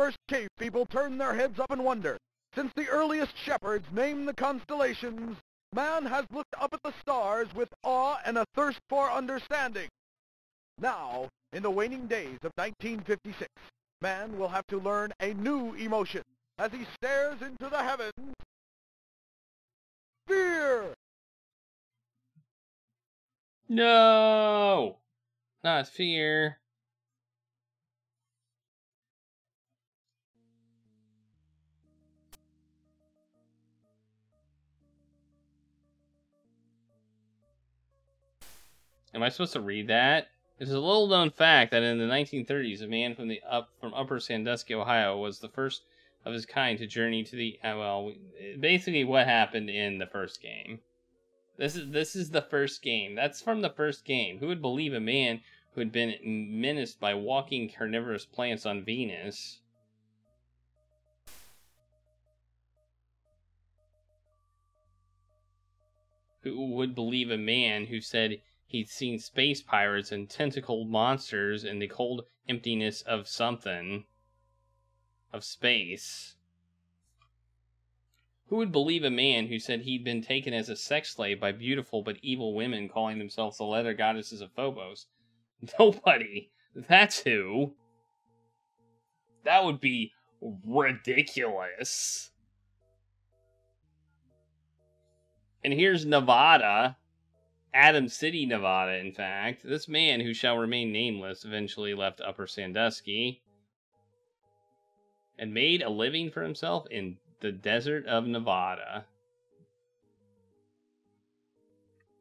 first cave people turned their heads up in wonder. Since the earliest shepherds named the constellations, man has looked up at the stars with awe and a thirst for understanding. Now, in the waning days of 1956, man will have to learn a new emotion as he stares into the heavens. Fear! No! Not fear. Am I supposed to read that? It's a little-known fact that in the 1930s, a man from Upper Sandusky, Ohio, was the first of his kind to journey to the basically what happened in the first game. This is the first game. That's from the first game. Who would believe a man who had been menaced by walking carnivorous plants on Venus? Who would believe a man who said he'd seen space pirates and tentacled monsters in the cold emptiness of something. Of space. Who would believe a man who said he'd been taken as a sex slave by beautiful but evil women calling themselves the Leather Goddesses of Phobos? Nobody. That's who. That would be ridiculous. And here's Nevada. Adams City, Nevada, in fact. This man, who shall remain nameless, eventually left Upper Sandusky and made a living for himself in the desert of Nevada.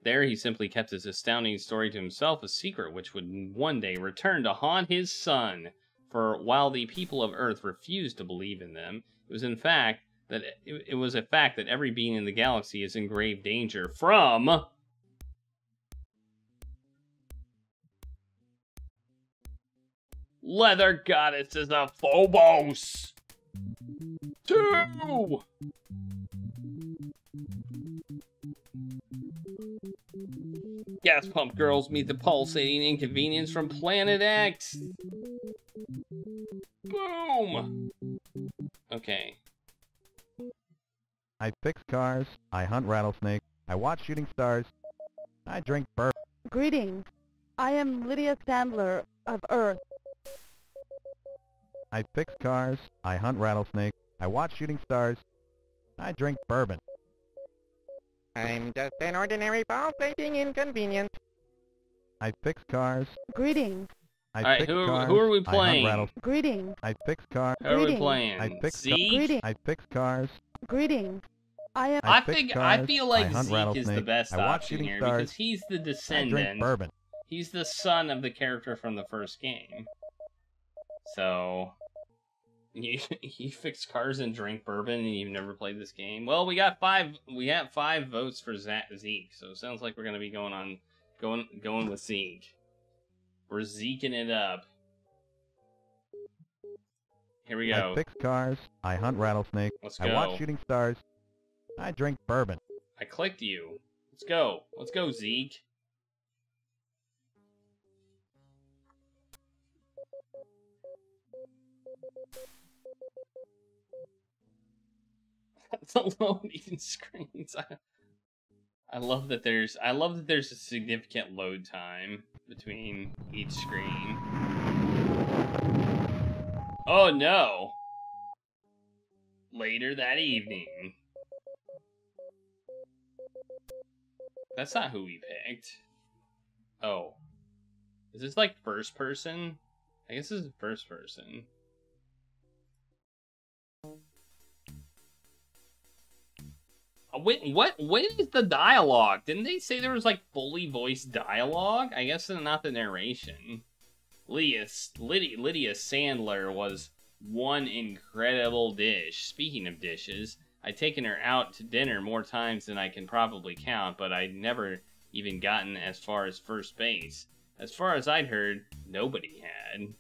There he simply kept his astounding story to himself, a secret which would one day return to haunt his son. For while the people of Earth refused to believe in them, it was a fact that every being in the galaxy is in grave danger from Leather Goddesses of Phobos 2! Gas pump girls meet the pulsating inconvenience from Planet X. Boom! Okay. I fix cars, I hunt rattlesnakes, I watch shooting stars, I drink bourbon. Greetings. I am Lydia Sandler of Earth. I fix cars, I hunt rattlesnakes, I watch shooting stars, I drink bourbon. I'm just an ordinary pulsating inconvenience. I fix cars. Greetings. I fix cars. Who are we I playing? hunt rattlesnakes. Greetings. I fix cars. Who are we Greetings. playing? I fix Zeke? Greetings. I fix cars. Greetings. I am. I feel like I hunt Zeke is the rattlesnakes, best I watch option shooting here stars, because he's the I drink descendant. bourbon. He's the son of the character from the first game. So you fix cars and drink bourbon, and you've never played this game. Well, we got five votes for Zeke, so it sounds like we're gonna be going with Zeke. We're Zeking it up. Here we go. I fix cars. I hunt rattlesnakes. Let's go. I watch shooting stars. I drink bourbon. I clicked you. Let's go. Let's go, Zeke. The loading screens. I love that there's a significant load time between each screen. Oh no. Later that evening. That's not who we picked. Oh. Is this like first person? I guess this is first person. Wait, what is the dialogue? Didn't they say there was like fully voiced dialogue? I guess not the narration. Lydia Sandler was one incredible dish. Speaking of dishes, I'd taken her out to dinner more times than I can probably count, but I'd never even gotten as far as first base. As far as I'd heard, nobody had.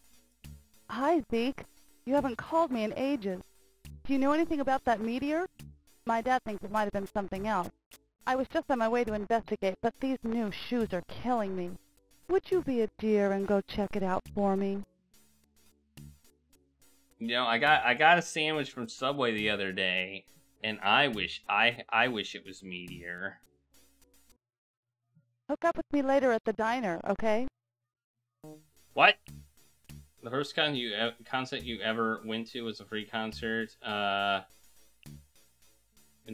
Hi, Zeke. You haven't called me in ages. Do you know anything about that meteor? My dad thinks it might have been something else. I was just on my way to investigate, but these new shoes are killing me. Would you be a dear and go check it out for me? You know, I got a sandwich from Subway the other day, and I wish it was meatier. Hook up with me later at the diner, okay? What? The first concert you ever went to was a free concert. And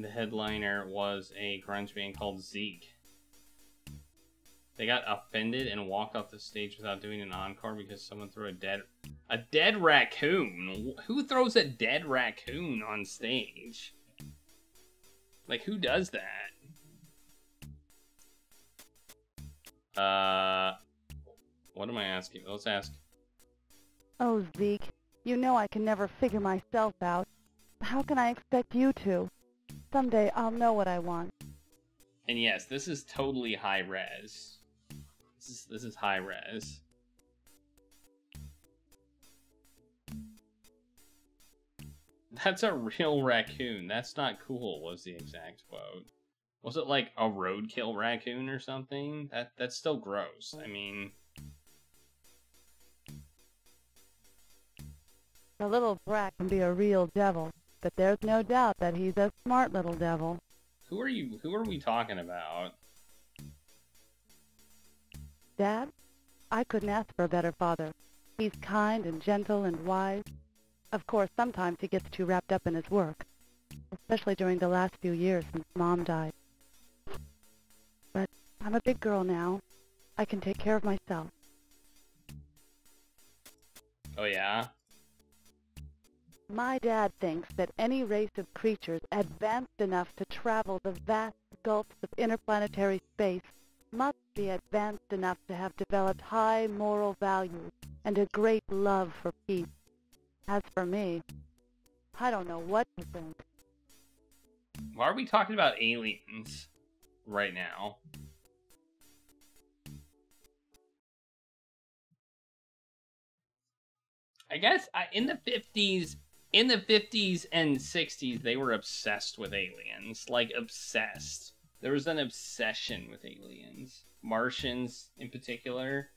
the headliner was a grunge band called Zeke. They got offended and walked off the stage without doing an encore because someone threw a dead raccoon. Who throws a dead raccoon on stage? Like, who does that? What am I asking? Let's ask. Oh, Zeke, you know I can never figure myself out. How can I expect you to? Someday I'll know what I want. And yes, this is totally high res. This is high res. That's a real raccoon. That's not cool, was the exact quote. Was it like a roadkill raccoon or something? That's still gross. I mean... The little brat can be a real devil, but there's no doubt that he's a smart little devil. Who are we talking about? Dad? I couldn't ask for a better father. He's kind and gentle and wise. Of course, sometimes he gets too wrapped up in his work, especially during the last few years since Mom died. But I'm a big girl now. I can take care of myself. Oh yeah? My dad thinks that any race of creatures advanced enough to travel the vast gulfs of interplanetary space must be advanced enough to have developed high moral values and a great love for peace. As for me, I don't know what to think. Why are we talking about aliens right now? I guess in the 50s and 60s, they were obsessed with aliens. Like, obsessed. There was an obsession with aliens. Martians, in particular.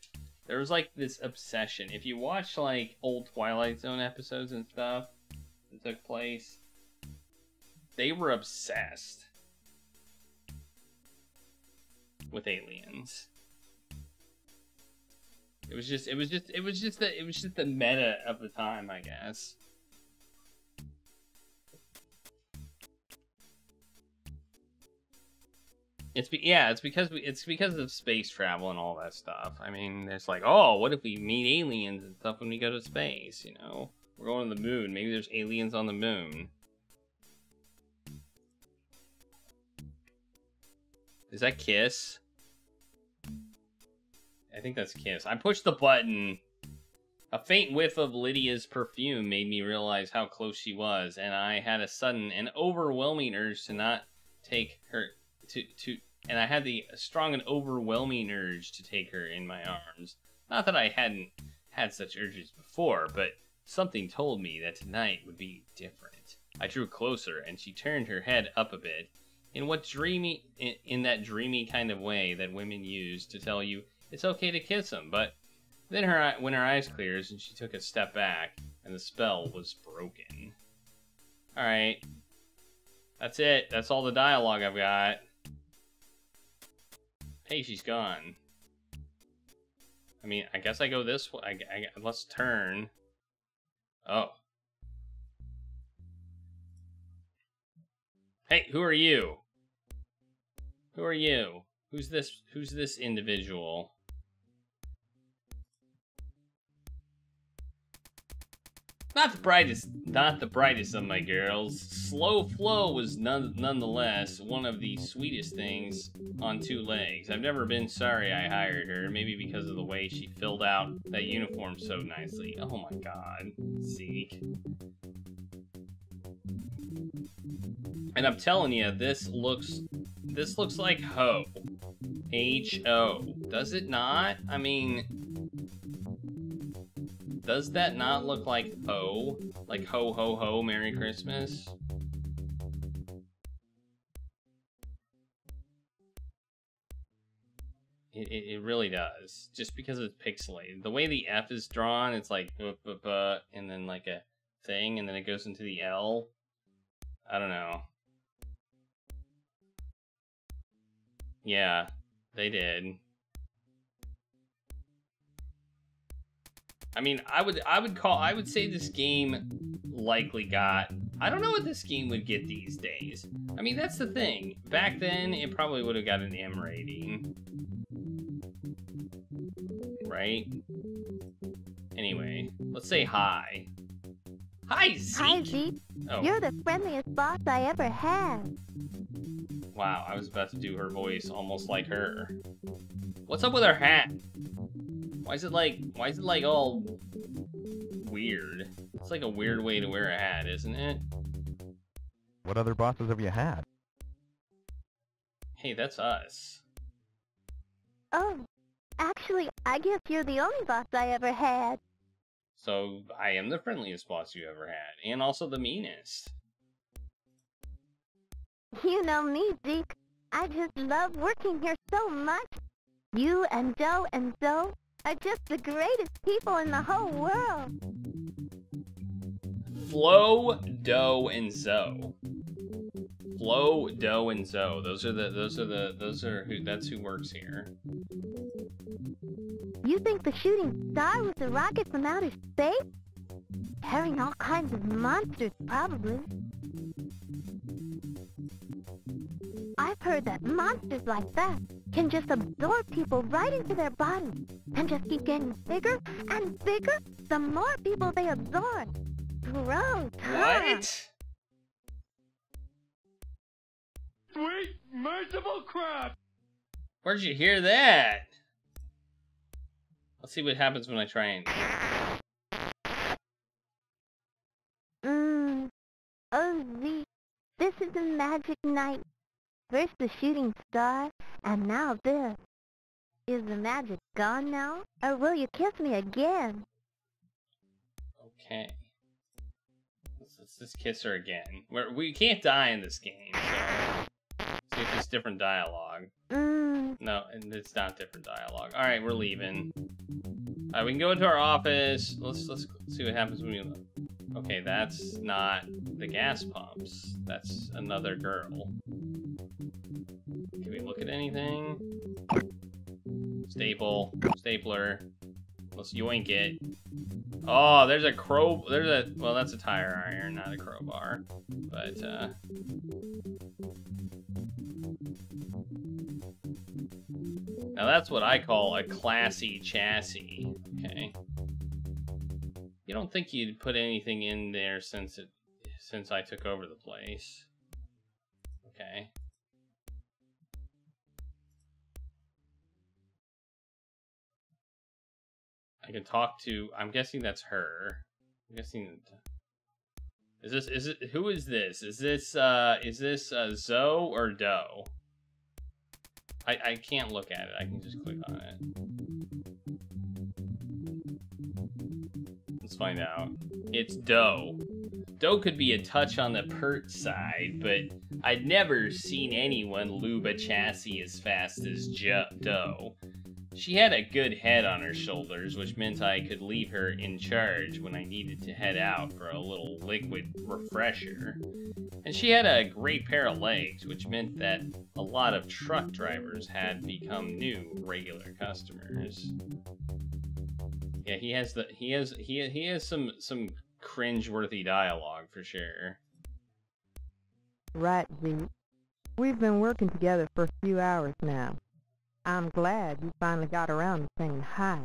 There was, like, this obsession. If you watch, like, old Twilight Zone episodes and stuff that took place, they were obsessed with aliens. It was just the meta of the time, I guess. It's because of space travel and all that stuff. I mean, it's like, oh, what if we meet aliens and stuff when we go to space? You know, we're going to the moon. Maybe there's aliens on the moon. Is that Kiss? I think that's Kiss. I pushed the button. A faint whiff of Lydia's perfume made me realize how close she was, and I had a sudden and overwhelming urge to not take her and I had the strong and overwhelming urge to take her in my arms. Not that I hadn't had such urges before, but something told me that tonight would be different. I drew closer, and she turned her head up a bit, in that dreamy kind of way that women use to tell you it's okay to kiss them. But then when her eyes clears and she took a step back, and the spell was broken. All right, that's it. That's all the dialogue I've got. Hey, she's gone. I mean, I guess I go this way. Let's turn. Oh. Hey, who are you? Who are you? Who's this individual? Not the brightest of my girls. Slow Flo was nonetheless one of the sweetest things on two legs. I've never been sorry I hired her, maybe because of the way she filled out that uniform so nicely. Oh my god, Zeke. And I'm telling you, this looks like Ho. H-O. Does it not? I mean, does that not look like Ho? Like ho ho ho, Merry Christmas? It really does. Just because it's pixelated. The way the F is drawn, it's like and then like a thing, and then it goes into the L. I don't know. Yeah, they did. I mean, I would say this game likely got, I don't know what this game would get these days. I mean, that's the thing. Back then, it probably would have got an M rating. Right? Anyway, let's say hi. Hi, Zeke! Hi, Zeke. Oh. You're the friendliest boss I ever had. Wow, I was about to do her voice almost like her. What's up with her hat? Why is it like all weird? It's like a weird way to wear a hat, isn't it? What other bosses have you had? Hey, that's us. Oh, actually, I guess you're the only boss I ever had. So, I am the friendliest boss you ever had, and also the meanest. You know me, Zeke. I just love working here so much. You and Joe are just the greatest people in the whole world. Flo, Doe, and Zoe. Flo, Doe, and Zoe. That's who works here. You think the shooting star was a rocket from outer space? Carrying all kinds of monsters, probably. I've heard that monsters like that can just absorb people right into their bodies and just keep getting bigger and bigger the more people they absorb. Gross, huh? What? Sweet, merciful crap! Where'd you hear that? Let's see what happens when I try and... Oh, Zeke, this is a magic night. First the shooting star, and now this. Is the magic gone now, or will you kiss me again? Okay. Let's just kiss her again. We can't die in this game, so... See if it's different dialogue. No, and it's not different dialogue. Alright, we're leaving. Alright, we can go into our office. Let's see what happens when we... Okay, that's not the gas pumps. That's another girl. Can we look at anything? Stapler. Let's yoink it. Oh, there's a well, that's a tire iron, not a crowbar. But, now that's what I call a classy chassis. Okay. You don't think you'd put anything in there since I took over the place. Okay. I can talk to, I'm guessing that's her. I'm guessing, who is this? Is this Zoe or Doe? I can't look at it, I can just click on it. Let's find out. It's Doe. Doe could be a touch on the pert side, but I'd never seen anyone lube a chassis as fast as Doe. She had a good head on her shoulders, which meant I could leave her in charge when I needed to head out for a little liquid refresher. And she had a great pair of legs, which meant that a lot of truck drivers had become new regular customers. Yeah, he has some cringe-worthy dialogue for sure. Right, Zeke. We've been working together for a few hours now. I'm glad you finally got around to saying hi.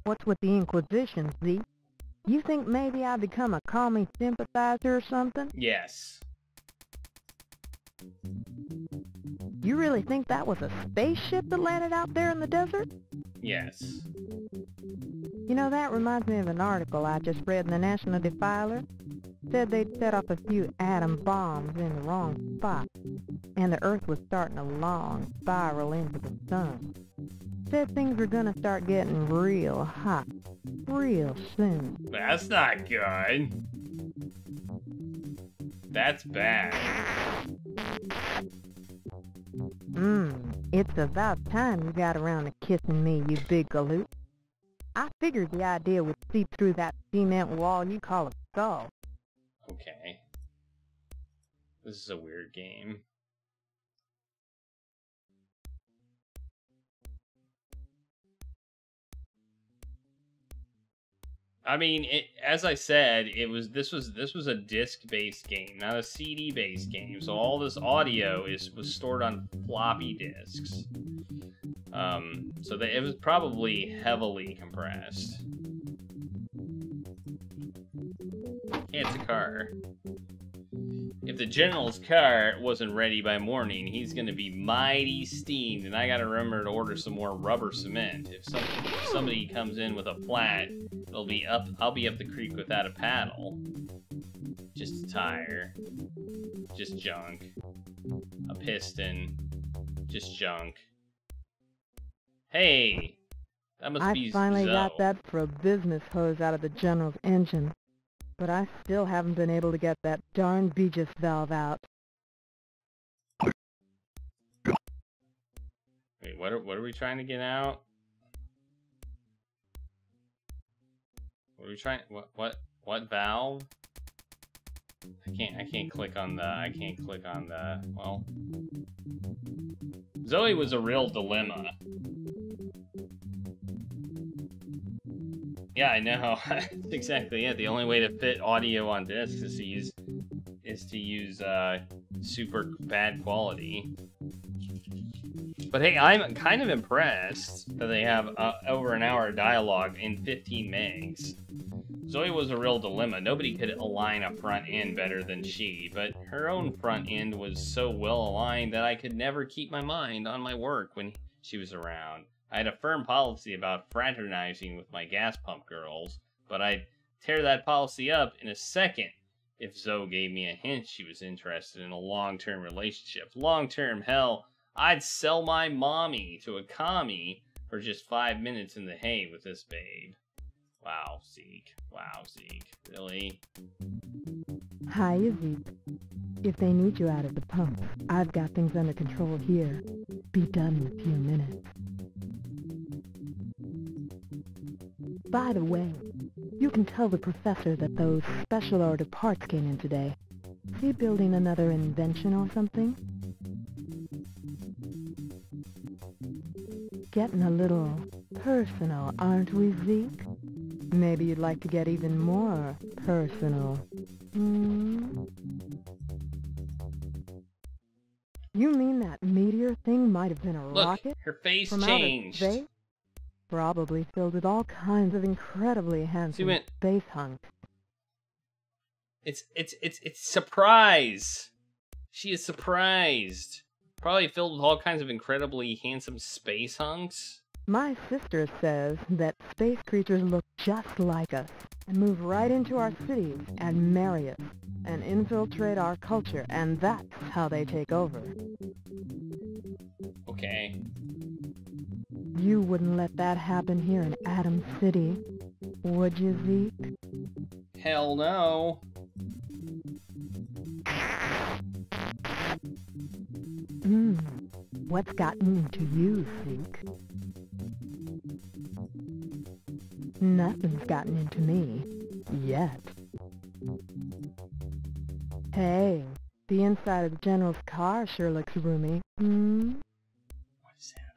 What's with the Inquisition, Zeke? You think maybe I become a call me sympathizer or something? Yes. You really think that was a spaceship that landed out there in the desert? Yes. You know, that reminds me of an article I just read in the National Defiler. Said they'd set off a few atom bombs in the wrong spot, and the Earth was starting a long spiral into the sun. Said things were gonna start getting real hot, real soon. That's not good. That's bad. It's about time you got around to kissing me, you big galoot. I figured the idea would seep through that cement wall you call a skull. Okay. This is a weird game. I mean, as I said, this was a disc-based game, not a CD-based game. So all this audio was stored on floppy disks. So that it was probably heavily compressed. Hey, it's a car. If the general's car wasn't ready by morning, he's gonna be mighty steamed, and I gotta remember to order some more rubber cement. If somebody comes in with a flat, I'll be up the creek without a paddle. Just a tire. Just junk. A piston. Just junk. Hey! That must be I finally Zoe. got that for a business hose out of the General's engine. But I still haven't been able to get that darn Beegis valve out. Wait, what are we trying to get out? What are we trying? What valve? I can't click on the. Well, Zoe was a real dilemma. Yeah, I know. That's exactly it. The only way to fit audio on discs is to use super bad quality. But hey, I'm kind of impressed that they have over an hour of dialogue in 15 megs. Zoe was a real dilemma. Nobody could align a front end better than she, but her own front end was so well aligned that I could never keep my mind on my work when she was around. I had a firm policy about fraternizing with my gas pump girls, but I'd tear that policy up in a second if Zoe gave me a hint she was interested in a long-term relationship. Long-term, hell, I'd sell my mommy to a commie for just 5 minutes in the hay with this babe. Wow, Zeke. Wow, Zeke. Really? Hiya, Zeke. If they need you out at the pump, I've got things under control here. Be done in a few minutes. By the way, you can tell the professor that those special order parts came in today. Is he building another invention or something? Getting a little personal, aren't we, Zeke? Maybe you'd like to get even more personal. Hmm? You mean that meteor thing might have been a rocket? Look, her face from changed. Outer space? Probably filled with all kinds of incredibly handsome space hunks. It's surprise. She is surprised. Probably filled with all kinds of incredibly handsome space hunks. My sister says that space creatures look just like us and move right into our cities and marry us and infiltrate our culture, and that's how they take over. Okay. You wouldn't let that happen here in Atom City, would you, Zeke? Hell no. What's gotten into you, Zeke? Nothing's gotten into me. Yet. Hey, the inside of the General's car sure looks roomy. What's happening?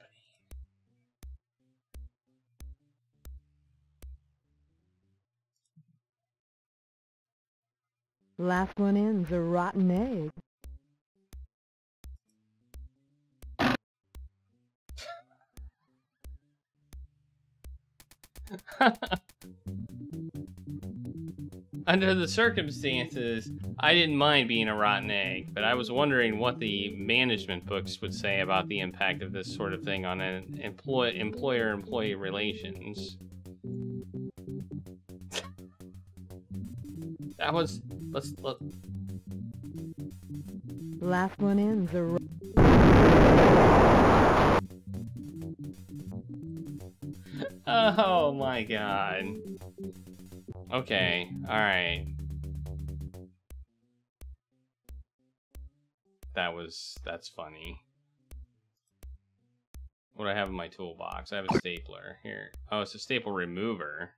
Last one in's a rotten egg. Under the circumstances, I didn't mind being a rotten egg, but I was wondering what the management books would say about the impact of this sort of thing on an employer-employee relations. That was... let's look. Last one in's a Oh my god. Okay, alright. That's funny. What do I have in my toolbox? I have a stapler. Here. Oh, it's a staple remover.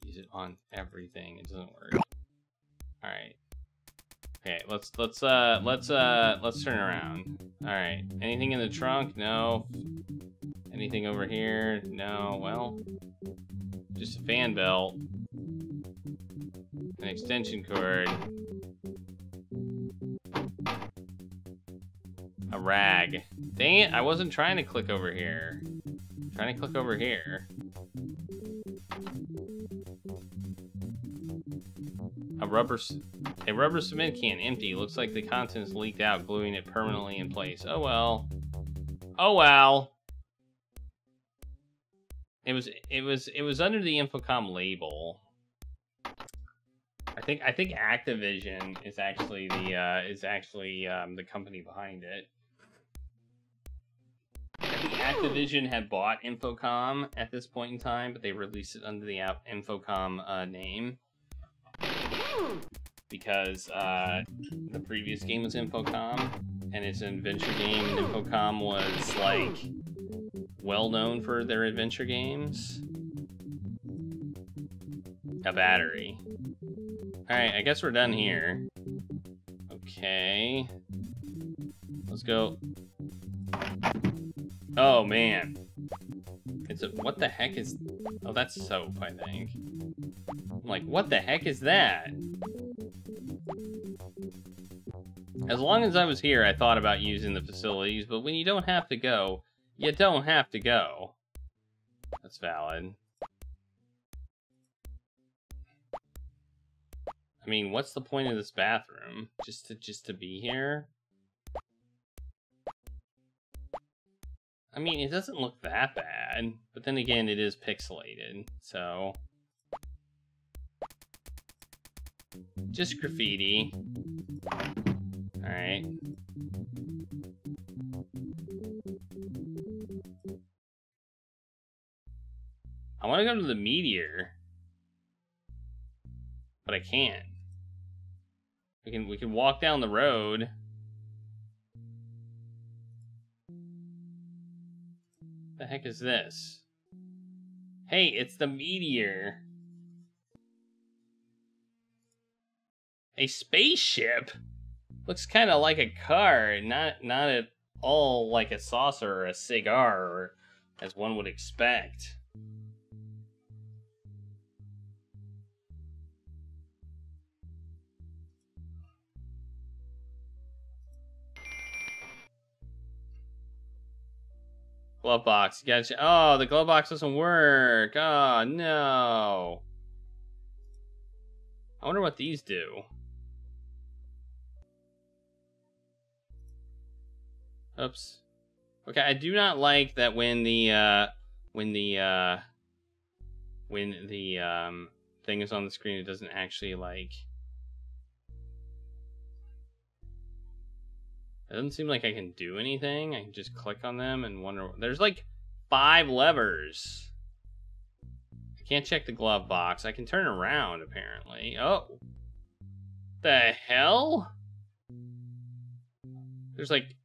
Use it on everything. It doesn't work. Alright. Okay, let's turn around. Alright. Anything in the trunk? No. Anything over here? No. Well, just a fan belt. An extension cord. A rag. Dang it, I wasn't trying to click over here. I'm trying to click over here. A rubber cement can, empty. Looks like the contents leaked out, gluing it permanently in place. Oh well. Oh well. It was under the Infocom label. I think Activision is actually the company behind it. I think Activision had bought Infocom at this point in time, but they released it under the Infocom name. Because the previous game was Infocom, and it's an adventure game, and Infocom was, like, well known for their adventure games. A battery. Alright, I guess we're done here. Okay. Let's go. Oh, man. What the heck is... Oh, that's soap, I think. I'm like, what the heck is that? As long as I was here, I thought about using the facilities, but when you don't have to go, you don't have to go. That's valid. I mean, what's the point of this bathroom? Just to be here? I mean, it doesn't look that bad, but then again, it is pixelated, so... Just graffiti. Alright. I want to go to the meteor. But I can't. We can walk down the road. The heck is this? Hey, it's the meteor. A spaceship? Looks kind of like a car, not at all like a saucer or a cigar, or as one would expect. Glove box. You gotta. Oh, the glove box doesn't work. Oh no. I wonder what these do. Oops. Okay, I do not like that when the thing is on the screen, it doesn't actually like. It doesn't seem like I can do anything. I can just click on them and wonder. There's like 5 levers. I can't check the glove box. I can turn around apparently. Oh, the hell? There's like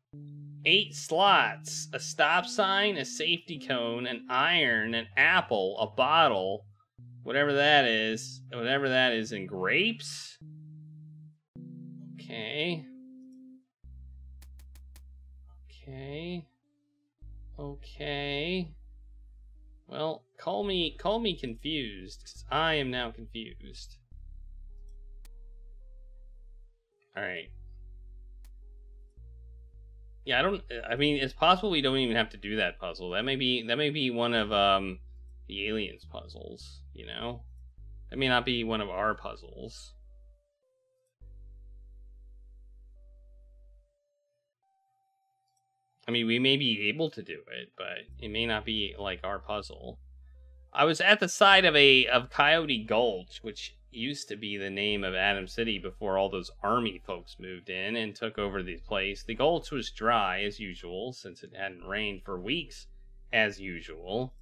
8 slots, a stop sign, a safety cone, an iron, an apple, a bottle, whatever that is, and grapes? Okay. Okay. Well, call me confused, because I am now confused. Alright. Yeah, I mean, it's possible we don't even have to do that puzzle. That may be one of the aliens puzzles, you know? That may not be one of our puzzles. I mean, we may be able to do it, but it may not be like our puzzle. I was at the side of Coyote Gulch, which used to be the name of Adam City before all those army folks moved in and took over the place. The gulch was dry as usual, since it hadn't rained for weeks as usual.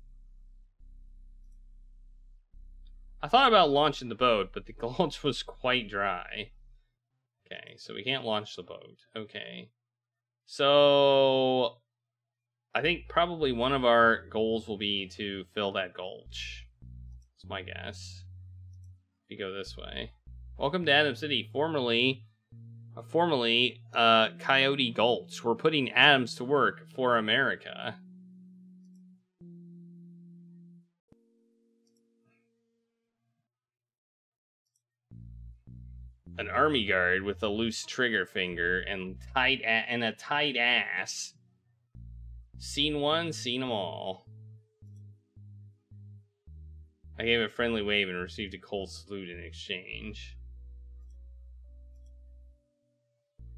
I thought about launching the boat, but the gulch was quite dry. Okay, so we can't launch the boat. Okay. So I think probably one of our goals will be to fill that gulch. That's my guess. If you go this way. Welcome to Atom City, formerly Coyote Gulch. We're putting atoms to work for America. An army guard with a loose trigger finger and a tight ass. Seen one, seen them all. I gave a friendly wave and received a cold salute in exchange.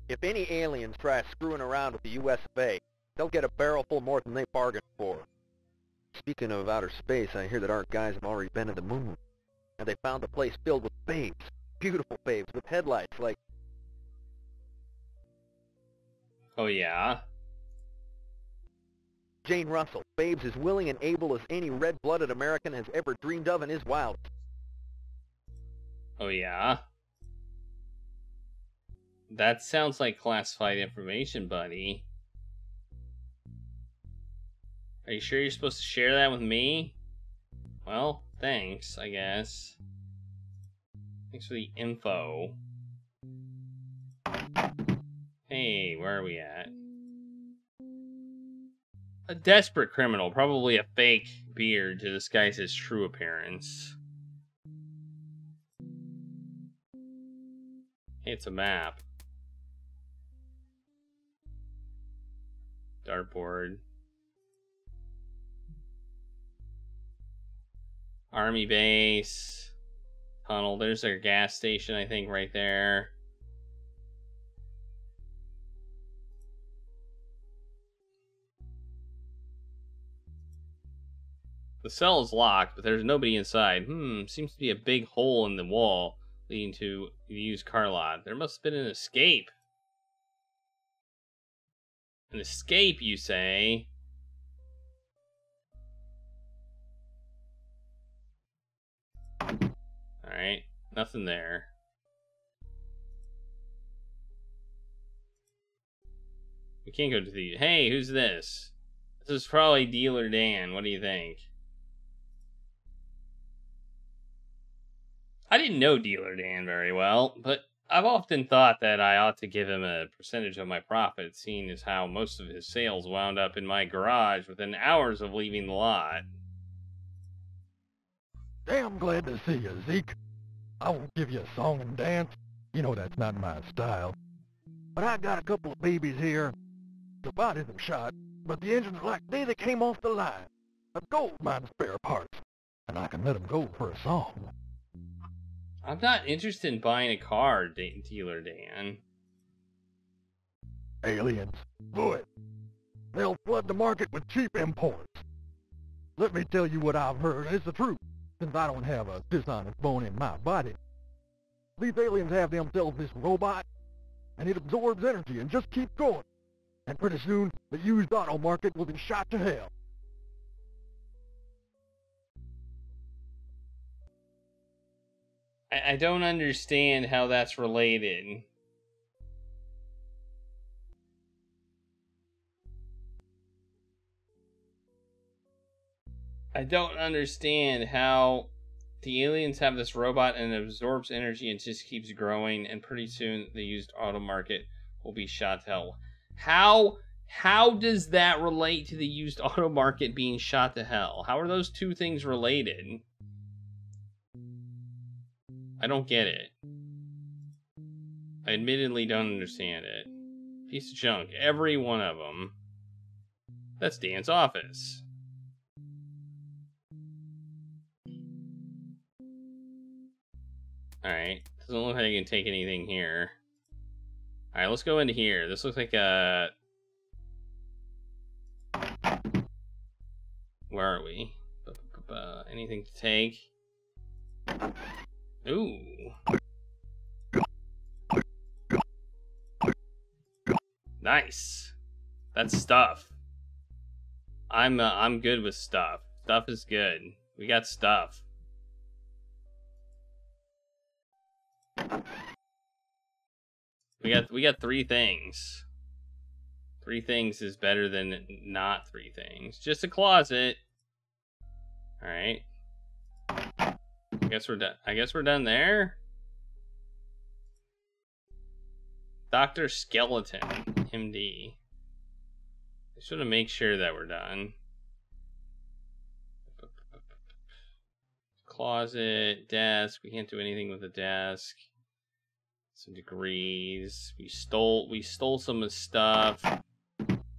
If any aliens try screwing around with the US of A, they'll get a barrel full more than they bargained for. Speaking of outer space, I hear that our guys have already been to the moon. And they found a place filled with babes. Beautiful babes with headlights like... Oh yeah? Jane Russell, babes as willing and able as any red-blooded American has ever dreamed of in his wildest. Oh yeah? That sounds like classified information, buddy. Are you sure you're supposed to share that with me? Well, thanks, I guess. Thanks for the info. Hey, where are we at? A desperate criminal, probably a fake beard to disguise his true appearance. Hey, it's a map. Dartboard. Army base. Tunnel. There's their gas station, I think, right there. The cell is locked, but there's nobody inside. Seems to be a big hole in the wall leading to the used car lot. There must have been an escape. An escape, you say? Alright, nothing there. We can't go to the... Hey, who's this? This is probably Dealer Dan. What do you think? I didn't know Dealer Dan very well, but I've often thought that I ought to give him a percentage of my profits, seeing as how most of his sales wound up in my garage within hours of leaving the lot. Damn glad to see you, Zeke. I won't give you a song and dance. You know that's not my style. But I got a couple of babies here. The bodies are shot, but the engines are like they came off the line. A gold mine of spare parts. And I can let them go for a song. I'm not interested in buying a car, Dealer Dan. Aliens. Boy. They'll flood the market with cheap imports. Let me tell you what I've heard. It's the truth, since I don't have a dishonest bone in my body. These aliens have themselves this robot, and it absorbs energy and just keeps going. And pretty soon, the used auto market will be shot to hell. I don't understand how that's related. I don't understand how the aliens have this robot and it absorbs energy and just keeps growing, and pretty soon the used auto market will be shot to hell. How does that relate to the used auto market being shot to hell? How are those two things related? I don't get it. I admittedly don't understand it. Piece of junk, every one of them. That's Dan's office. Alright, doesn't look like I can take anything here. Alright, let's go into here. This looks like a... Where are we? Anything to take? Ooh. Nice. That's stuff. I'm good with stuff. Stuff is good. We got stuff. We got 3 things. 3 things is better than not 3 things. Just a closet. All right. I guess we're done. I guess we're done there. Dr. Skeleton, MD. I just want to make sure that we're done. Closet, desk. We can't do anything with the desk. Some degrees. We stole some of the stuff.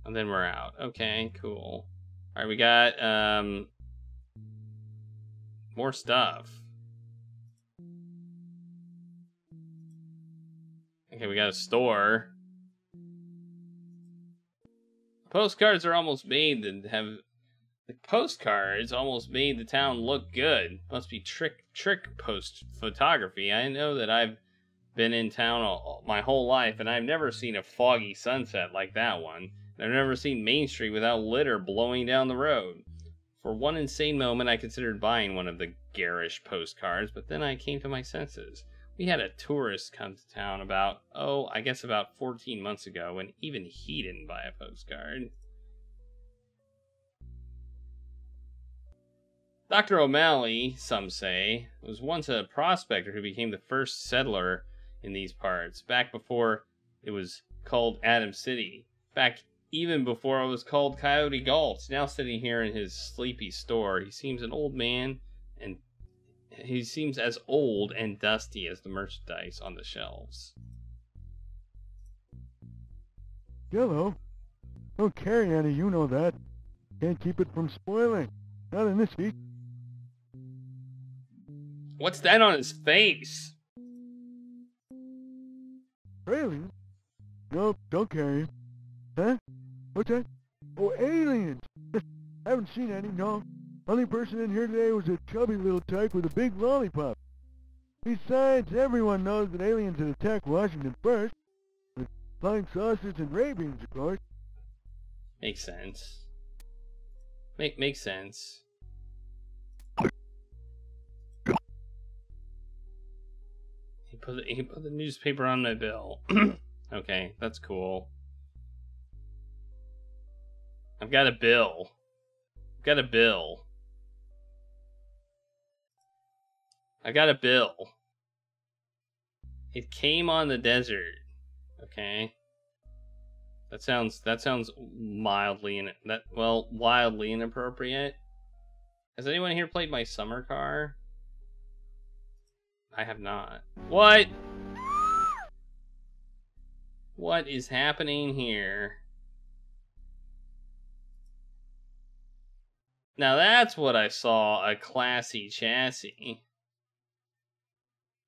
And then we're out. Okay, cool. Alright, we got more stuff. Okay, we got a store. Postcards are almost made to have... The postcards almost made the town look good. Must be trick post photography. I know that I've been in town my whole life, and I've never seen a foggy sunset like that one. And I've never seen Main Street without litter blowing down the road. For one insane moment, I considered buying one of the garish postcards, but then I came to my senses. We had a tourist come to town about 14 months ago, and even he didn't buy a postcard. Dr. O'Malley, some say, was once a prospector who became the first settler in these parts, back before it was called Adam City, back even before it was called Coyote Gulch. Now sitting here in his sleepy store, he seems an old man, and he seems as old and dusty as the merchandise on the shelves. Yellow? Don't carry any, you know that. Can't keep it from spoiling. Not in this heat. What's that on his face? Aliens? Nope, don't carry. Huh? What's that? Oh, aliens! I haven't seen any, no. Only person in here today was a chubby little tyke with a big lollipop. Besides, everyone knows that aliens had attacked Washington first. With flying saucers and rabies, of course. Makes sense. Makes sense. He put the newspaper on my bill. Okay, that's cool. I've got a bill. I've got a bill. I got a bill. It came on the desert. Okay. That sounds wildly inappropriate. Has anyone here played my summer car? I have not. What? What is happening here? Now that's what I saw, a classy chassis.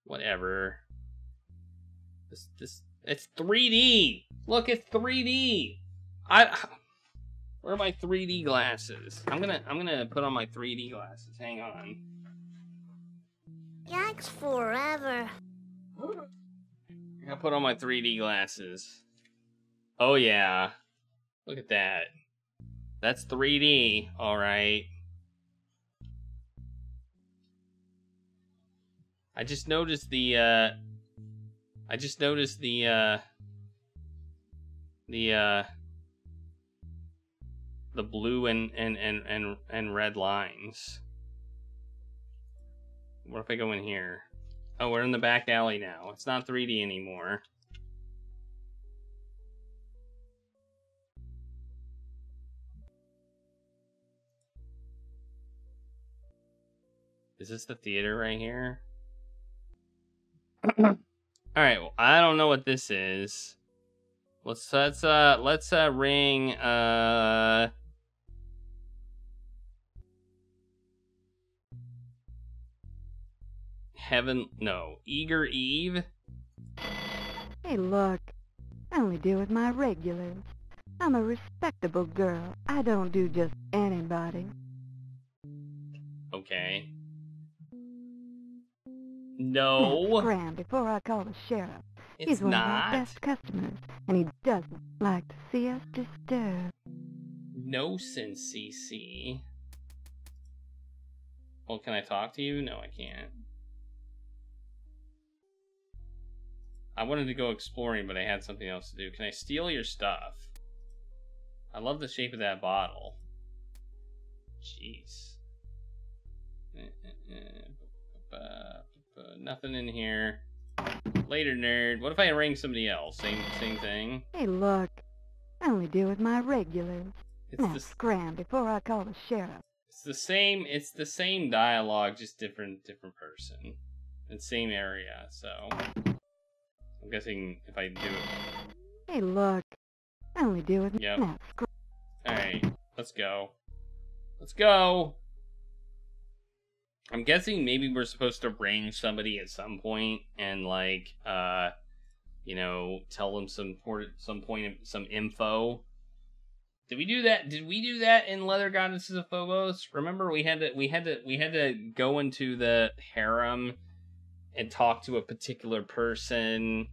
Whatever. It's 3D. Look, it's 3D. Where are my 3D glasses? I'm gonna put on my 3D glasses. Hang on. Yikes forever. I gotta put on my 3D glasses. Oh yeah. Look at that. That's 3D, alright. I just noticed the blue and red lines. What if I go in here? Oh, we're in the back alley now. It's not 3D anymore. Is this the theater right here? All right. Well, I don't know what this is. Let's ring Eager Eve. Hey, look. I only deal with my regulars. I'm a respectable girl. I don't do just anybody. Okay. No. Scram before I call the sheriff. It's He's one not. of our best customers, and he doesn't like to see us disturbed. No, since CC. Well, can I talk to you? No, I can't. I wanted to go exploring, but I had something else to do. Can I steal your stuff? I love the shape of that bottle. Jeez. Nothing in here. Later, nerd. What if I rang somebody else? Same thing. Hey, look. I only deal with my regulars. It's Now scram before I call the sheriff. It's the same dialogue, just different person. And same area, so I'm guessing if I do it. Hey, look. I only deal with Yep. now scram. Alright, let's go. Let's go! I'm guessing maybe we're supposed to range somebody at some point and like you know, tell them some info. Did we do that? Did we do that in Leather Goddesses of Phobos? Remember we had to go into the harem and talk to a particular person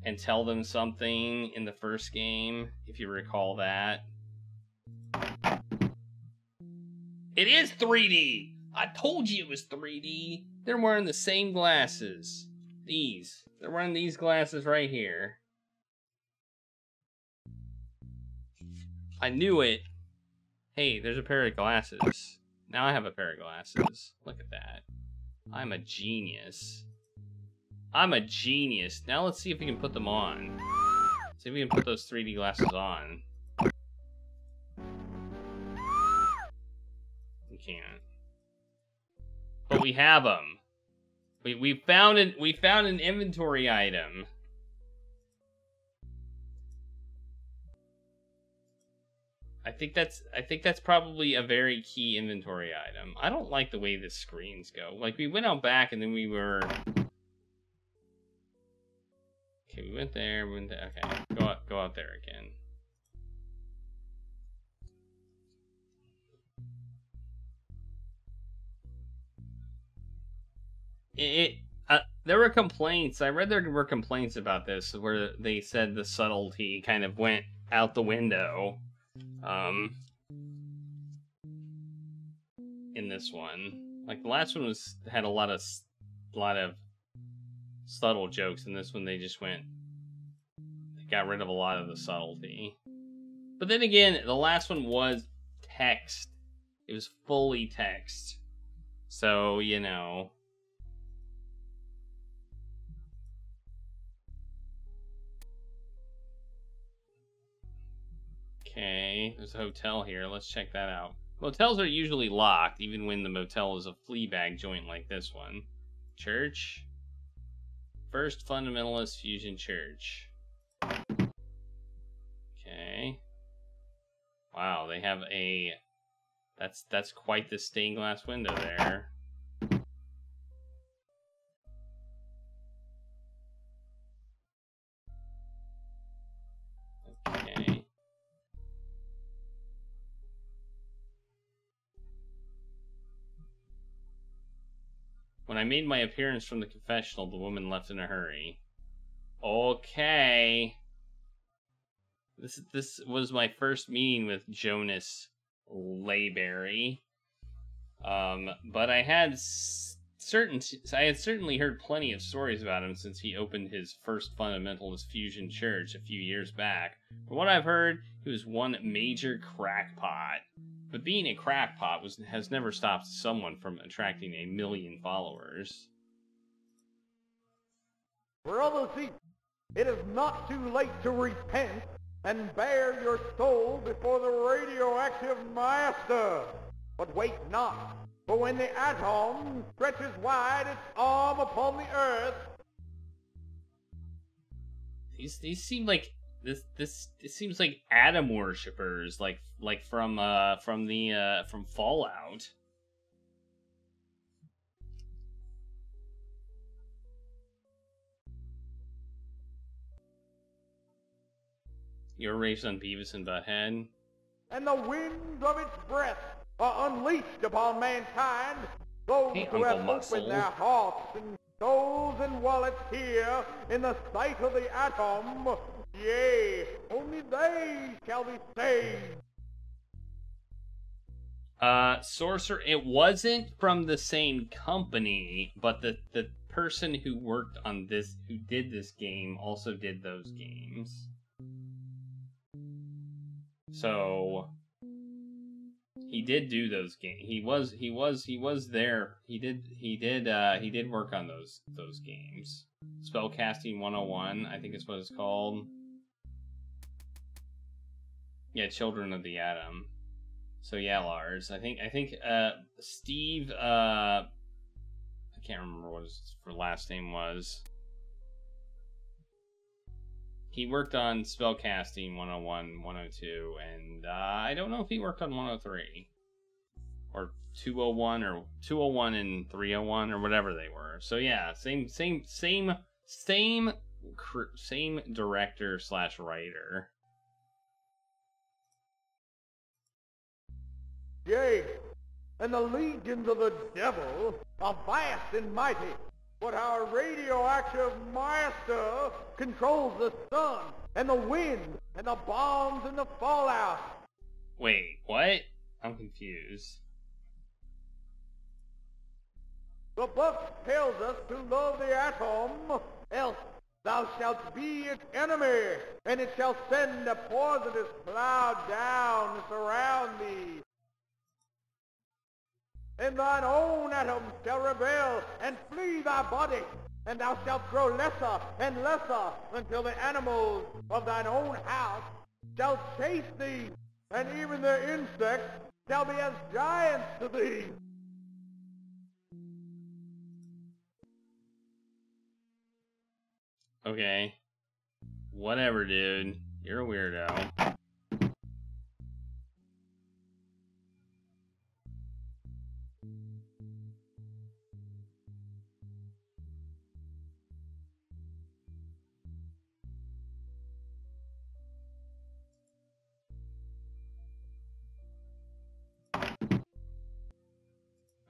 and tell them something in the first game, if you recall that. It is 3D! I told you it was 3D! They're wearing the same glasses. These. They're wearing these glasses right here. I knew it. Hey, there's a pair of glasses. Now I have a pair of glasses. Look at that. I'm a genius. I'm a genius. Now let's see if we can put them on. See if we can put those 3D glasses on. We can't. But we have them. We found an inventory item. I think that's probably a very key inventory item. I don't like the way the screens go. Like we went out back and then we were. Okay, we went there. Okay, go out there again. There were complaints. I read there were complaints about this where they said the subtlety kind of went out the window. In this one, like the last one had a lot of subtle jokes, and this one they got rid of a lot of the subtlety. But then again, the last one was text. It was fully text, so you know. Okay, there's a hotel here. Let's check that out. Motels are usually locked, even when the motel is a Fleabag joint like this one. Church? First Fundamentalist Fusion Church. Okay. Wow, they have a... That's quite the stained glass window there. Okay. When I made my appearance from the confessional, the woman left in a hurry. Okay. This was my first meeting with Jonas Layberry. But I had certainly heard plenty of stories about him since he opened his first fundamentalist fusion church a few years back. From what I've heard, he was one major crackpot. But being a crackpot has never stopped someone from attracting 1 million followers. Brother Zeke, it is not too late to repent and bare your soul before the radioactive master. But wait not, for when the atom stretches wide its arm upon the earth... These seem like... It seems like atom worshippers, like from Fallout. You're raised on Beavis and Butthead. And the winds of its breath are unleashed upon mankind, those Hey, who have Uncle Muscle. opened their hearts and souls and wallets here in the sight of the atom. Yea, only they shall be saved. Sorcerer, it wasn't from the same company, but the person who worked on this, who did this game, also did those games. So he did do those games. He was there. He did work on those games. Spellcasting 101, I think is what it's called. Yeah, Children of the Atom. So yeah, Lars. I think Steve I can't remember what his last name was. He worked on Spellcasting 101, 102, and I don't know if he worked on 103 or 201 or 201 and 301 or whatever they were. So yeah, same director / writer. Yea, and the legions of the devil are vast and mighty, but our radioactive master controls the sun and the wind and the bombs and the fallout. Wait, what? I'm confused. The book tells us to love the atom, else thou shalt be its enemy, and it shall send a poisonous cloud down to surround thee. And thine own atom shall rebel and flee thy body, and thou shalt grow lesser and lesser until the animals of thine own house shall chase thee, and even the insects shall be as giants to thee. Okay. Whatever, dude. You're a weirdo.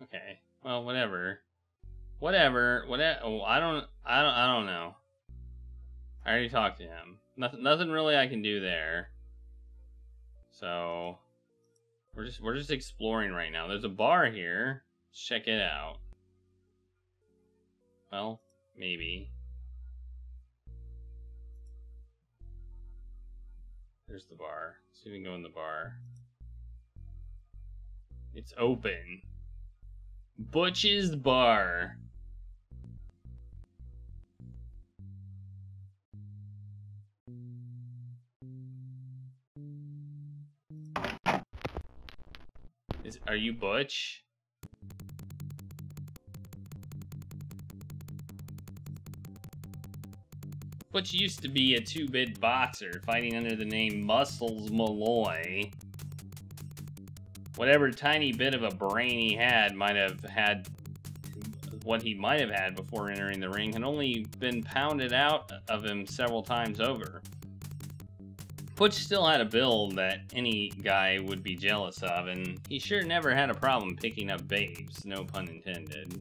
Okay. Well, whatever. Whatever. Oh, I don't know. I already talked to him. Nothing really I can do there. So we're just exploring right now. There's a bar here. Let's check it out. Well, maybe. There's the bar. Let's see if we can go in the bar. It's open. Butch's Bar. Are you Butch? Butch used to be a 2-bit boxer fighting under the name Muscles Malloy. Whatever tiny bit of a brain he had might have had what he might have had before entering the ring had only been pounded out of him several times over. Butch still had a build that any guy would be jealous of, and he sure never had a problem picking up babes, no pun intended.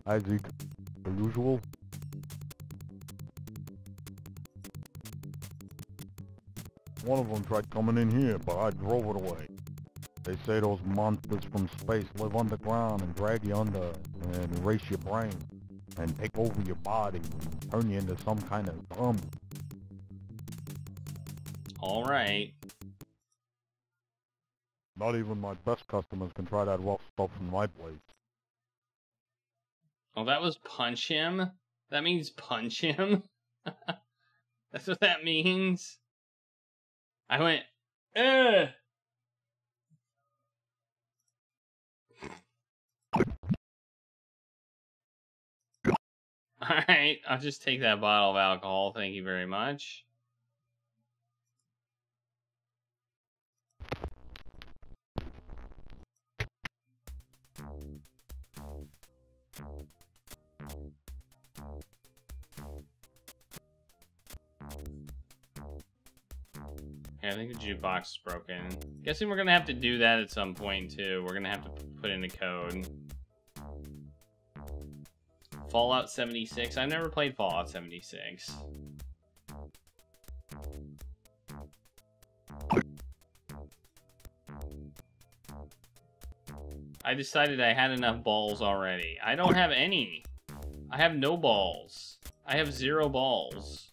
Hi, Zeke. The usual? One of them tried coming in here, but I drove it away. They say those monsters from space live underground and drag you under and erase your brain and take over your body and turn you into some kind of zombie. Alright. Not even my best customers can try that rough stuff in my place. Oh, that was punch him? That means punch him? That's what that means? I went, ugh! Alright, I'll just take that bottle of alcohol, thank you very much. Yeah, I think the jukebox is broken. Guessing we're gonna have to do that at some point too. We're gonna have to put in the code. Fallout 76. I've never played Fallout 76. I decided I had enough balls already. I don't have any. I have no balls. I have 0 balls.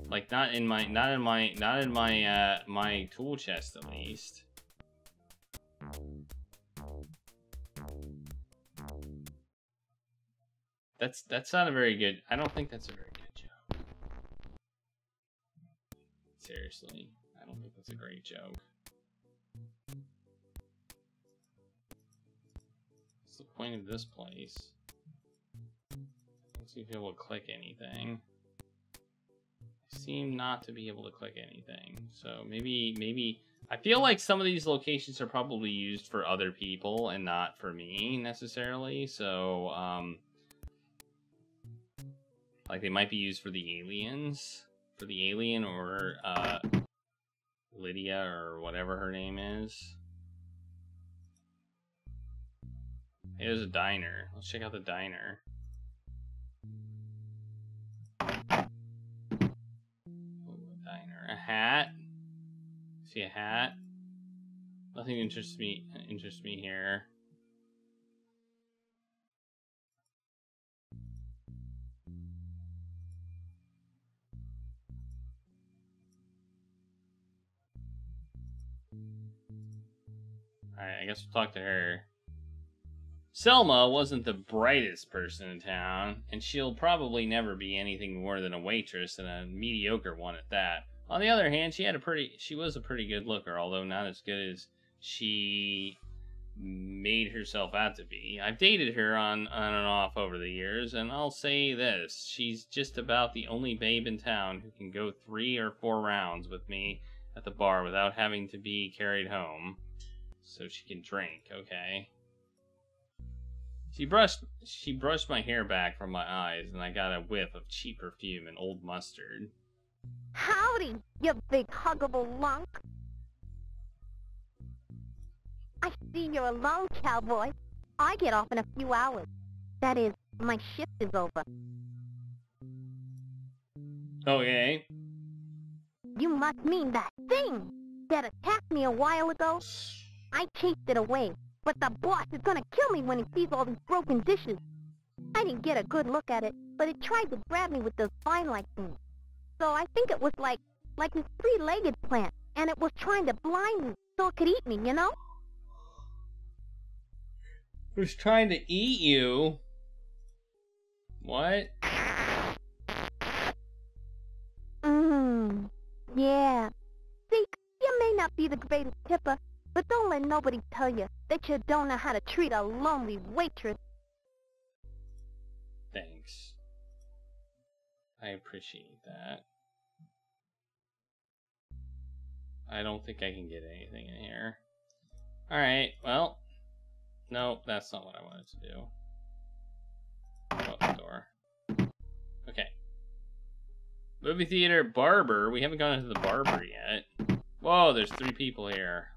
Like not in my my tool chest at least. That's not a very good. I don't think that's a very good joke. Seriously, I don't think that's a great joke. What's the point of this place? Let's see if you're able to click anything. I seem not to be able to click anything. So maybe I feel like some of these locations are probably used for other people and not for me necessarily. So like they might be used for the aliens, for the alien or Lydia or whatever her name is. Hey, there's a diner. Let's check out the diner. A hat. See a hat. Nothing interests me here. Alright, I guess we'll talk to her. Selma wasn't the brightest person in town, and she'll probably never be anything more than a waitress, and a mediocre one at that. On the other hand, she was a pretty good looker, although not as good as she made herself out to be. I've dated her on and off over the years, and I'll say this, she's just about the only babe in town who can go 3 or 4 rounds with me at the bar without having to be carried home. So she can drink, okay? She brushed my hair back from my eyes, and I got a whiff of cheap perfume and old mustard. Howdy, you big huggable lunk. I see you're alone, cowboy. I get off in a few hours. That is, my shift is over. Okay. You must mean that thing that attacked me a while ago. I chased it away, but the boss is gonna kill me when he sees all these broken dishes. I didn't get a good look at it, but it tried to grab me with those vine-like things. So I think it was like this 3-legged plant, and it was trying to blind me so it could eat me, you know? It was trying to eat you? What? Yeah. See, you may not be the greatest tipper, but don't let nobody tell you that you don't know how to treat a lonely waitress. Thanks. I appreciate that. I don't think I can get anything in here. Alright, well. No, that's not what I wanted to do. Go out the door. Okay. Movie theater barber. We haven't gone into the barber yet. Whoa, there's 3 people here.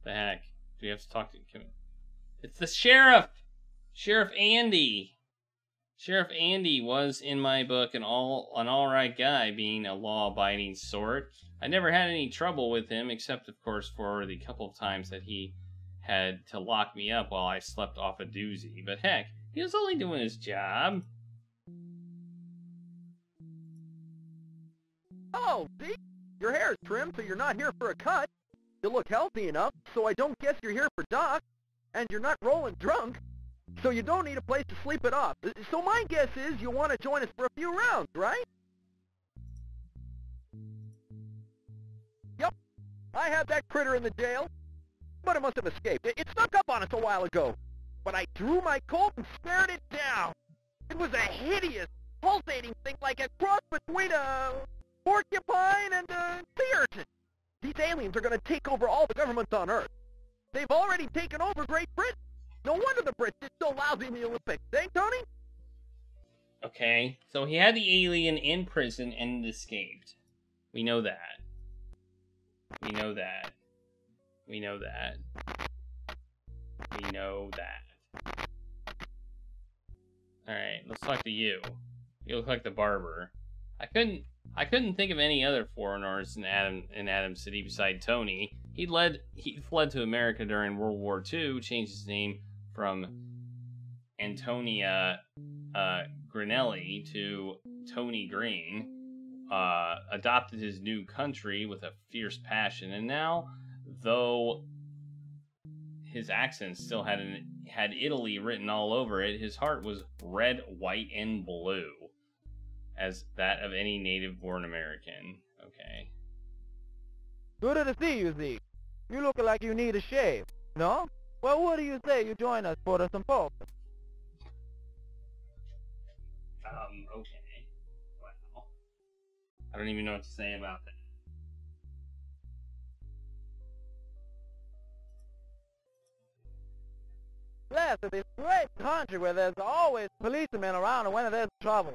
The heck? Do we have to talk to him? It's the sheriff! Sheriff Andy! Sheriff Andy was, in my book, an alright guy, being a law-abiding sort. I never had any trouble with him, except, of course, for the couple of times that he had to lock me up while I slept off a doozy. But heck, he was only doing his job. Oh, see? Your hair's trimmed so you're not here for a cut. You look healthy enough, so I don't guess you're here for Doc. And you're not rolling drunk, so you don't need a place to sleep it off. So my guess is you want to join us for a few rounds, right? Yep. I had that critter in the jail, but it must have escaped. It snuck up on us a while ago, but I drew my Colt and stared it down. It was a hideous, pulsating thing like a cross between a porcupine and a sea urchin. These aliens are going to take over all the governments on Earth. They've already taken over Great Britain. No wonder the Brits did so lousy in the Olympics, eh, Tony? Okay, so he had the alien in prison and escaped. We know that. We know that. We know that. We know that. Alright, let's talk to you. You look like the barber. I couldn't think of any other foreigners in Adam City beside Tony. He fled to America during World War II, changed his name from Antonia Grinelli to Tony Green, adopted his new country with a fierce passion, and now, though his accent still had Italy written all over it, his heart was red, white, and blue, as that of any native-born American. Okay. Good to see you, Zeke. You look like you need a shave, no? Well, what do you say you join us for the symposium? Okay. Wow. I don't even know what to say about that. Blessed this great country where there's always policemen around when there's trouble.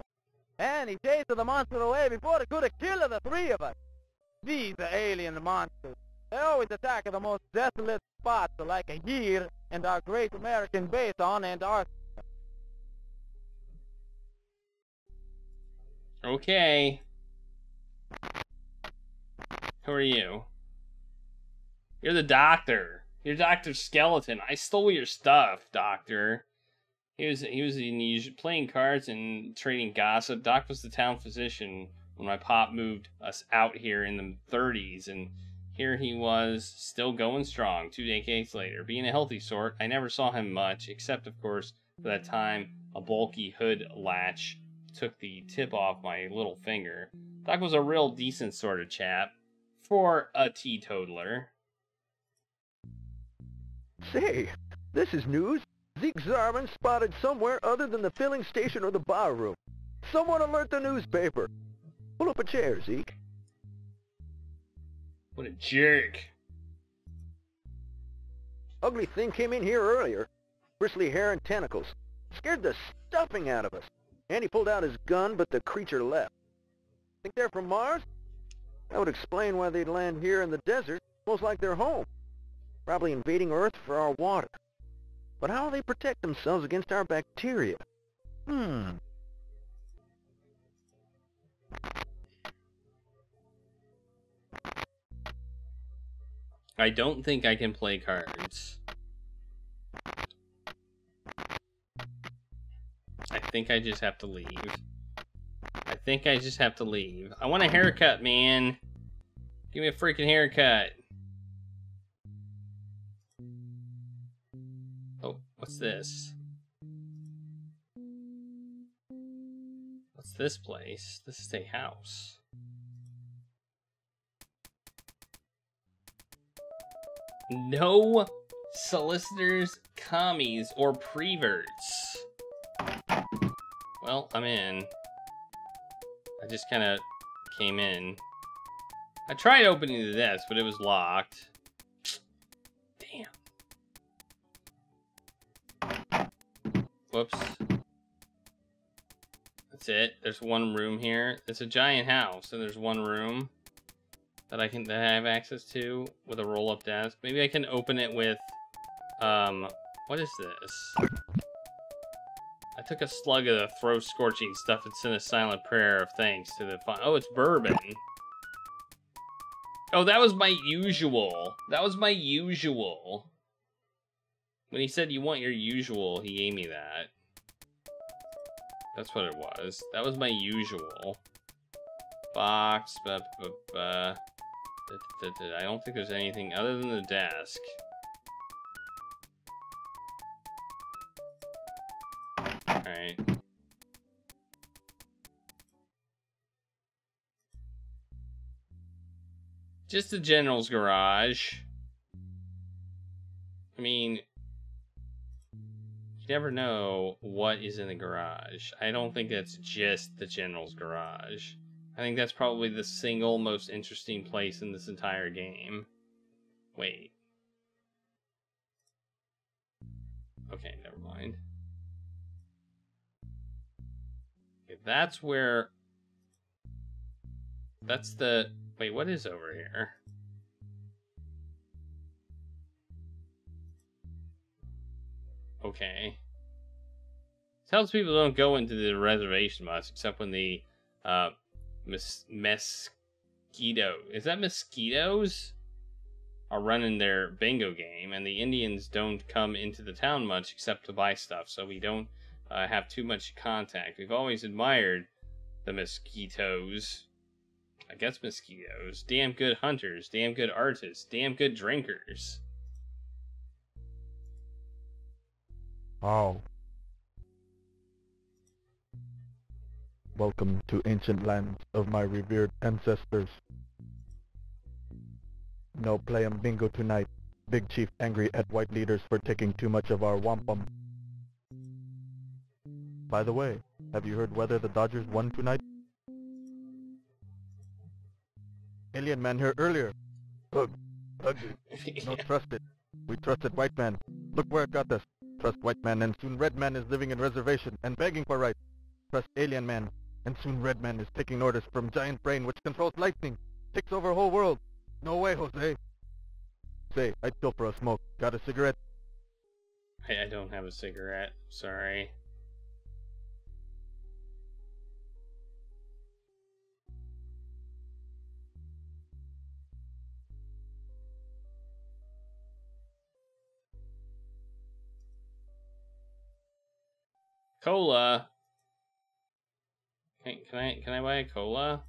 And he chased the monster away before they could have killed the three of us. These are alien monsters. They always attack at the most desolate spots, like here and our great American base on Antarctica. Okay. Who are you? You're the doctor. You're Dr. Skeleton. I stole your stuff, Doctor. He was playing cards and trading gossip. Doc was the town physician when my pop moved us out here in the 30s, and here he was, still going strong 2 decades later. Being a healthy sort, I never saw him much, except, of course, for that time a bulky hood latch took the tip off my little finger. Doc was a real decent sort of chap, for a teetotaler. Say, this is news. Zeke Zarman spotted somewhere other than the filling station or the bar room. Someone alert the newspaper. Pull up a chair, Zeke. What a jerk. Ugly thing came in here earlier. Bristly hair and tentacles. Scared the stuffing out of us. And he pulled out his gun, but the creature left. Think they're from Mars? That would explain why they'd land here in the desert, most like they're home. Probably invading Earth for our water. But how will they protect themselves against our bacteria? I don't think I can play cards. I think I just have to leave. I want a haircut, man. Give me a freaking haircut. Oh, what's this? What's this place? This is a house. No solicitors, commies, or preverts. Well, I'm in. I just kind of came in. I tried opening the desk, but it was locked. Damn. Whoops. That's it. There's one room here. It's a giant house, and there's one room that I have access to with a roll-up desk. Maybe I can open it with, what is this? I took a slug of the throat-scorching stuff and sent a silent prayer of thanks to the oh, it's bourbon. Oh, that was my usual. When he said, you want your usual, he gave me that. That's what it was. That was my usual. Box, I don't think there's anything other than the desk. Alright. Just the general's garage. I mean, you never know what is in the garage. I don't think that's just the general's garage. I think that's probably the single most interesting place in this entire game. Wait. Okay, never mind. Okay, that's where... That's the... Wait, what is over here? Okay. Tells people don't go into the reservation much, except when the mosquito. Is that mosquitoes? Are running their bingo game, and the Indians don't come into the town much except to buy stuff, so we don't have too much contact. We've always admired the mosquitoes. I guess mosquitoes. Damn good hunters, damn good artists, damn good drinkers. Oh. Welcome to ancient lands of my revered ancestors. No playing bingo tonight. Big Chief angry at white leaders for taking too much of our wampum. By the way, have you heard whether the Dodgers won tonight? Alien man here earlier. Ugh. Ugly. Don't trust it. We trusted white man. Look where it got us. Trust white man and soon red man is living in reservation and begging for rights. Trust alien man and soon red man is taking orders from giant brain which controls lightning. Takes over whole world. No way, Jose. Say, I'd kill for a smoke. Got a cigarette? I don't have a cigarette. Sorry. Cola. Can I buy a cola?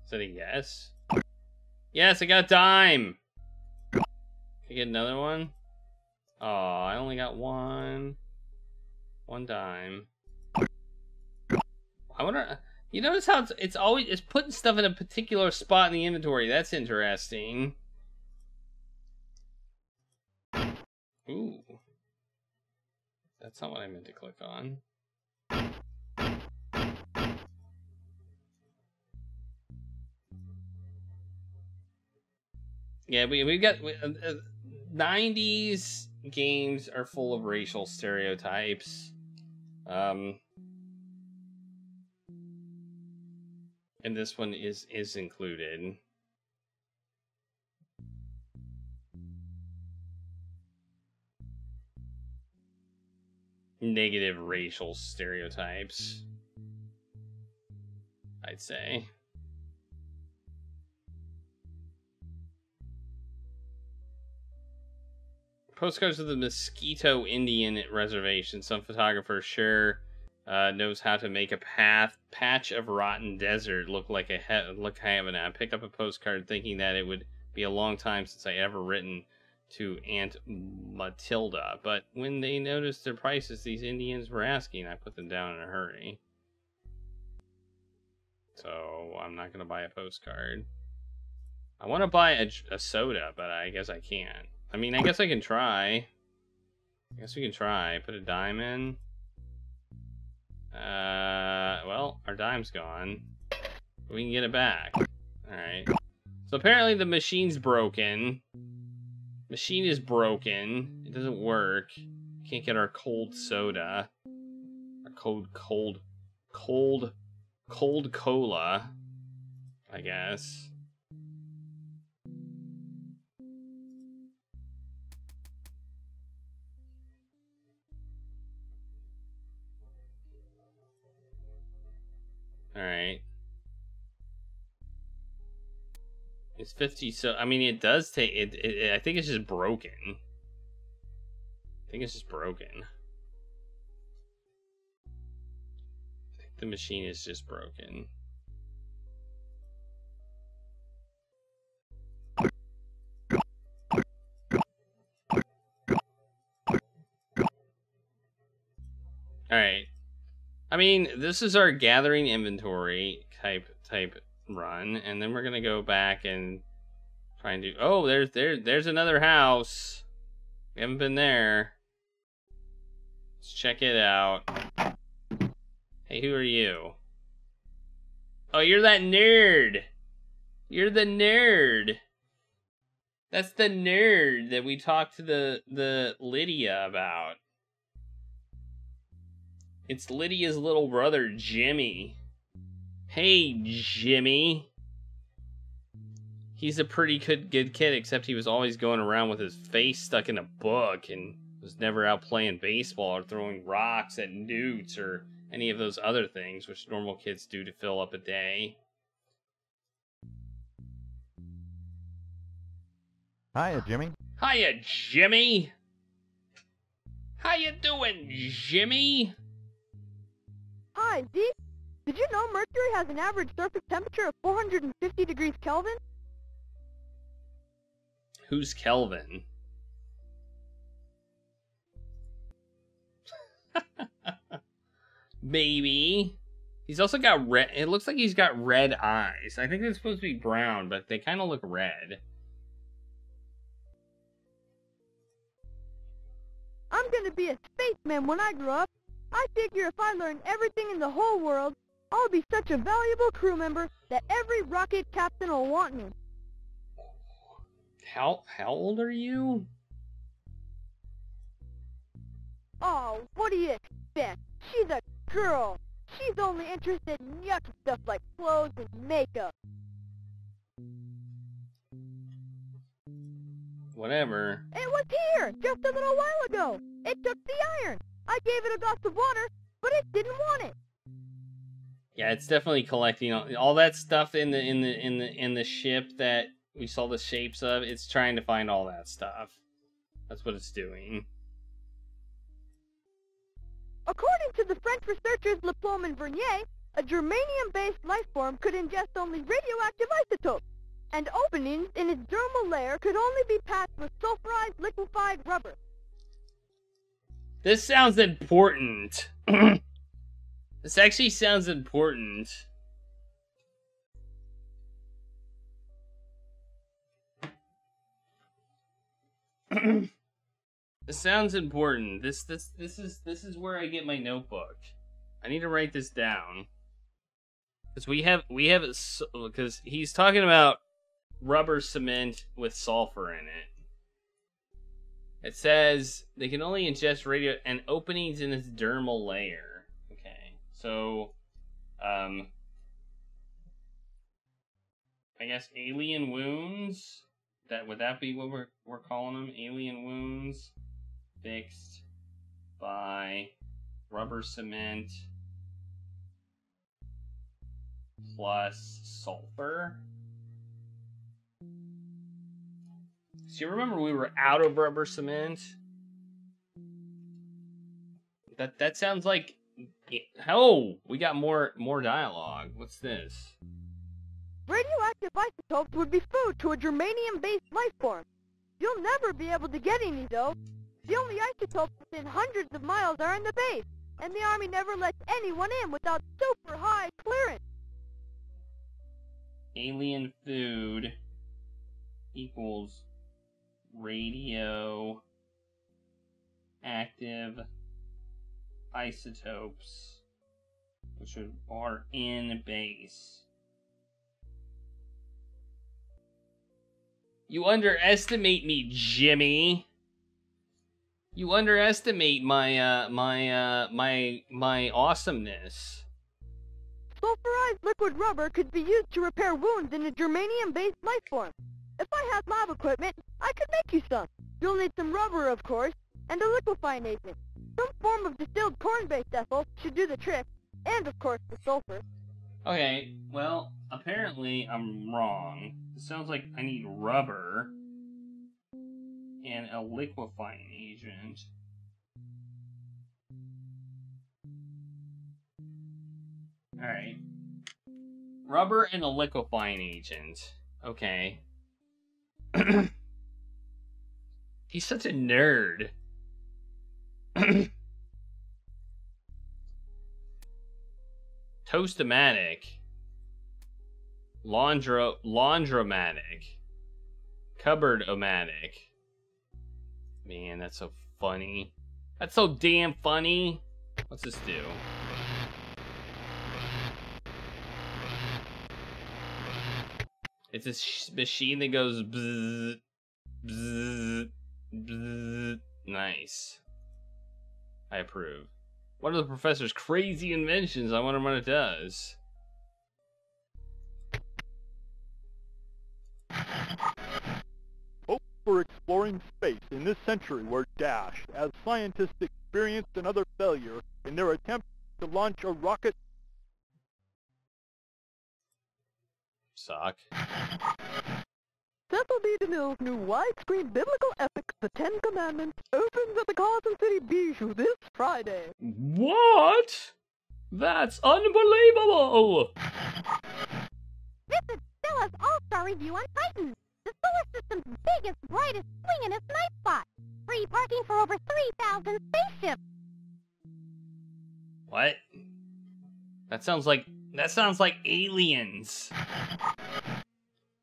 Is that a yes? Yes, I got a dime! Can I get another one? Oh, I only got one. One dime. I wonder... You notice how it's always... It's putting stuff in a particular spot in the inventory. That's interesting. Ooh. That's not what I meant to click on. Yeah, we got 90s games are full of racial stereotypes. And this one is included. Negative racial stereotypes, I'd say. Postcards of the Mosquito Indian Reservation. Some photographer sure knows how to make a patch of rotten desert look like heaven. I pick up a postcard thinking that it would be a long time since I ever written to Aunt Matilda, but when they noticed the prices these Indians were asking, I put them down in a hurry. So I'm not gonna buy a postcard. I want to buy a soda, but I guess I can't. I mean, I guess I can try. I guess we can try. Put a dime in. Well, our dime's gone. We can get it back. Alright. So apparently the machine's broken. Machine is broken. It doesn't work. Can't get our cold soda. Our cold cola, I guess. Alright. It's 50, so, I mean, it does take, I think it's just broken. I think it's just broken. I think the machine is just broken. Alright. I mean, this is our gathering inventory type run, and then we're gonna go back and try and do... Oh, there's another house. We haven't been there. Let's check it out. Hey, who are you? Oh, you're that nerd. You're the nerd. That's the nerd that we talked to the Lydia about. It's Lydia's little brother, Jimmy. Hey, Jimmy. He's a pretty good kid, except he was always going around with his face stuck in a book and was never out playing baseball or throwing rocks at newts or any of those other things which normal kids do to fill up a day. Hiya, Jimmy. Hiya, Jimmy! How you doing, Jimmy? Hi, Zeke. Did you know Mercury has an average surface temperature of 450 degrees Kelvin? Who's Kelvin? Maybe. He's also got red. It looks like he's got red eyes. I think they're supposed to be brown, but they kind of look red. I'm gonna be a spaceman when I grow up. I figure if I learn everything in the whole world, I'll be such a valuable crew member that every rocket captain will want me. How old are you? Oh, what do you expect? She's a girl. She's only interested in yucky stuff like clothes and makeup. Whatever. It was here, just a little while ago. It took the iron. I gave it a glass of water, but it didn't want it. Yeah, it's definitely collecting all that stuff in the ship that we saw the shapes of. It's trying to find all that stuff. That's what it's doing. According to the French researchers Leplaume and Vernier, a germanium-based life form could ingest only radioactive isotopes, and openings in its dermal layer could only be passed with sulfurized liquefied rubber. This sounds important. This actually sounds important. This sounds important. This is where I get my notebook. I need to write this down. Because because he's talking about rubber cement with sulfur in it. It says they can only ingest radio and openings in its dermal layer. Okay, so I guess alien wounds. Would that be what we're calling them? Alien wounds fixed by rubber cement plus sulfur. So you remember we were out of rubber cement? That sounds like... Oh, we got more dialogue. What's this? Radioactive isotopes would be food to a germanium-based life form. You'll never be able to get any, though. The only isotopes within hundreds of miles are in the base, and the Army never lets anyone in without super high clearance. Alien food equals radioactive isotopes, which are in base. You underestimate me, Jimmy. You underestimate my my awesomeness. Sulfurized liquid rubber could be used to repair wounds in a germanium-based life form. If I had lab equipment, I could make you some. You'll need some rubber, of course, and a liquefying agent. Some form of distilled corn-based ethyl should do the trick, and of course the sulfur. Okay, well, apparently I'm wrong. It sounds like I need rubber and a liquefying agent. Alright. Rubber and a liquefying agent. Okay. He's such a nerd. Toast-o-matic. Laundromatic. Cupboard-o-matic. Man, that's so funny. That's so damn funny. What's this do? It's this machine that goes bzzz, bzzz, bzzz. Nice. I approve. One of the professor's crazy inventions. I wonder what it does. Hope for exploring space in this century were dashed as scientists experienced another failure in their attempt to launch a rocket. Suck. Cecil B. DeMille's new widescreen biblical epic, The Ten Commandments, opens at the Carson City Bijou this Friday. What? That's unbelievable! This is Stella's All-Star Review on Titan, the solar system's biggest, brightest, swingin'est night spot. Free parking for over 3,000 spaceships. What? That sounds like aliens.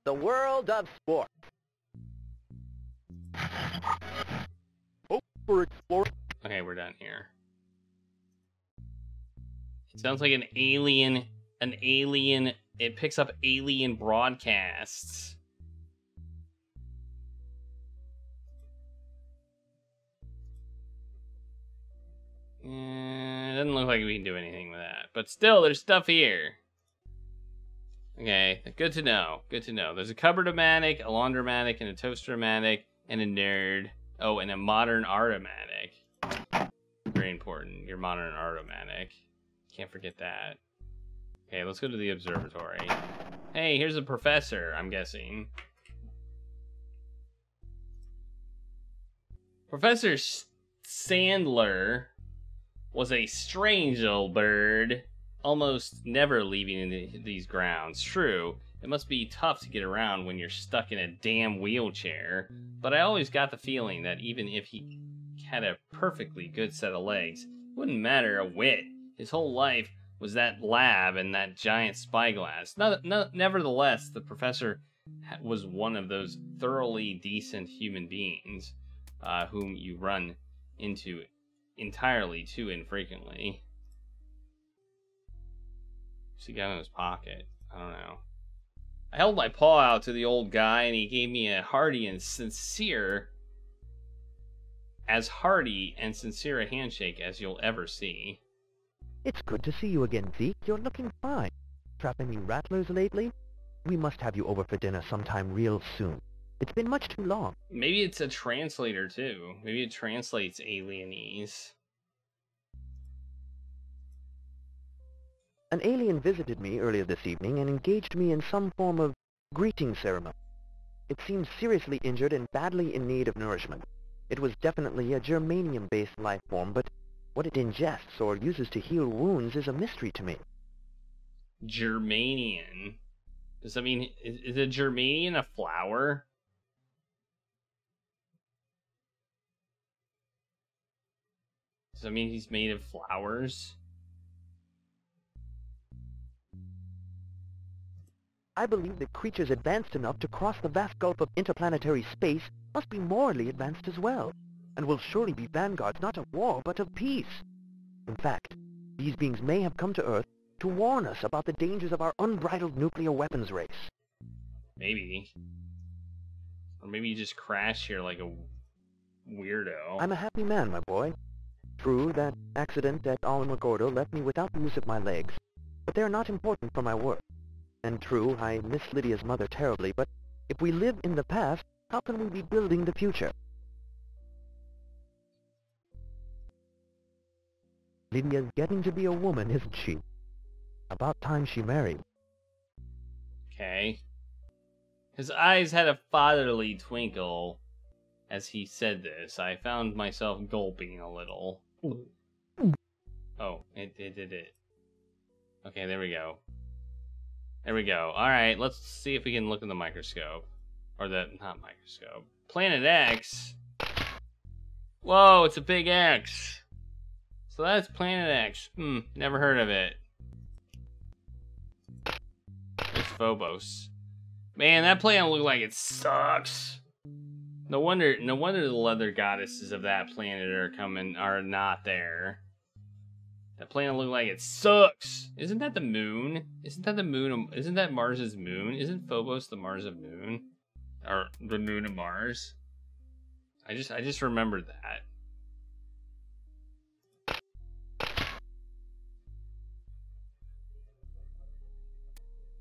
The world of sport. Hope for exploring. Okay, we're done here. It sounds like an alien. It picks up alien broadcasts. It doesn't look like we can do anything with that. But still, there's stuff here. Okay, good to know. Good to know. There's a cupboard-o-matic, a laundromatic, and a toaster-matic, and a nerd. Oh, and a modern art-o-matic. Very important. Your modern art-o-matic. Can't forget that. Okay, let's go to the observatory. Hey, here's a professor, I'm guessing. Professor Sandler was a strange old bird, almost never leaving these grounds. True, it must be tough to get around when you're stuck in a damn wheelchair, but I always got the feeling that even if he had a perfectly good set of legs, it wouldn't matter a whit. His whole life was that lab and that giant spyglass. Nevertheless, the professor was one of those thoroughly decent human beings whom you run into entirely too infrequently. What's he got in his pocket? I don't know. I held my paw out to the old guy and he gave me a hearty and sincere a handshake as you'll ever see. It's good to see you again, Zeke. You're looking fine. Trap any rattlers lately? We must have you over for dinner sometime real soon. It's been much too long. Maybe it's a translator, too. Maybe it translates alienese. An alien visited me earlier this evening and engaged me in some form of greeting ceremony. It seemed seriously injured and badly in need of nourishment. It was definitely a germanium-based life form, but what it ingests or uses to heal wounds is a mystery to me. Germanium? Does that mean, is a germanium a flower? Does that mean he's made of flowers? I believe that creatures advanced enough to cross the vast gulf of interplanetary space must be morally advanced as well, and will surely be vanguards not of war, but of peace. In fact, these beings may have come to Earth to warn us about the dangers of our unbridled nuclear weapons race. Maybe. Or maybe you just crash here like a weirdo. I'm a happy man, my boy. True, that accident at Alamogordo left me without the use of my legs, but they are not important for my work. And true, I miss Lydia's mother terribly, but if we live in the past, how can we be building the future? Lydia's getting to be a woman, isn't she? About time she married. Okay. His eyes had a fatherly twinkle as he said this. I found myself gulping a little. Oh, it did it. Okay, there we go. There we go. Alright, let's see if we can look in the microscope. Or the, not microscope. Planet X? Whoa, it's a big X. So that's Planet X. Never heard of it. It's Phobos. Man, that planet looked like it sucks. No wonder the leather goddesses of that planet are not there. That planet looked like it sucks. Isn't that the moon? Isn't that the moon? Isn't that Mars's moon? Isn't Phobos the Mars of moon? Or the moon of Mars? I just remembered that.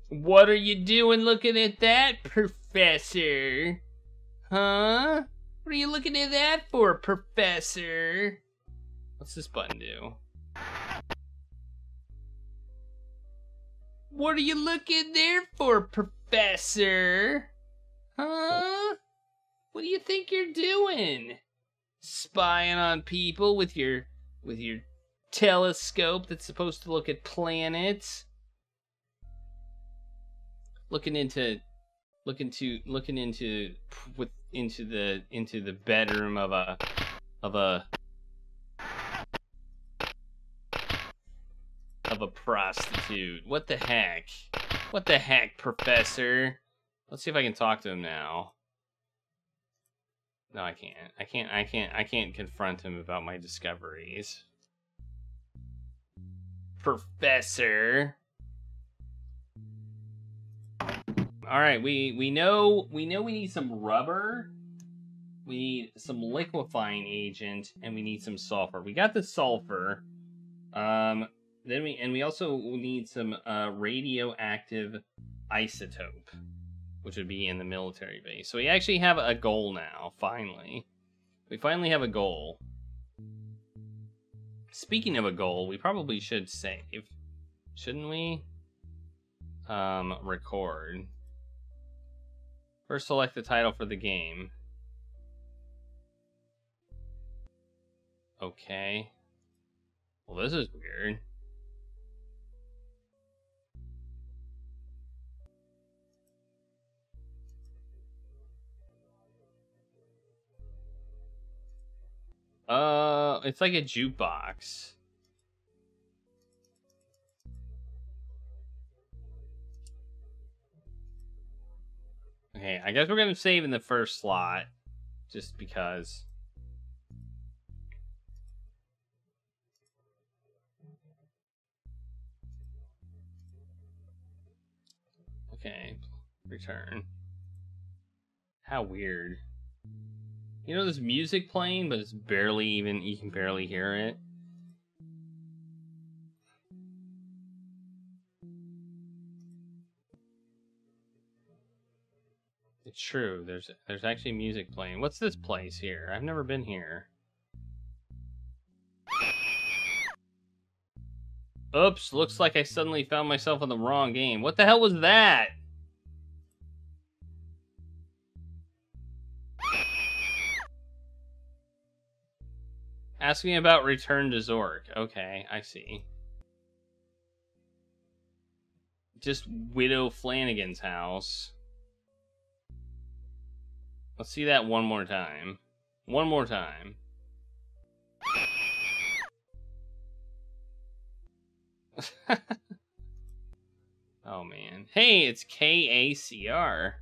What are you doing looking at that, Professor? Huh? What are you looking at that for, Professor? What's this button do? What are you looking there for, Professor? Huh? What do you think you're doing? Spying on people with your telescope that's supposed to look at planets? Looking into the bedroom of a prostitute. What the heck? What the heck, Professor? Let's see if I can talk to him now. No, I can't. I can't confront him about my discoveries. Professor. All right, we know we need some rubber. We need some liquefying agent, and we need some sulfur. We got the sulfur. Then we also need some radioactive isotope, which would be in the military base. So we actually have a goal now, finally. We finally have a goal. Speaking of a goal, we probably should save. Shouldn't we? Record. First select the title for the game. Okay. Well, this is weird. It's like a jukebox. Okay, I guess we're gonna save in the first slot, just because. Okay, return. How weird. You know, there's music playing, but it's barely even, you can barely hear it. It's true, there's actually music playing. What's this place here? I've never been here. Oops, looks like I suddenly found myself in the wrong game. What the hell was that? Ask me about Return to Zork. Okay, I see. Just Widow Flanagan's house. Let's see that one more time. One more time. Oh man. Hey, it's KACR.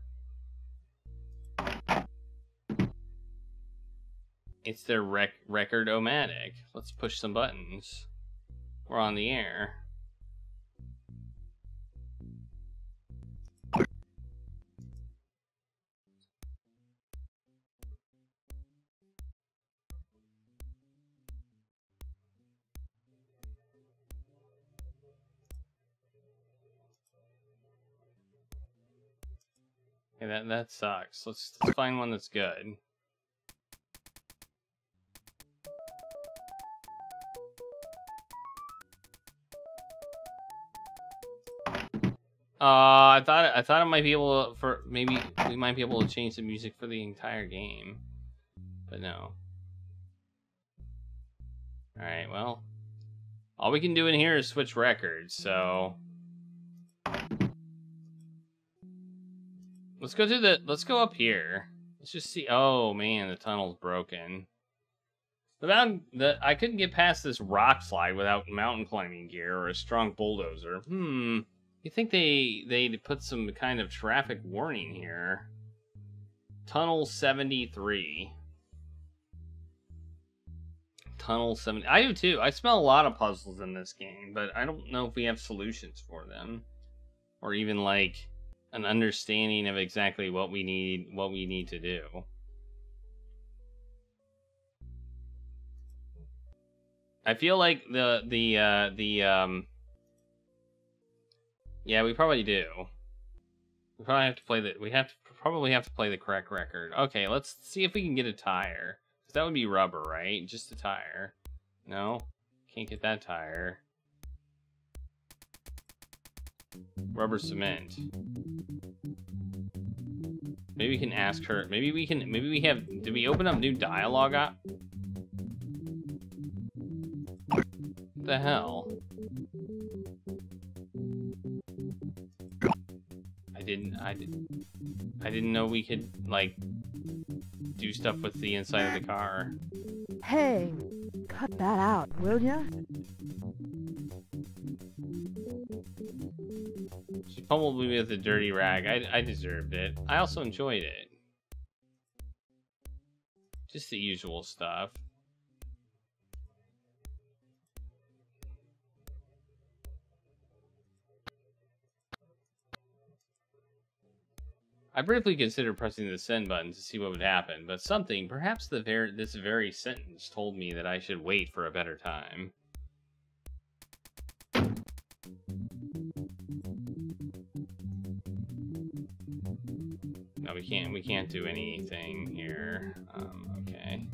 It's their record-o-matic. Let's push some buttons. We're on the air. Okay, that sucks. Let's find one that's good. I thought it might be able to, maybe we might be able to change the music for the entire game, but no. All right, well, all we can do in here is switch records, so let's go up here. Let's just see. Oh man, the tunnel's broken. I couldn't get past this rock slide without mountain climbing gear or a strong bulldozer. You think they'd put some kind of traffic warning here? Tunnel 73. Tunnel 70. I do too. I smell a lot of puzzles in this game, but I don't know if we have solutions for them, or even like an understanding of exactly what we need to do. I feel like yeah, we probably do. We probably have to play probably have to play the correct record. Okay, let's see if we can get a tire. Because that would be rubber, right? Just a tire. No? Can't get that tire. Rubber cement. Maybe we can ask her. Maybe we have. Did we open up new dialogue up? What the hell? I didn't know we could, like, do stuff with the inside of the car. Hey, cut that out, will ya? She pummeled me with a dirty rag. I deserved it. I also enjoyed it. Just the usual stuff. I briefly considered pressing the send button to see what would happen, but something, perhaps this very sentence, told me that I should wait for a better time. No, we can't do anything here. Okay.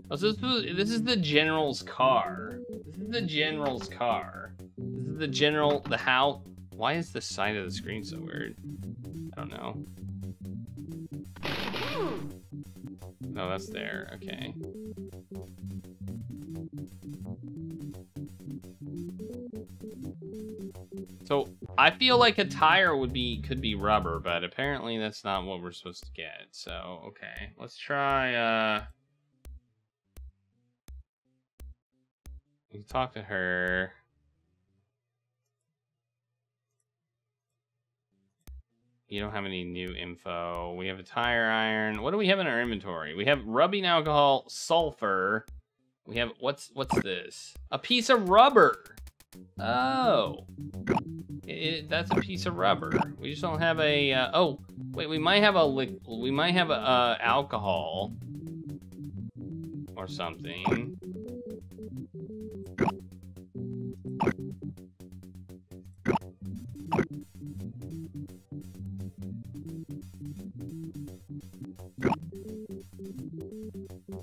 Oh, so this is the general's car. This is the general's car. This is the house. Why is the side of the screen so weird? I don't know. No, that's there. Okay. So I feel like a tire could be rubber, but apparently that's not what we're supposed to get. So okay, let's try. We can talk to her. You don't have any new info. We have a tire iron. What do we have in our inventory? We have rubbing alcohol, sulfur. We have, what's this? A piece of rubber. Oh. That's a piece of rubber. We just don't have a, oh, wait, we might have alcohol. Or something.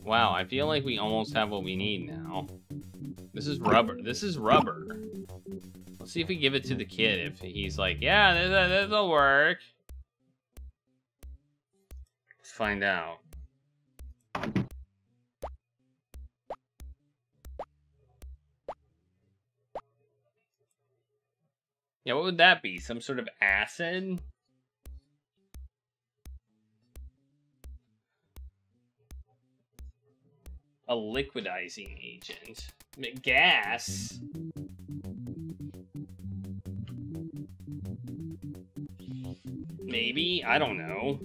Wow, I feel like we almost have what we need now. This is rubber. This is rubber. Let's see if we give it to the kid. If he's like, yeah, this'll work. Let's find out. Yeah, what would that be? Some sort of acid? A liquidizing agent. Gas? Maybe? I don't know.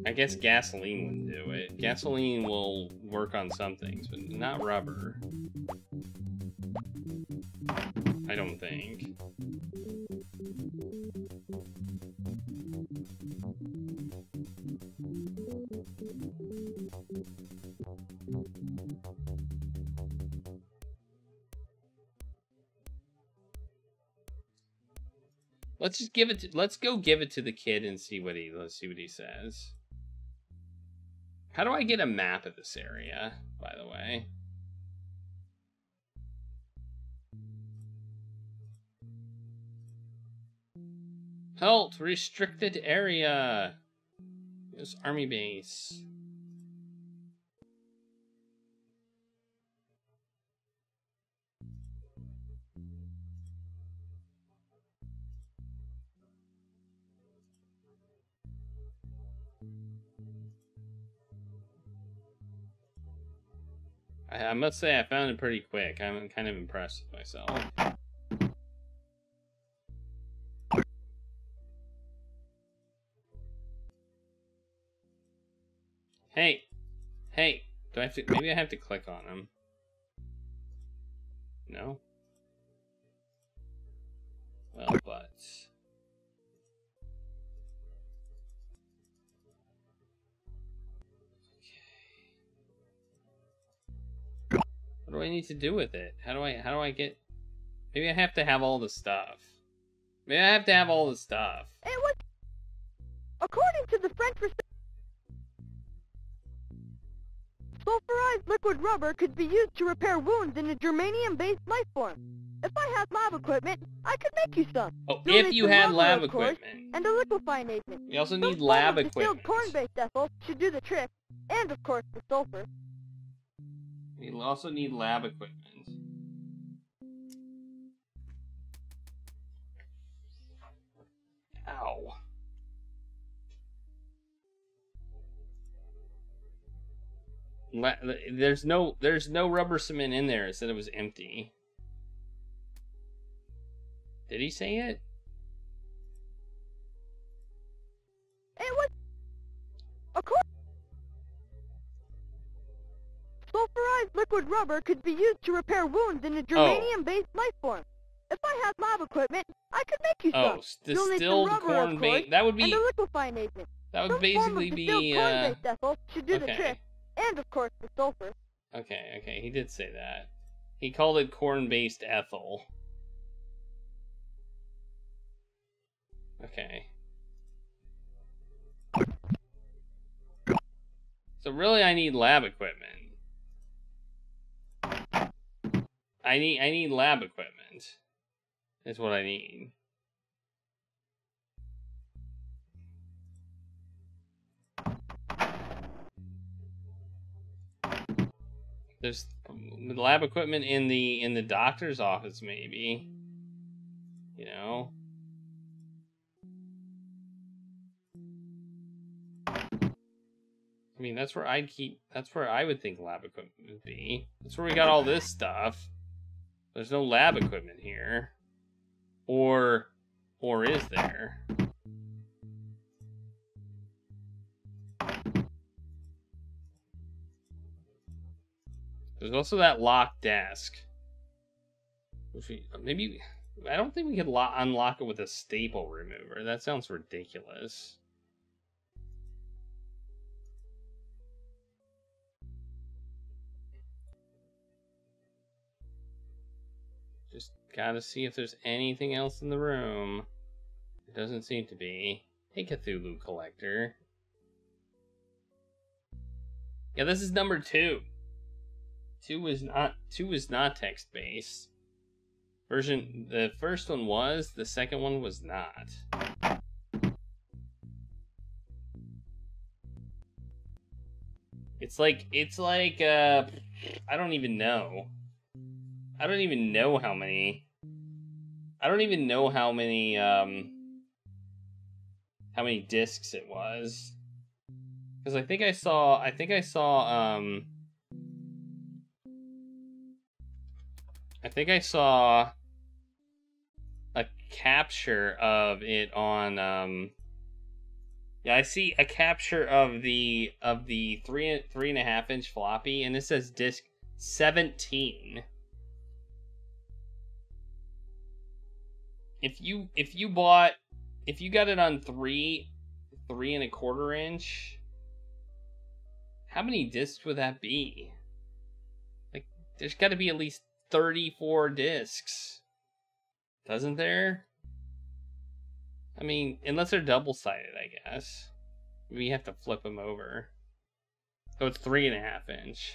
I guess gasoline wouldn't do it. Gasoline will work on some things, but not rubber. I don't think. Let's go give it to the kid and see what he says. How do I get a map of this area, by the way? Halt! Restricted area! This army base. I must say I found it pretty quick. I'm kind of impressed with myself. Hey! Hey! Do I have to... Maybe I have to click on him. No? Well, but... What do I need to do with it? How do I get... Maybe I have to have all the stuff. Maybe I have to have all the stuff. It was... According to the French Sulfurized liquid rubber could be used to repair wounds in a germanium-based life form. If I had lab equipment, I could make you some. Oh, You'll if need you some had rubber, lab of course, equipment. and a liquefying agent. We also Some need form lab of distilled equipment. corn-based ethyl should do the trick, and of course the sulfur. We also need lab equipment. Ow. There's no rubber cement in there. It said it was empty. Did he say it? It was... Of course. Sulfurized liquid rubber could be used to repair wounds in a germanium-based life form. If I had lab equipment, I could make you some. You'll need some distilled rubber, corn of course, base. That would be. and a liquefying agent. That would Some basically form of be. distilled corn-based ethyl should do the Okay. trick, and of course the sulfur. Okay, he did say that. He called it corn-based ethyl. Okay. So really, I need lab equipment. I need lab equipment. Is what I need. There's lab equipment in the doctor's office, maybe. You know. I mean, that's where I would think lab equipment would be. That's where we got all this stuff. There's no lab equipment here. Or is there? There's also that locked desk. Which I don't think we could unlock it with a staple remover. That sounds ridiculous. Just gotta see if there's anything else in the room. It doesn't seem to be. Hey, Cthulhu Collector. Yeah, this is number 2. 2 is not text-based. The first one was, the second one was not. It's like I don't even know. I don't even know how many discs it was. Because I think I saw a capture of it on yeah, I see a capture of the 3.5 inch floppy, and it says disc 17. If you got it on 3.25 inch, how many discs would that be? Like, there's got to be at least 34 discs, doesn't there? I mean, unless they're double-sided, I guess. We have to flip them over. So it's 3.5 inch.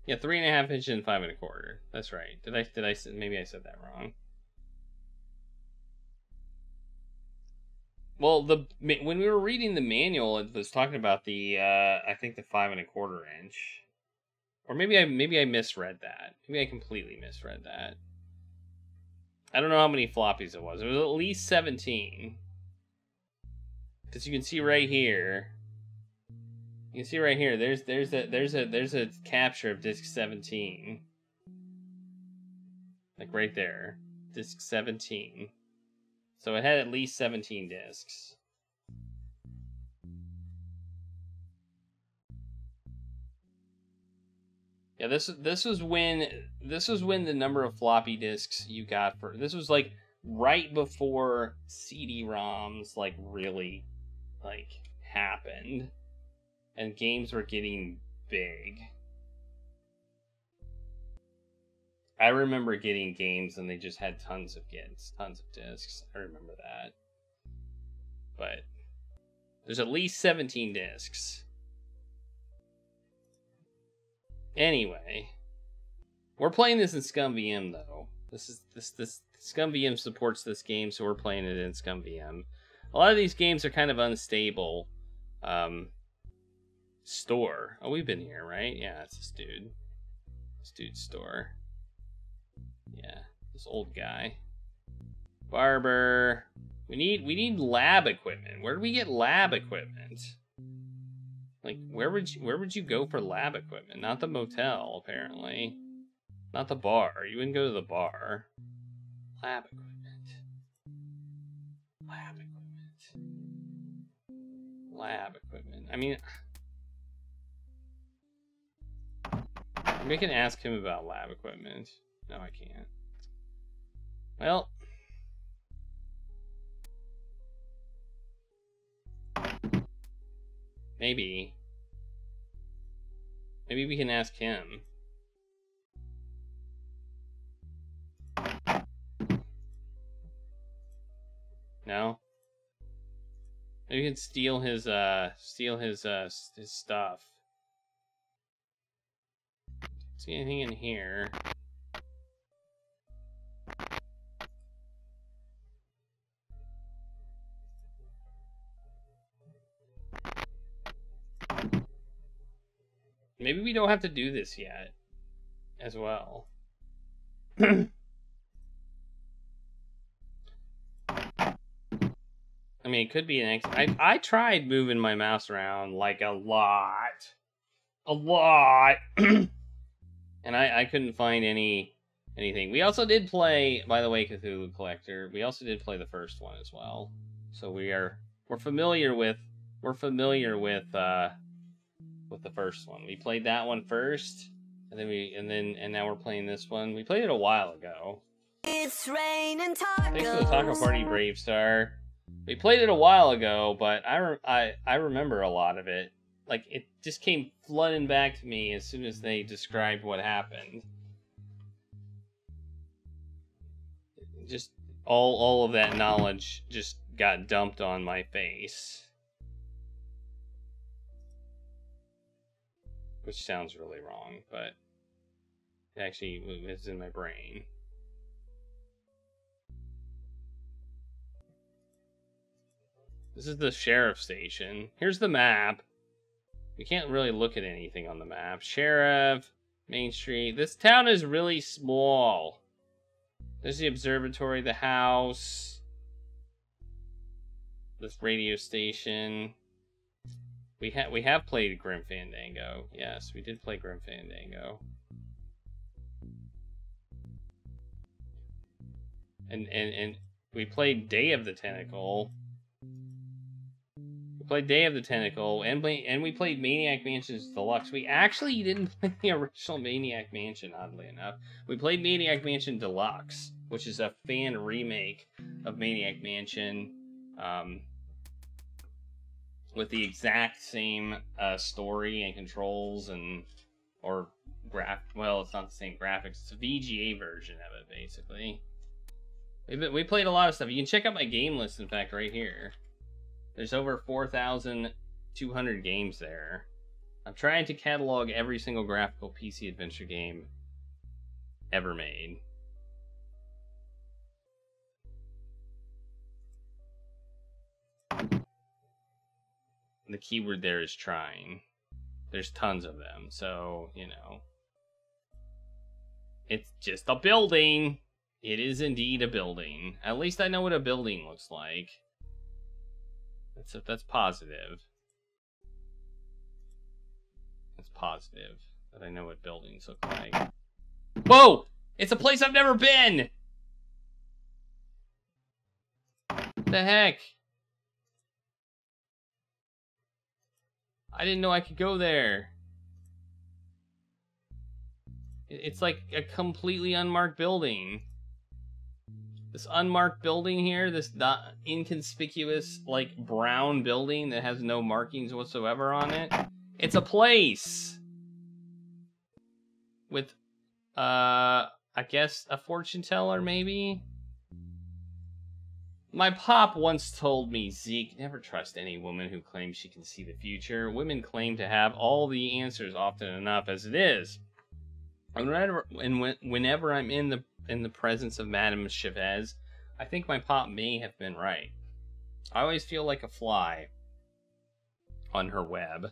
Yeah, 3.5 inch and 5.25. That's right. Did I maybe I said that wrong? Well, when we were reading the manual, it was talking about the I think the 5.25 inch, or maybe I misread that. Maybe I completely misread that. I don't know how many floppies it was. It was at least 17, because you can see right here. You can see right here. There's a capture of disc 17, like right there, disc 17. So it had at least 17 discs. Yeah, this was when the number of floppy disks you got for this was like right before CD-ROMs like really like happened, and games were getting big. I remember getting games and they just had tons of discs. I remember that. But There's at least 17 discs. Anyway, we're playing this in ScumVM though. This ScumVM supports this game, so we're playing it in ScumVM. A lot of these games are kind of unstable. Store. Oh, we've been here, right? Yeah, it's this dude. This dude's store. Yeah, this old guy. Barber. We need lab equipment. Where do we get lab equipment? Like, where would you go for lab equipment? Not the motel, apparently. Not the bar. You wouldn't go to the bar. Lab equipment. Lab equipment. Lab equipment. I mean, maybe I can ask him about lab equipment. No, I can't. Well, maybe we can ask him. No? Maybe we can steal his stuff. See anything in here? Maybe we don't have to do this yet, as well. I mean, it could be an I tried moving my mouse around, like, a lot. And I couldn't find anything. We also did play, by the way, Cthulhu Collector. We also did play the first one as well. So we're familiar with the first one. We played that one first, and now we're playing this one. We played it a while ago. It's raining tacos. Thanks for the taco party, Brave Star. We played it a while ago, but I remember a lot of it. Like, it just came flooding back to me as soon as they described what happened. Just all of that knowledge just got dumped on my face. Which sounds really wrong, but it actually is in my brain. This is the sheriff station. Here's the map. We can't really look at anything on the map. Sheriff, Main Street. This town is really small. There's the observatory, the house, this radio station. We have played Grim Fandango. Yes, we did play Grim Fandango. And we played Day of the Tentacle. We played Day of the Tentacle, and we played Maniac Mansion Deluxe. We actually didn't play the original Maniac Mansion, oddly enough. We played Maniac Mansion Deluxe, which is a fan remake of Maniac Mansion. With the exact same story and controls well, it's not the same graphics. It's a VGA version of it, basically. We played a lot of stuff. You can check out my game list, in fact, right here. There's over 4,200 games there. I'm trying to catalog every single graphical PC adventure game ever made. The keyword there is trying. There's tons of them, so, you know. It's just a building. It is indeed a building. At least I know what a building looks like. That's positive. That's positive that I know what buildings look like. Whoa! It's a place I've never been! The heck? I didn't know I could go there. It's like a completely unmarked building. This unmarked building here, this inconspicuous, like, brown building that has no markings whatsoever on it. It's a place! With, I guess, a fortune teller, maybe? My pop once told me, Zeke, never trust any woman who claims she can see the future. Women claim to have all the answers often enough as it is. Whenever I'm in the presence of Madame Chavez, I think my pop may have been right. I always feel like a fly on her web,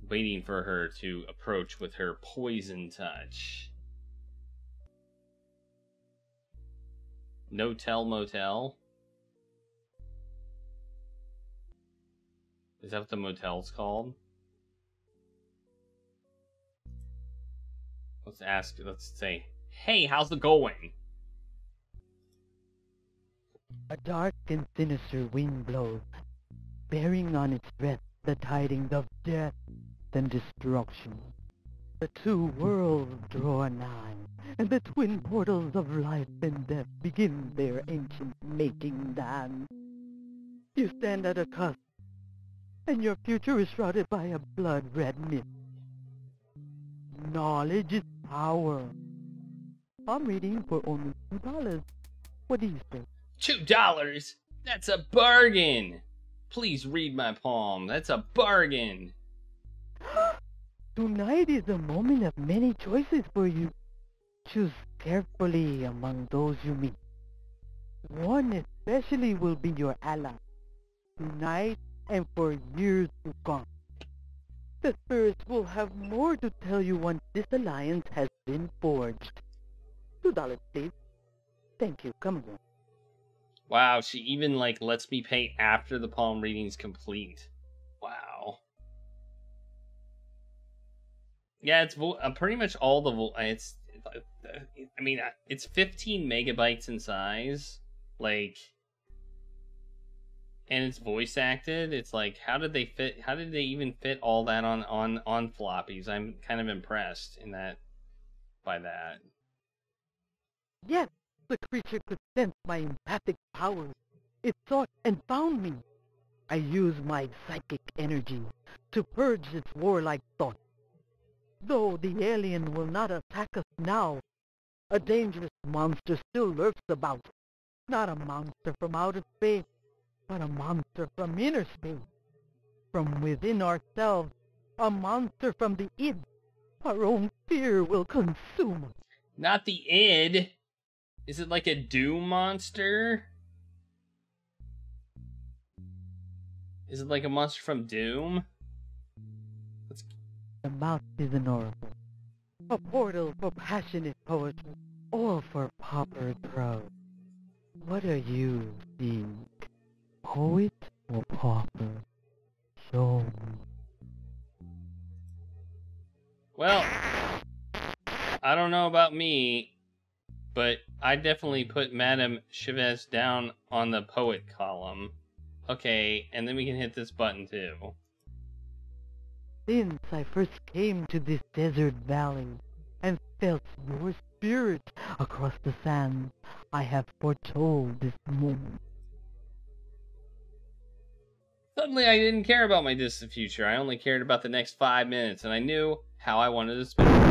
waiting for her to approach with her poison touch. No Tell Motel? Is that what the motel's called? Let's say, hey, how's it going? A dark and sinister wind blows, bearing on its breath the tidings of death and destruction. The two worlds draw nigh, and the twin portals of life and death begin their ancient mating dance. You stand at a cusp, and your future is shrouded by a blood-red mist. Knowledge is power. I'm reading for only $2. What do you say? $2? That's a bargain! Please read my palm. That's a bargain! Tonight is a moment of many choices for you. Choose carefully among those you meet. One especially will be your ally, tonight and for years to come. The spirits will have more to tell you once this alliance has been forged. $2, please. Thank you. Come again. Wow, she even, lets me pay after the palm reading's complete. Wow. Yeah, it's pretty much all the... it's 15 megabytes in size. And it's voice acted. It's like, how did they even fit all that on floppies? I'm kind of impressed by that. Yes, the creature could sense my empathic powers. It sought and found me. I used my psychic energy to purge its warlike thoughts. Though the alien will not attack us now, a dangerous monster still lurks about. Not a monster from outer space, but a monster from inner space. From within ourselves, a monster from the id. Our own fear will consume us. Not the id. Is it like a Doom monster? Is it like a monster from Doom? The mouth is an oracle, a portal for passionate poetry, or for pauper prose. What are you, Zeke? Poet or pauper? Show me. Well, I don't know about me, but I definitely put Madame Chavez down on the poet column. Okay, and then we can hit this button too. Since I first came to this desert valley and felt your spirit across the sands, I have foretold this moment. Suddenly I didn't care about my distant future. I only cared about the next 5 minutes, and I knew how I wanted to spend it.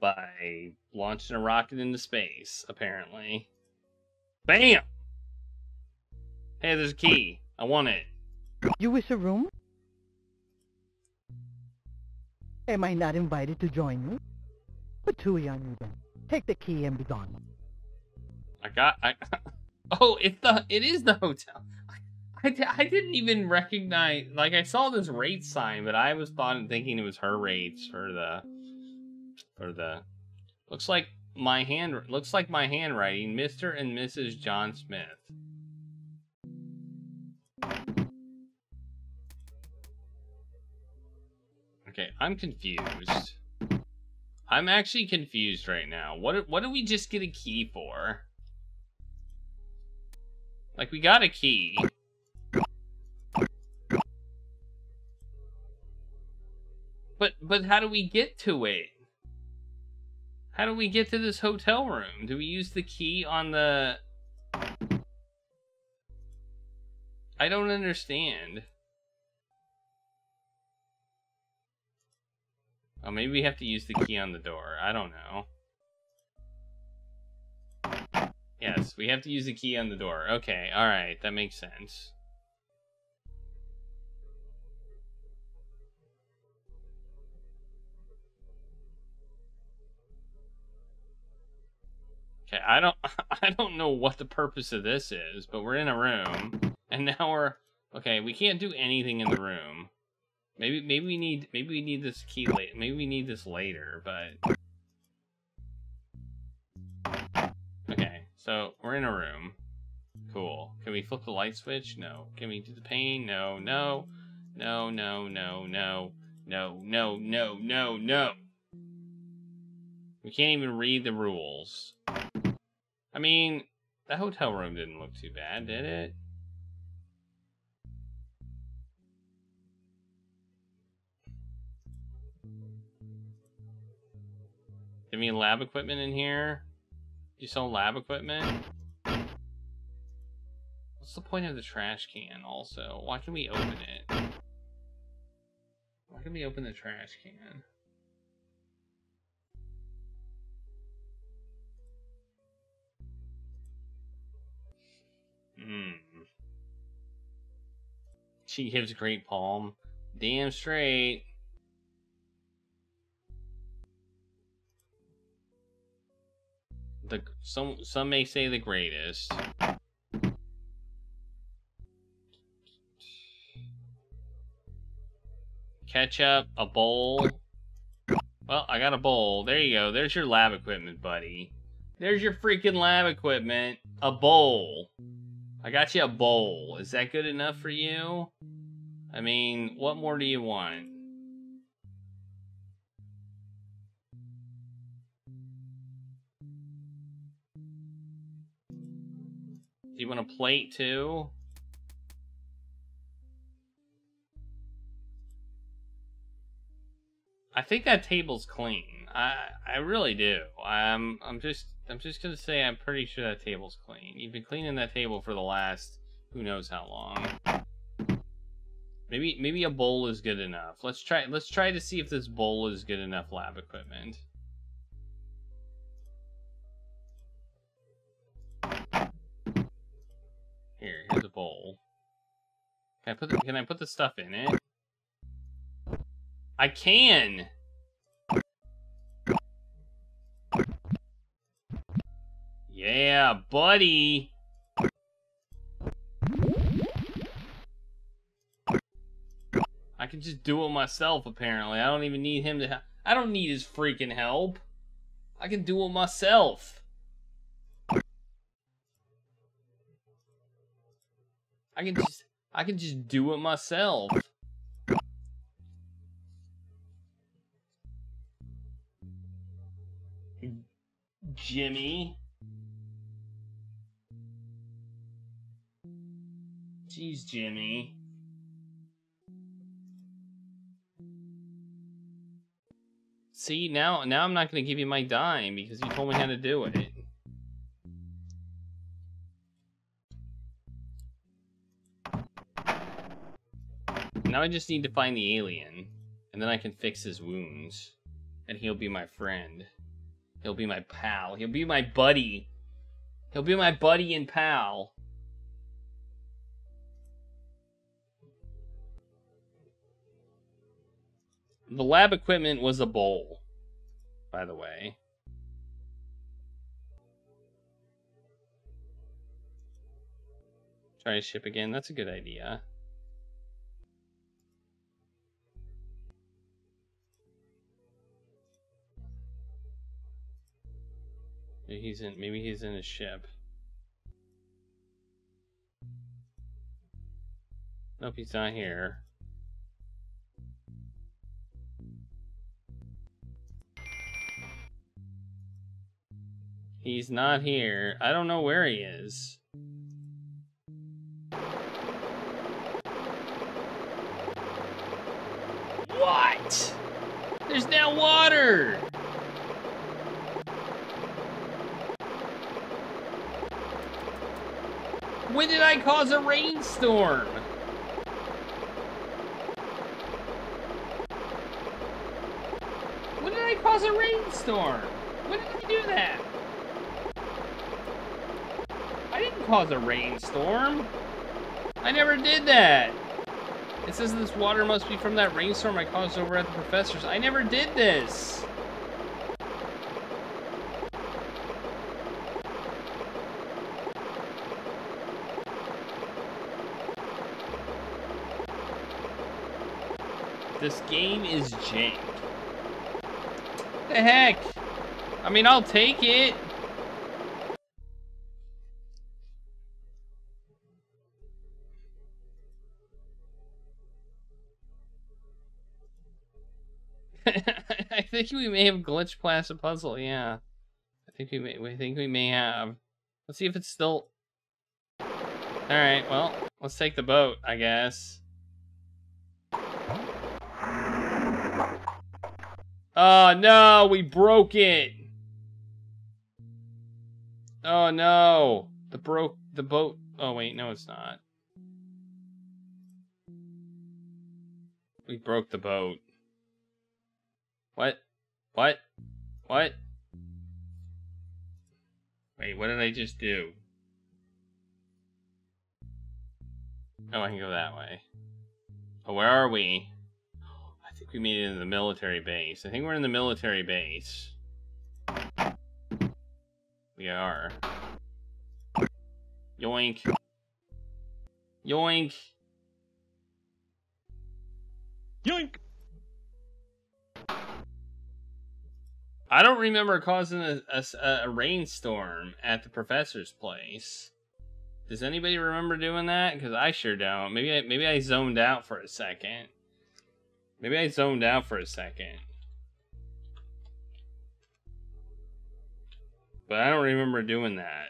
By launching a rocket into space, apparently. Bam! Hey, there's a key. I want it. You wish a room? Am I not invited to join you? Put Tui on you then. Take the key and be gone. Oh, it is the hotel. I didn't even recognize, I saw this rate sign, but I was thinking it was her rates for the looks like my handwriting, Mr. and Mrs. John Smith. Okay, I'm confused. I'm actually confused right now. What do we just get a key for? We got a key. But how do we get to it? How do we get to this hotel room? Do we use the key on the... I don't understand. Oh, maybe we have to use the key on the door. I don't know. Yes, we have to use the key on the door. Okay, alright, that makes sense. Okay, I don't know what the purpose of this is, but we're in a room, and now we're... Okay, we can't do anything in the room. Maybe we need this key later. Maybe we need this later, but... Okay, so we're in a room. Cool. Can we flip the light switch? No. Can we do the painting? No, no. No, no, no, no. No, no, no, no, no. We can't even read the rules. I mean, the hotel room didn't look too bad, did it? Give me lab equipment in here. You sell lab equipment? What's the point of the trash can, also? Why can we open it? Why can we open the trash can? She gives great palm. Damn straight. Some may say the greatest. Ketchup, a bowl. Well, I got a bowl. There you go. There's your lab equipment, buddy. There's your freaking lab equipment. A bowl. I got you a bowl. Is that good enough for you? I mean, what more do you want? Do you want a plate too? I think that table's clean. I really do. I'm just gonna say I'm pretty sure that table's clean. You've been cleaning that table for the last who knows how long. Maybe a bowl is good enough. Let's try to see if this bowl is good enough lab equipment. Here's a bowl. Can I put the stuff in it? I can! Yeah, buddy! I can just do it myself, apparently. I don't even need him to I don't need his freaking help. I can do it myself. I can just do it myself. Jimmy. Jeez, Jimmy. See, now I'm not going to give you my dime because you told me how to do it. Now I just need to find the alien, and then I can fix his wounds, and he'll be my friend. He'll be my pal. He'll be my buddy. He'll be my buddy and pal. The lab equipment was a bowl, by the way. Try to ship again. That's a good idea. Maybe he's in a ship. Nope, he's not here. He's not here. I don't know where he is. What? There's now water! When did I cause a rainstorm? When did I cause a rainstorm? When did I do that? cause a rainstorm. I never did that. It says this water must be from that rainstorm I caused over at the professor's. I never did this. This game is jank. What the heck? I mean, I'll take it. I think we may have glitched past a puzzle. Yeah, I think we may have. Let's see if it's still. All right. Well, let's take the boat, I guess. Oh no, we broke it. Oh no, the boat. Oh wait, no, it's not. We broke the boat. What? What? What? Wait, what did I just do? Oh, I can go that way. Oh, where are we? I think we made it in the military base. I think we're in the military base. We are. Yoink. Yoink. Yoink! I don't remember causing a rainstorm at the professor's place. Does anybody remember doing that? Because I sure don't. Maybe I zoned out for a second. Maybe I zoned out for a second. But I don't remember doing that.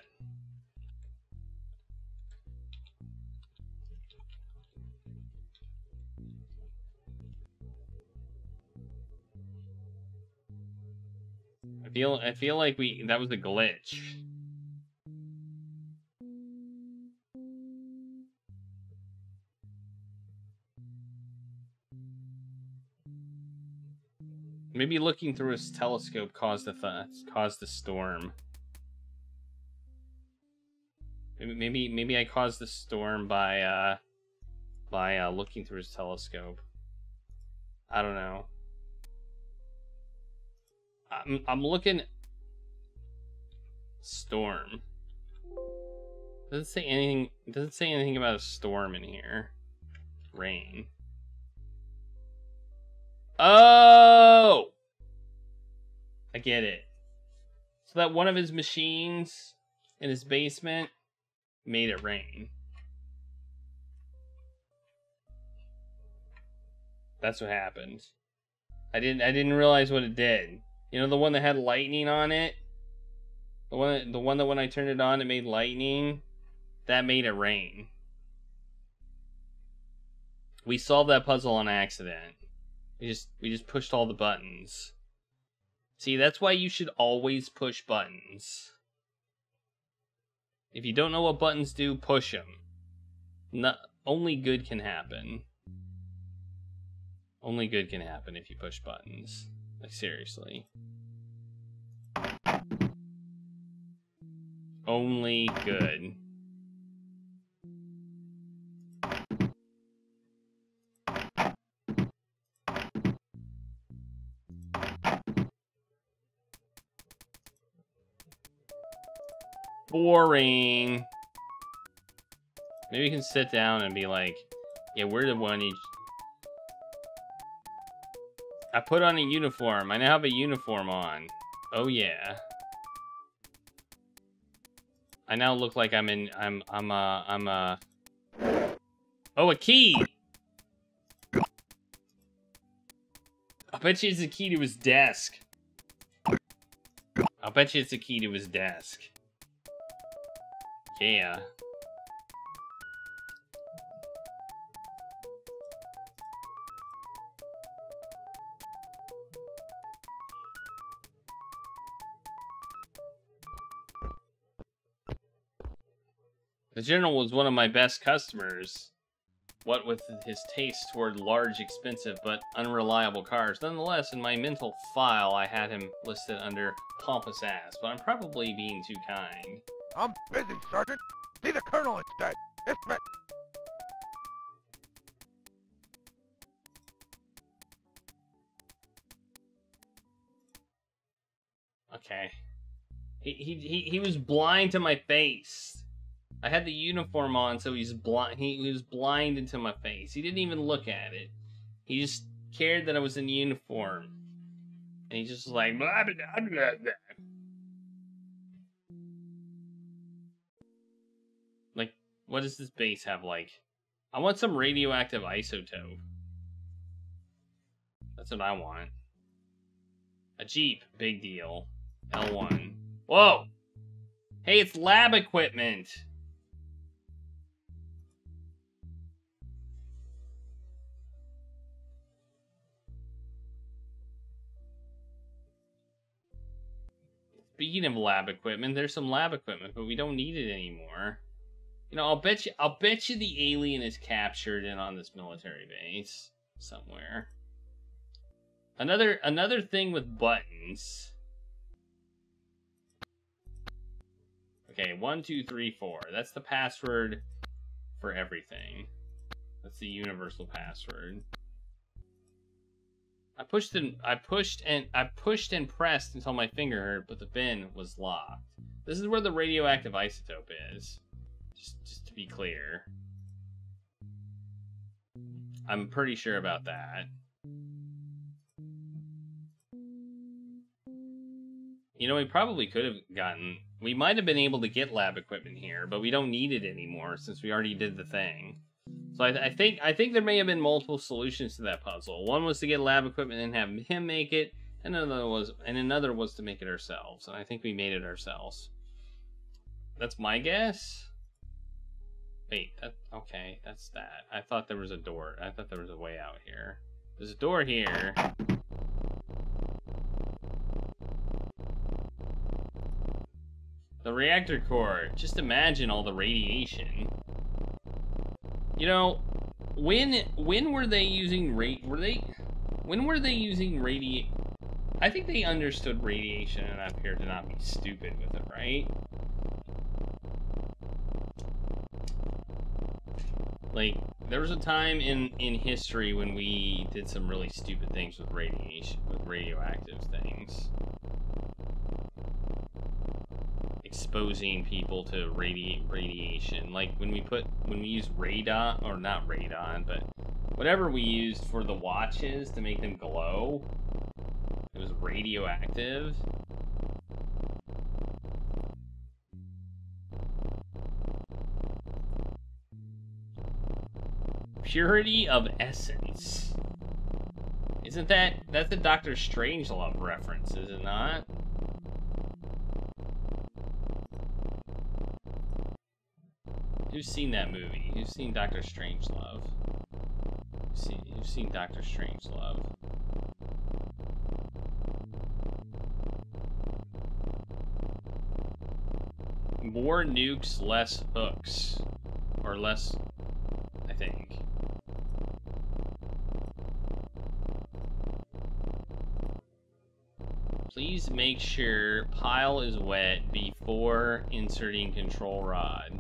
I feel like that was a glitch. Maybe looking through his telescope caused the storm. Maybe I caused the storm by looking through his telescope. I don't know. I'm looking. Storm. Doesn't say anything. It doesn't say anything about a storm in here. Rain. Oh! I get it. So that one of his machines in his basement made it rain. That's what happened. I didn't realize what it did. You know, the one that had lightning on it? The one that when I turned it on it made lightning? That made it rain. We solved that puzzle on accident. We just pushed all the buttons. See, that's why you should always push buttons. If you don't know what buttons do, push them. Only good can happen. Only good can happen if you push buttons. Like, seriously. Only good. Boring. Maybe you can sit down and be like, yeah, we're the one each. I put on a uniform. I now have a uniform on. Oh yeah. I now look like I'm a. Oh, a key! I bet you it's a key to his desk. I'll bet you it's a key to his desk. Yeah. The General was one of my best customers, what with his taste toward large, expensive, but unreliable cars. Nonetheless, in my mental file, I had him listed under pompous ass, but I'm probably being too kind. I'm busy, Sergeant. See the Colonel instead. It's been... Okay. He was blind to my face. I had the uniform on, so he's blind. He was blind into my face. He didn't even look at it. He just cared that I was in uniform. And he just was like, blah, blah, blah, blah, blah. Like, what does this base have, like? I want some radioactive isotope. That's what I want. A Jeep, big deal. L1. Whoa! Hey, it's lab equipment! Speaking of lab equipment, there's some lab equipment, but we don't need it anymore. You know, I'll bet you the alien is captured in on this military base somewhere. Another thing with buttons. Okay, 1, 2, 3, 4. That's the password for everything. That's the universal password. I pushed and pressed until my finger hurt, but the bin was locked. This is where the radioactive isotope is. Just to be clear. I'm pretty sure about that. You know, we probably could have gotten... We might have been able to get lab equipment here, but we don't need it anymore since we already did the thing. So I think there may have been multiple solutions to that puzzle. One was to get lab equipment and have him make it, and another was to make it ourselves. And I think we made it ourselves. That's my guess. Wait, okay, that's that. I thought there was a door. I thought there was a way out here. There's a door here. The reactor core. Just imagine all the radiation. You know, when were they using I think they understood radiation enough here to not be stupid with it, right? Like, there was a time in history when we did some really stupid things with radiation, with radioactive things. Exposing people to radiation, like when we use radon, or not radon, but whatever we used for the watches to make them glow, it was radioactive. Purity of essence. Isn't that's the Dr. Strangelove reference, is it not? Who's seen that movie? Who's seen Dr. Strangelove? Who's seen Dr. Strangelove? More nukes, less hooks. Or less, I think. Please make sure pile is wet before inserting control rod.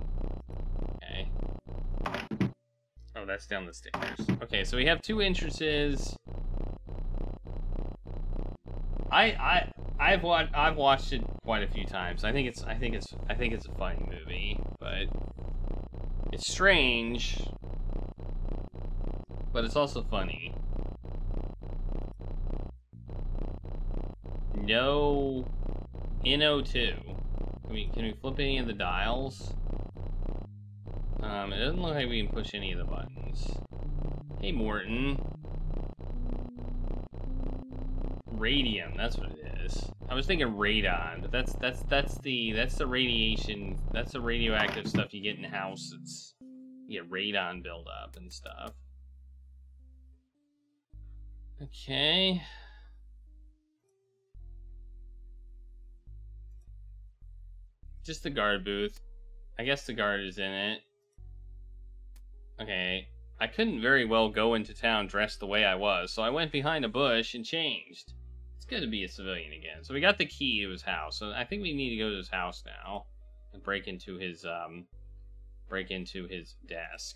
Okay. Oh, that's down the stairs. Okay, so we have two entrances. I've watched it quite a few times. I think it's a funny movie, but it's strange, but it's also funny. No NO2. Can we flip any of the dials? It doesn't look like we can push any of the buttons. Hey, Morton. Radium, that's what it is. I was thinking radon, but that's the radiation, that's the radioactive stuff you get in houses. You get radon buildup and stuff. Okay. Just the guard booth. I guess the guard is in it. Okay. I couldn't very well go into town dressed the way I was, so I went behind a bush and changed. It's good to be a civilian again. So we got the key to his house, so I think we need to go to his house now and break into his break into his desk.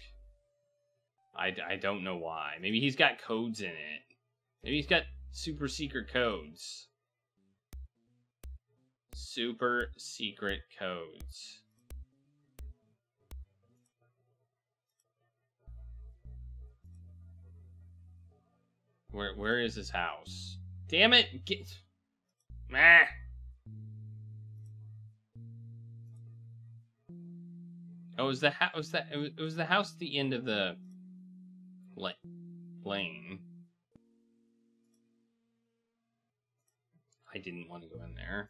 I don't know why. Maybe he's got codes in it. Maybe he's got super secret codes. Super secret codes. Where is his house? Damn it! Get... Meh! Oh, it was the house that it was the house at the end of the lane. I didn't want to go in there.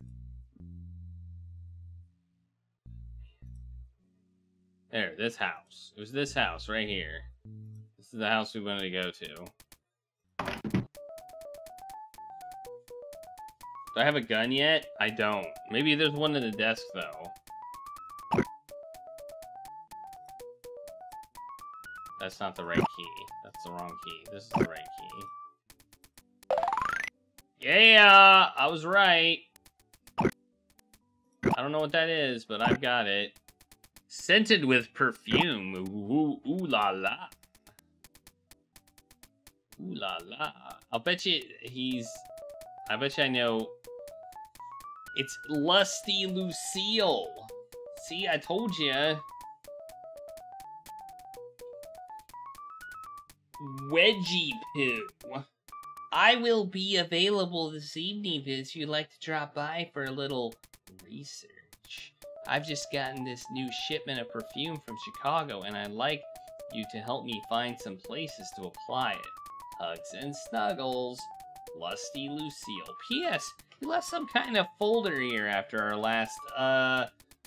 There, this house. It was this house right here. This is the house we wanted to go to. Do I have a gun yet? I don't. Maybe there's one in the desk, though. That's not the right key. That's the wrong key. This is the right key. Yeah! I was right. I don't know what that is, but I've got it. Scented with perfume. Ooh, ooh la la. Ooh la la. I'll bet you he's... I bet you I know... It's Lusty Lucille. See, I told you. Wedgie Poo. I will be available this evening if you'd like to drop by for a little research. I've just gotten this new shipment of perfume from Chicago, and I'd like you to help me find some places to apply it. Hugs and snuggles. Lusty Lucille. P.S. You left some kind of folder here after our last,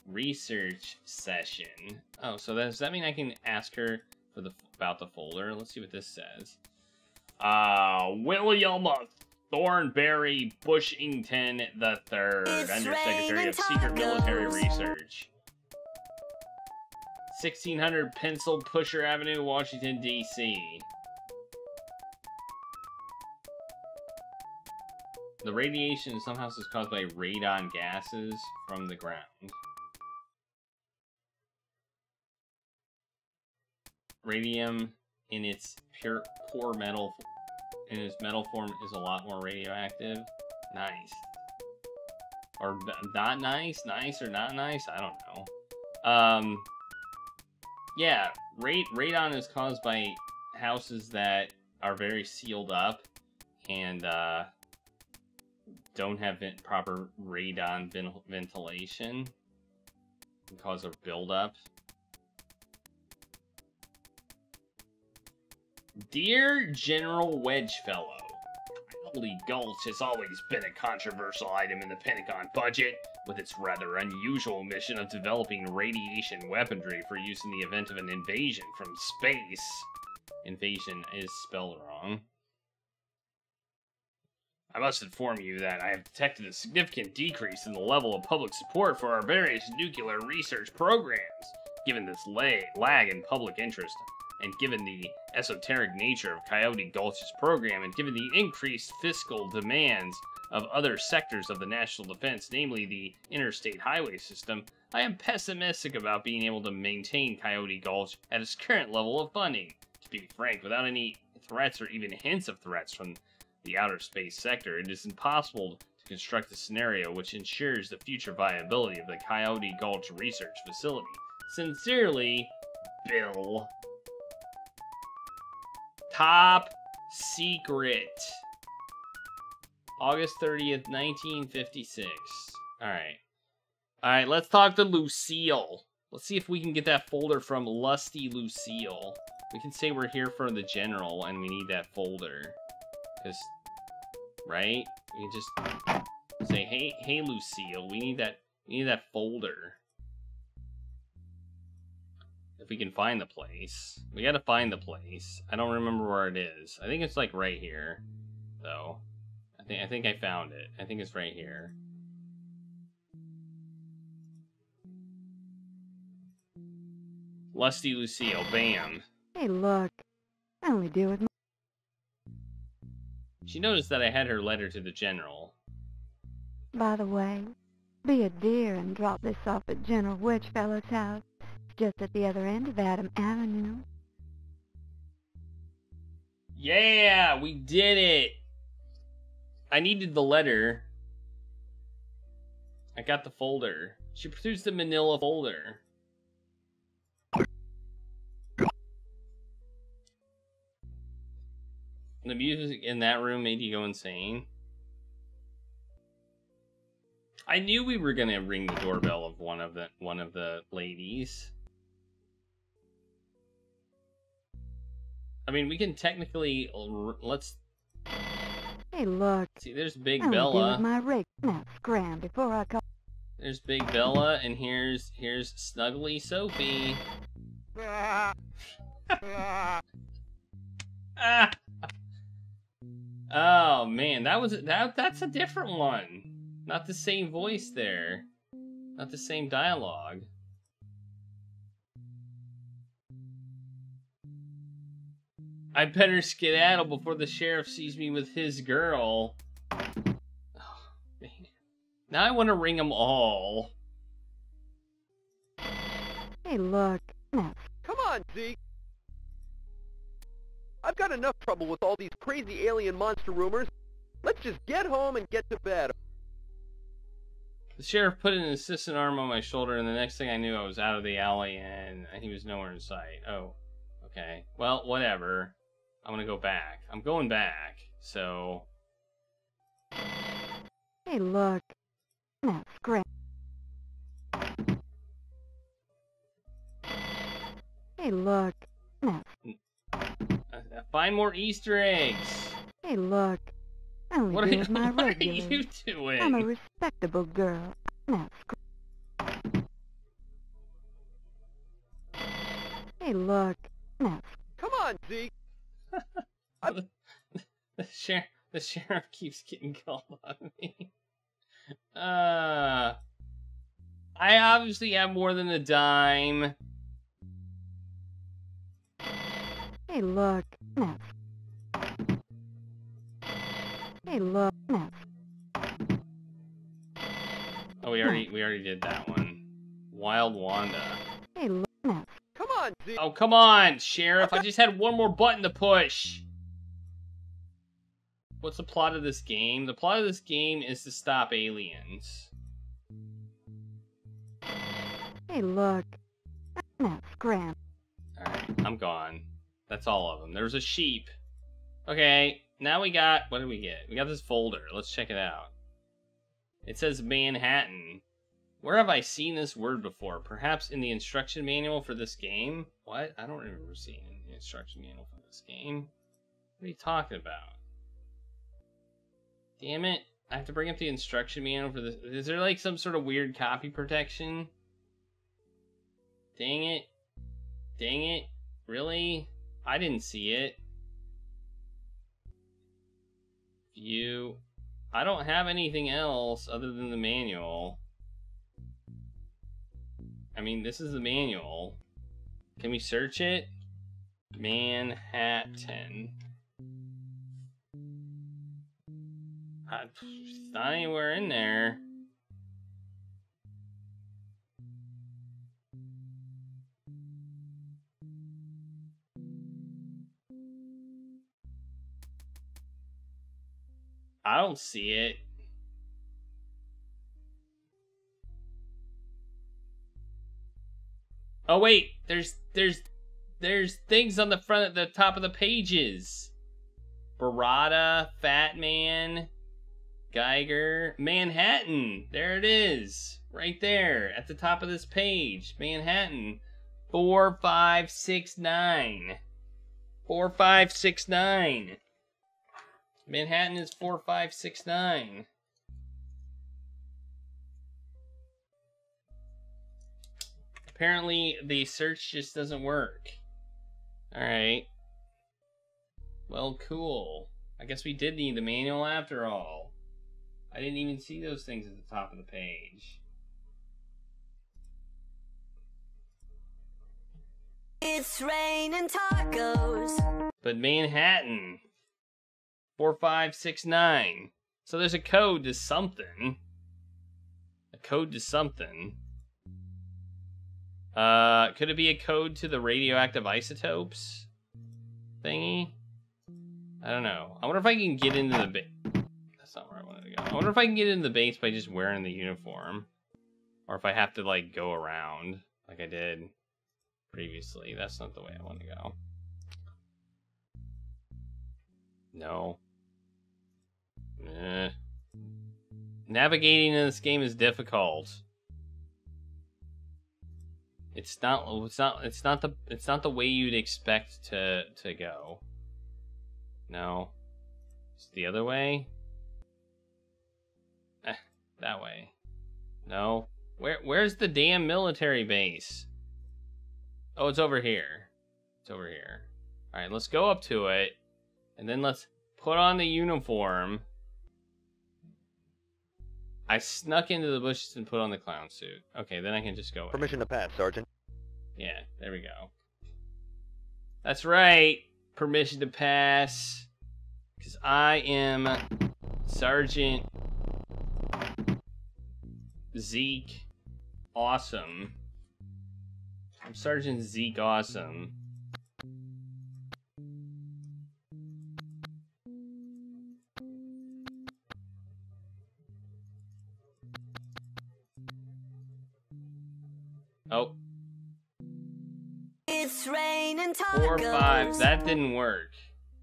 research session. Oh, so does that mean I can ask her for about the folder? Let's see what this says. William Thornberry Bushington III, Undersecretary of Secret Military Research. 1600 Pencil Pusher Avenue, Washington, D.C. The radiation in some houses is caused by radon gases from the ground. Radium in its poor metal, in its metal form, is a lot more radioactive. Nice. Or not nice? Nice or not nice? I don't know. Yeah, radon is caused by houses that are very sealed up and, don't have proper radon ventilation. Can cause a buildup. Dear General Wedgefellow, Coyote Gulch has always been a controversial item in the Pentagon budget, with its rather unusual mission of developing radiation weaponry for use in the event of an invasion from space. Invasion is spelled wrong. I must inform you that I have detected a significant decrease in the level of public support for our various nuclear research programs, given this lag in public interest, and given the esoteric nature of Coyote Gulch's program, and given the increased fiscal demands of other sectors of the national defense, namely the interstate highway system, I am pessimistic about being able to maintain Coyote Gulch at its current level of funding. To be frank, without any threats or even hints of threats from the outer space sector, it is impossible to construct a scenario which ensures the future viability of the Coyote Gulch Research Facility. Sincerely, Bill. Top secret. August 30th, 1956. Alright, let's talk to Lucille. Let's see if we can get that folder from Lusty Lucille. We can say we're here for the general and we need that folder. Because, right? We can just say, hey, Lucille, we need that folder. If we can find the place. We gotta find the place. I don't remember where it is. I think it's like right here, though. I think I found it. I think it's right here. Lusty Lucille, bam. Hey, look. I only deal with... She noticed that I had her letter to the general. By the way, be a dear and drop this off at General Wedgefellow's house. just at the other end of Adam Avenue. Yeah, we did it. I needed the letter. I got the folder. She produced the manila folder. The music in that room made you go insane. I knew we were gonna ring the doorbell of one of the ladies. I mean, we can technically let's. Hey, look. See, there's Big I'm Bella. with my rake. Now scram before I come. There's Big Bella, and here's Snuggly Sophie. Ah. Oh man, that's a different one. Not the same voice there. Not the same dialogue. I better skedaddle before the sheriff sees me with his girl. Oh, man. Now I want to ring them all. Hey, look. Now. Come on, Zeke. I've got enough trouble with all these crazy alien monster rumors. Let's just get home and get to bed. The sheriff put an assistant arm on my shoulder, and the next thing I knew, I was out of the alley, and he was nowhere in sight. Oh, okay. Well, whatever. I'm gonna go back. I'm going back, so... Hey, look. Now, scram. Hey, look. Now. Find more Easter eggs. Hey, look. I only What do with my what are regulars. you doing? I'm a respectable girl. Now, scram. Hey, look. Now. Come on, Zeke. the sheriff keeps getting called on me. I obviously have more than a dime. Hey, look. Now. Hey, look. Now. Oh, we already did that one. Wild Wanda. Hey, look. Now. Come on, Zeke. Oh, come on, Sheriff. I just had one more button to push. What's the plot of this game? The plot of this game is to stop aliens. Hey, look. Now, scram. Alright, I'm gone. That's all of them. There was a sheep. Okay, now we got... What did we get? We got this folder. Let's check it out. It says Manhattan. Where have I seen this word before? Perhaps in the instruction manual for this game? What? I don't remember seeing it in the instruction manual for this game. What are you talking about? Damn it. I have to bring up the instruction manual for this. Is there like some sort of weird copy protection? Dang it. Dang it. Really? I didn't see it. View. I don't have anything else other than the manual. I mean, this is the manual. Can we search it? Manhattan. It's not anywhere in there. I don't see it. Oh wait, there's things on the front at the top of the pages. Barada, Fat Man, Geiger, Manhattan. There it is. Right there at the top of this page. Manhattan. 4569. 4569. Manhattan is 4569. Apparently, the search just doesn't work. Alright. Well, cool. I guess we did need the manual after all. I didn't even see those things at the top of the page. It's raining tacos. But Manhattan. 4569. So there's a code to something. A code to something. Could it be a code to the radioactive isotopes thingy? I don't know. I wonder if I can get into the base. That's not where I wanted to go. I wonder if I can get into the base by just wearing the uniform. Or if I have to, like, go around like I did previously. That's not the way I want to go. No. Navigating in this game is difficult. It's not the way you'd expect to go. No. It's the other way. That way. No. Where's the damn military base? Oh, it's over here. It's over here. All right, let's go up to it, and then let's put on the uniform. I snuck into the bushes and put on the clown suit. Okay, then I can just go in. Permission to pass, Sergeant. Yeah, there we go. That's right. Permission to pass. Because I am Sergeant Zeke Awesome. I'm Sergeant Zeke Awesome. Oh. It's raining tacos. 4, 5. That didn't work.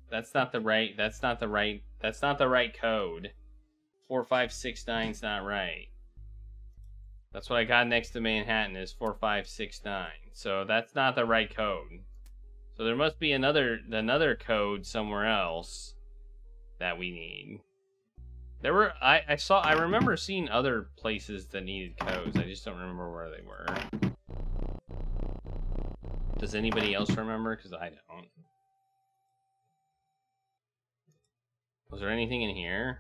That's not the right code. 4, 5, 6, 9's not right. That's what I got next to Manhattan is 4, 5, 6, 9. So that's not the right code. So there must be another code somewhere else that we need. There were I remember seeing other places that needed codes. I just don't remember where they were. Does anybody else remember? Because I don't. Was there anything in here?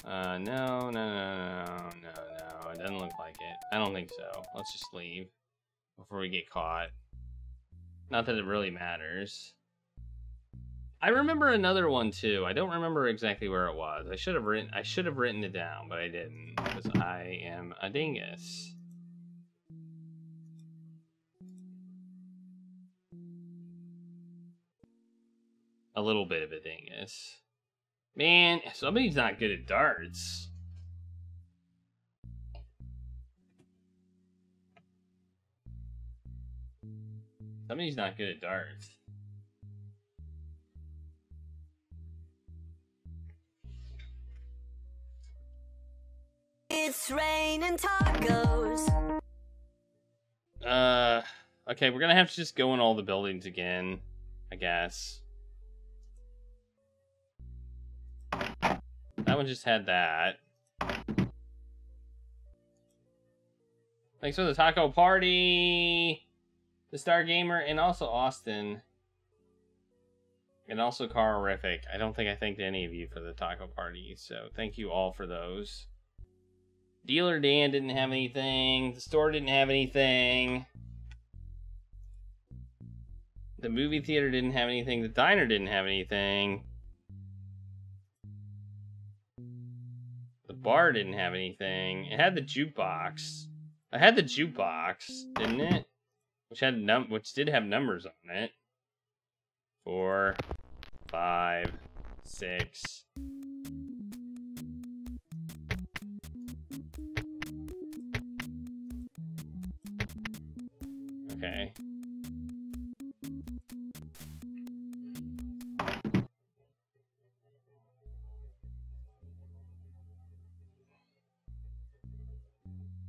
No. It doesn't look like it. I don't think so. Let's just leave before we get caught. Not that it really matters. I remember another one too. I don't remember exactly where it was. I should have written it down, but I didn't because I am a dingus. A little bit of a dingus. Man, somebody's not good at darts. Somebody's not good at darts. It's raining tacos. Okay, we're gonna have to just go in all the buildings again, I guess. That one just had that. Thanks for the taco party! The Star Gamer, and also Austin. And also Carlrific. I don't think I thanked any of you for the taco party, so thank you all for those. Dealer Dan didn't have anything. The store didn't have anything. The movie theater didn't have anything. The diner didn't have anything. The bar didn't have anything. It had the jukebox. I had the jukebox, didn't it? Which did have numbers on it. 4, 5, 6. Okay.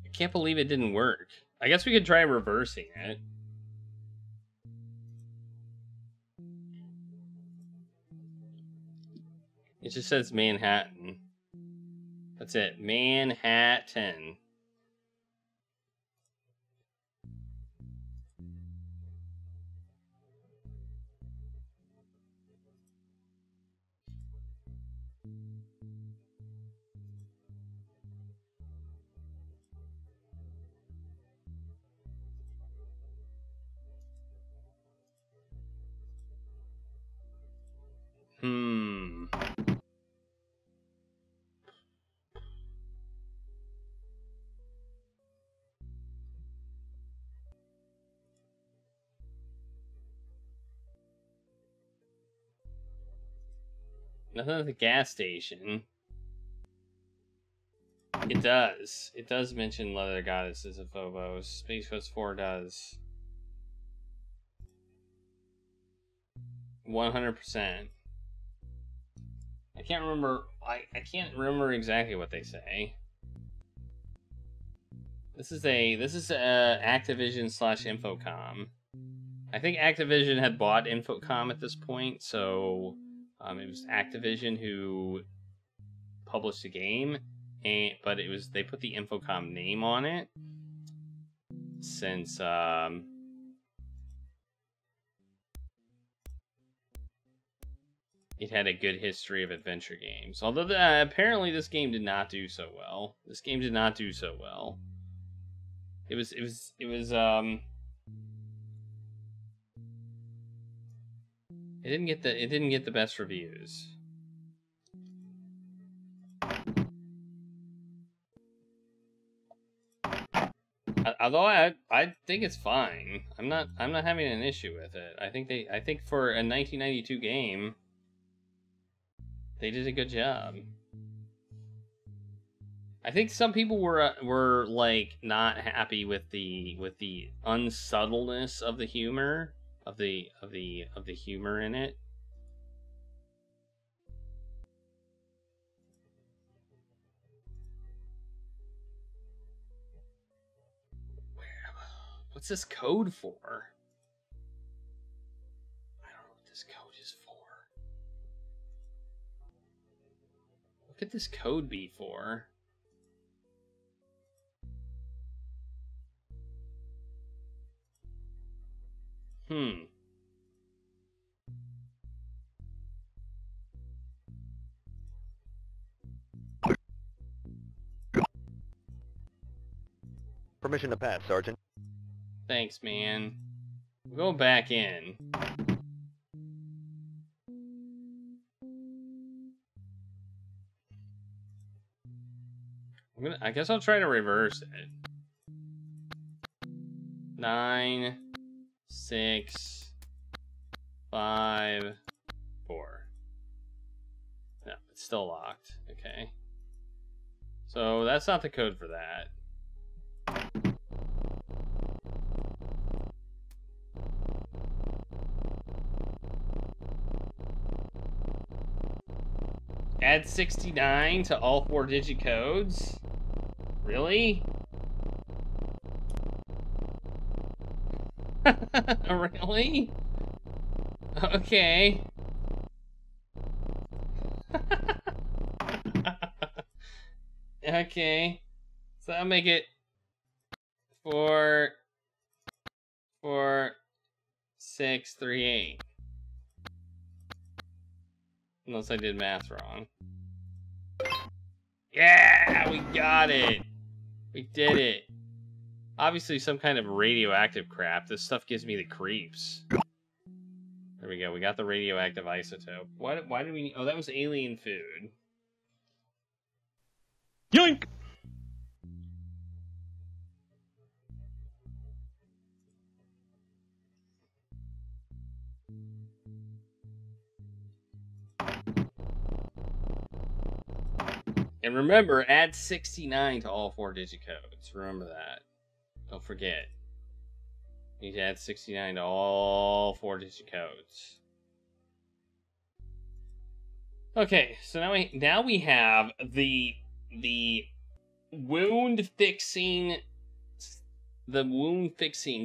I can't believe it didn't work. I guess we could try reversing it. It just says Manhattan. That's it. Manhattan. Nothing at the gas station. It does. It does mention Leather Goddesses of Phobos. Space Quest 4 does. 100%. I can't remember. I can't remember exactly what they say. This is Activision / Infocom. I think Activision had bought Infocom at this point, so it was Activision who published the game, but they put the Infocom name on it since it had a good history of adventure games. Although apparently this game did not do so well. This game did not do so well. It didn't get the best reviews. Although I think it's fine. I'm not having an issue with it. I think for a 1992 game, they did a good job. I think some people were like not happy with the unsubtleness of the humor of the humor in it. What's this code for? I don't know what this code is for. What could this code be for? Permission to pass, Sergeant. Thanks, man. Go back in. I guess I'll try to reverse it. 9, 6, 5, 4. No, it's still locked. Okay. So that's not the code for that. Add 69 to all 4-digit codes? Really? Really? Okay. Okay. So I'll make it 4, 4, 6, 3, 8. Unless I did math wrong. Yeah, we got it. We did it. Obviously some kind of radioactive crap. This stuff gives me the creeps. There we go. We got the radioactive isotope. Why did we... Oh, that was alien food. Yoink! And remember, add 69 to all 4-digit codes. Remember that. Don't forget. You need to add 69 to all 4-digit codes. Okay, so now we have the wound fixing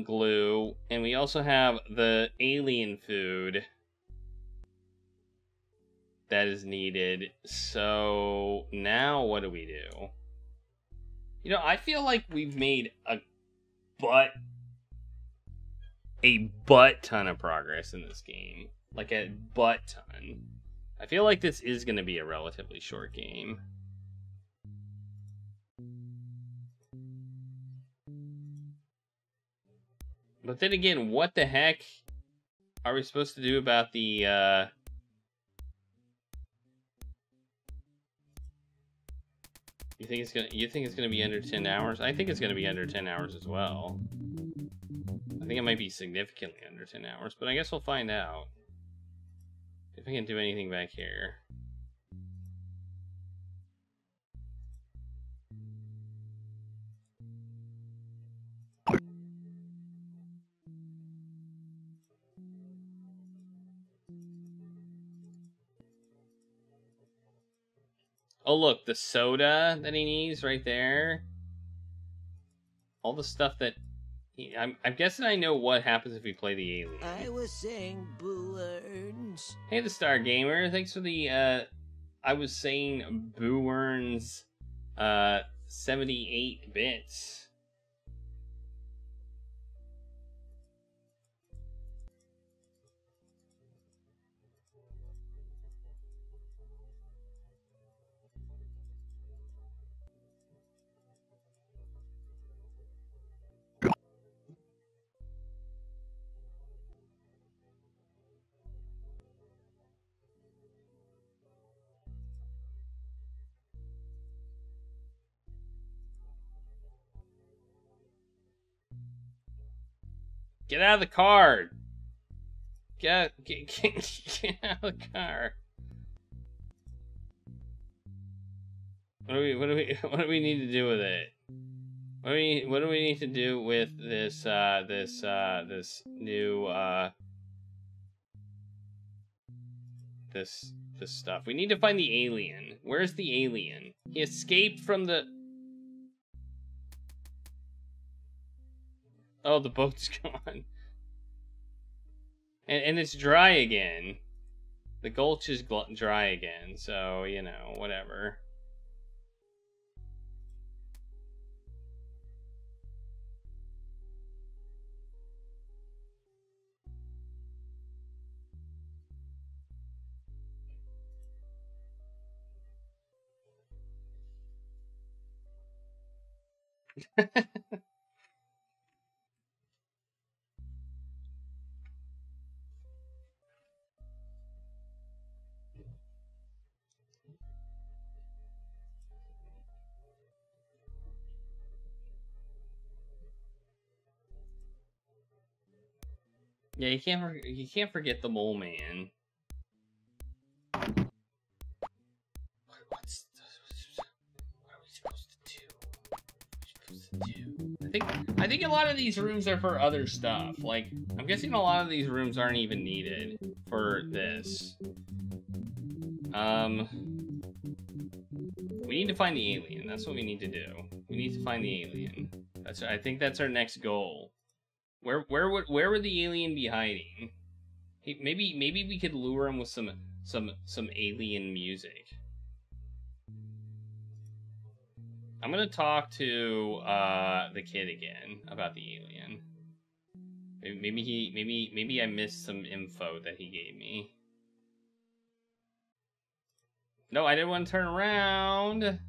glue, and we also have the alien food that is needed. So now what do we do? You know, I feel like we've made a butt ton of progress in this game. Like a butt ton. I feel like this is going to be a relatively short game. But then again, what the heck are we supposed to do about the You think it's gonna be under 10 hours? I think it's gonna be under 10 hours as well. I think it might be significantly under 10 hours, but I guess we'll find out. If I can do anything back here. Oh, look, the soda that he needs right there. All the stuff that... I'm guessing I know what happens if we play the alien. I was saying Boo Earns. Hey, the Star Gamer. Thanks for the, I was saying Boo Earns, 78 bits. Get out of the car! Get out of the car. What do we need to do with it? What do we need to do with this this new this stuff? We need to find the alien. Where's the alien? He escaped from the... Oh, the boat's gone. And it's dry again. The gulch is dry again, so, you know, whatever. Yeah, you can't forget the mole man. What are we supposed to do? I think a lot of these rooms are for other stuff. Like, I'm guessing a lot of these rooms aren't even needed for this. We need to find the alien. That's what we need to do. We need to find the alien. I think that's our next goal. Where would the alien be hiding? Maybe we could lure him with some alien music. I'm gonna talk to the kid again about the alien. Maybe I missed some info that he gave me. No, I didn't want to turn around.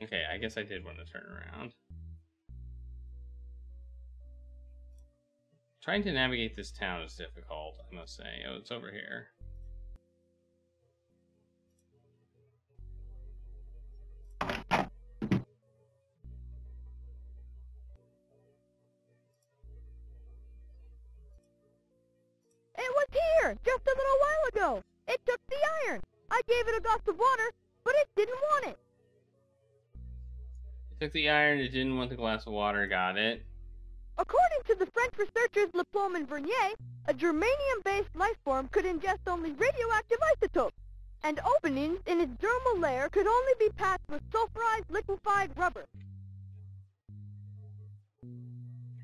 Okay, I guess I did want to turn around. Trying to navigate this town is difficult, I must say. Oh, it's over here. It was here, just a little while ago. It took the iron. I gave it a glass of water, but it didn't want it. Took the iron, it didn't want the glass of water, got it. According to the French researchers Leplaume and Vernier, a germanium-based life form could ingest only radioactive isotopes, and openings in its dermal layer could only be patched with sulfurized liquefied rubber.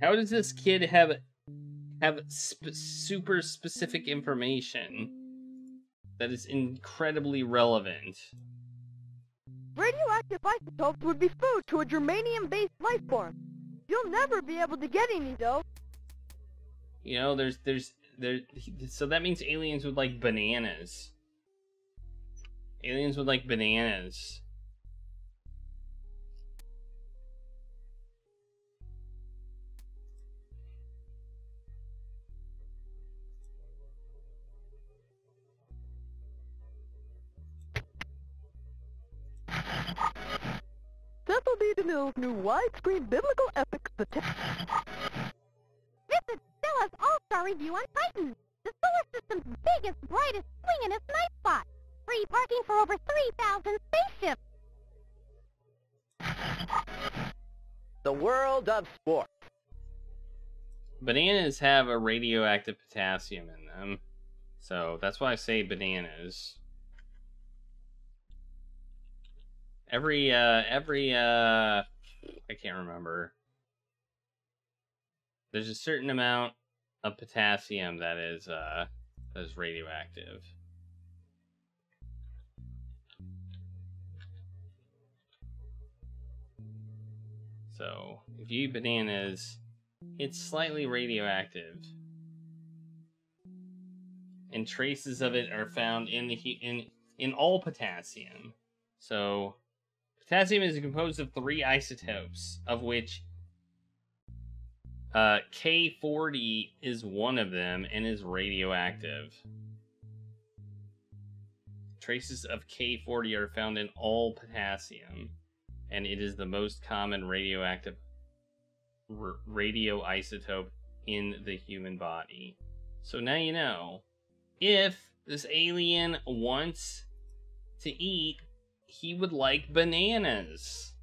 How does this kid have super specific information that is incredibly relevant? Radioactive isotopes would be food to a germanium-based life form. You'll never be able to get any, though. You know, so that means aliens would like bananas. Aliens would like bananas. Cecil B. DeMille's new widescreen biblical epic, The This is Stella's all-star review on Titan, the solar system's biggest, brightest, swingingest night spot. Free parking for over 3,000 spaceships. The world of sports. Bananas have a radioactive potassium in them. So that's why I say bananas. I can't remember. There's a certain amount of potassium that is radioactive. So if you eat bananas, it's slightly radioactive, and traces of it are found in all potassium. So potassium is composed of 3 isotopes, of which K40 is one of them and is radioactive. Traces of K40 are found in all potassium, and it is the most common radioactive radioisotope in the human body. So now you know, if this alien wants to eat, he would like bananas.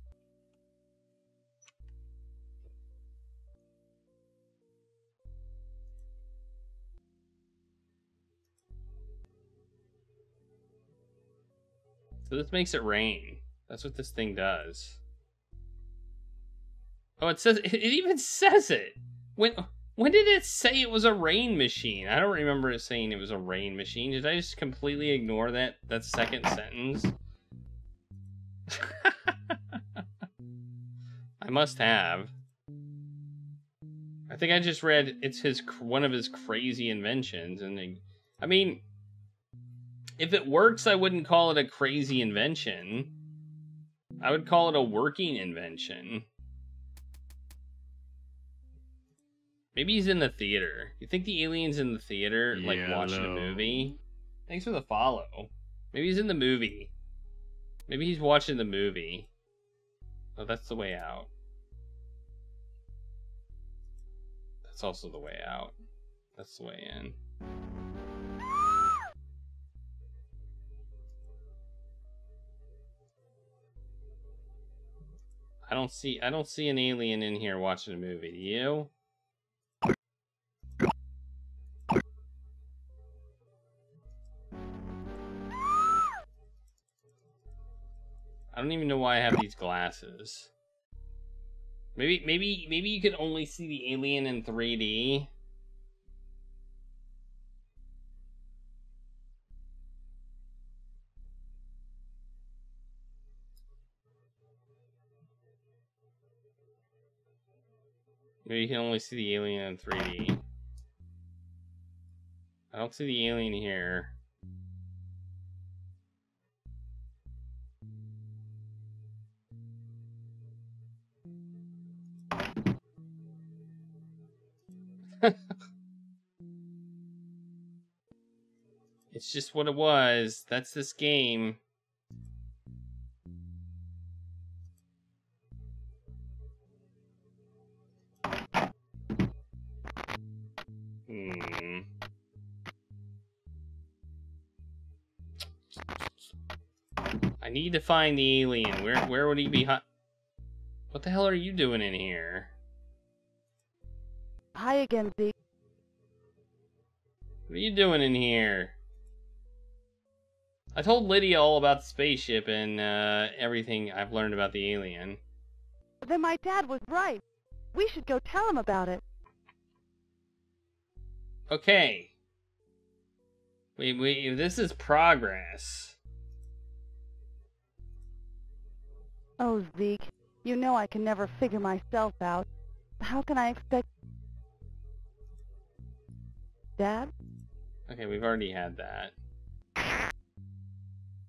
So this makes it rain. That's what this thing does. Oh, it even says it. When did it say it was a rain machine? I don't remember it saying it was a rain machine. Did I just completely ignore that second sentence? I must have. I think I just read it's one of his crazy inventions, and I mean, if it works, I wouldn't call it a crazy invention. I would call it a working invention. Maybe he's in the theater. You think the alien's in the theater, like watching a movie? Thanks for the follow. Maybe he's in the movie. Maybe he's watching the movie. Oh, that's the way out. That's also the way out. That's the way in. I don't see an alien in here watching a movie. Do you? I don't even know why I have these glasses. Maybe you can only see the alien in 3D. Maybe you can only see the alien in 3D. I don't see the alien here. It's just what it was. That's this game. I need to find the alien. Where would he be? What the hell are you doing in here? Hi again, Zeke. What are you doing in here? I told Lydia all about the spaceship and everything I've learned about the alien. Then my dad was right. We should go tell him about it. Okay. This is progress. Oh, Zeke, you know I can never figure myself out. How can I expect... Dad? Okay, we've already had that.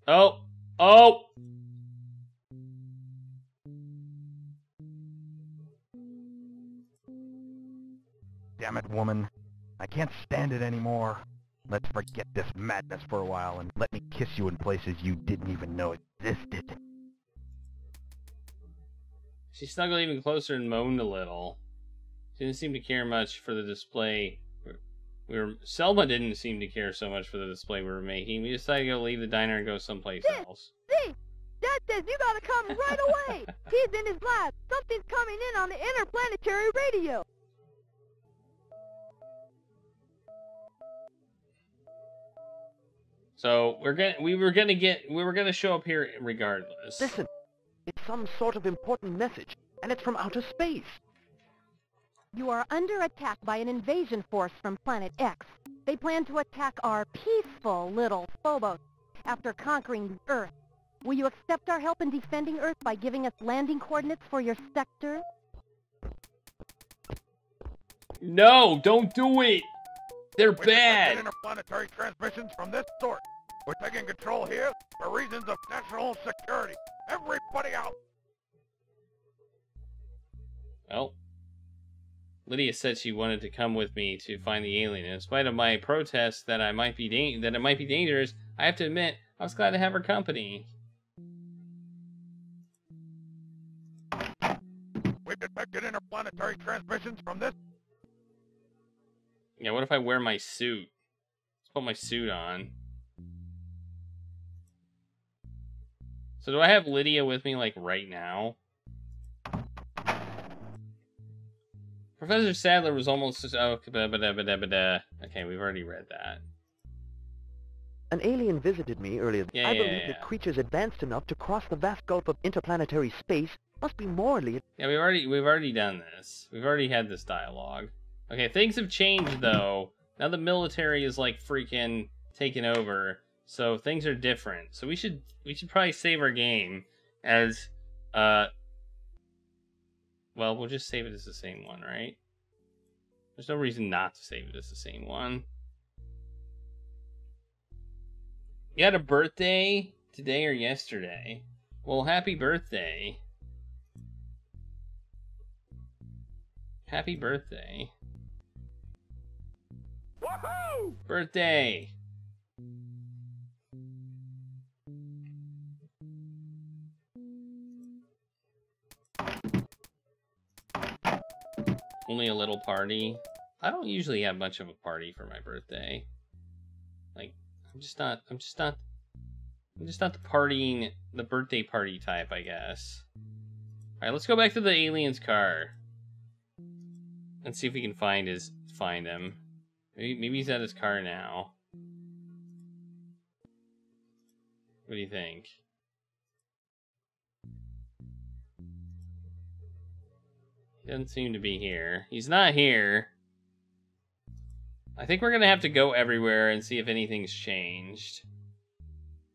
Oh! Oh! Damn it, woman. I can't stand it anymore. Let's forget this madness for a while and let me kiss you in places you didn't even know existed. She snuggled even closer and moaned a little. She didn't seem to care much for the display. Selma didn't seem to care so much for the display we were making. We decided to go leave the diner and go someplace else. See, Dad says you gotta come right away. He's in his lab. Something's coming in on the interplanetary radio. So we were gonna show up here regardless. Listen, it's some sort of important message, and it's from outer space. You are under attack by an invasion force from Planet X. They plan to attack our peaceful little Phobos after conquering the Earth. Will you accept our help in defending Earth by giving us landing coordinates for your sector? No, don't do it! They're bad! Interplanetary transmissions from this source. We're taking control here for reasons of national security. Everybody out! Well, Lydia said she wanted to come with me to find the alien. In spite of my protest that it might be dangerous, I have to admit I was glad to have her company. We've detected interplanetary transmissions from this. Yeah, what if I wear my suit? Let's put my suit on. So do I have Lydia with me, like, right now? Professor Sadler was almost... Oh, okay, we've already read that. An alien visited me earlier. I believe that creatures advanced enough to cross the vast gulf of interplanetary space must be morally... Yeah, we've already done this. We've already had this dialogue. Okay, things have changed, though. Now the military is, like, freaking taken over. So things are different. So we should probably save our game as, well, we'll just save it as the same one, right? There's no reason not to save it as the same one. You had a birthday today or yesterday? Well, happy birthday. Happy birthday. Woohoo! Birthday! Only a little party. I don't usually have much of a party for my birthday. Like, I'm just not the birthday party type, I guess. Alright, let's go back to the alien's car. And see if we can find him. Maybe he's at his car now. What do you think? He doesn't seem to be here. He's not here. I think we're gonna have to go everywhere and see if anything's changed.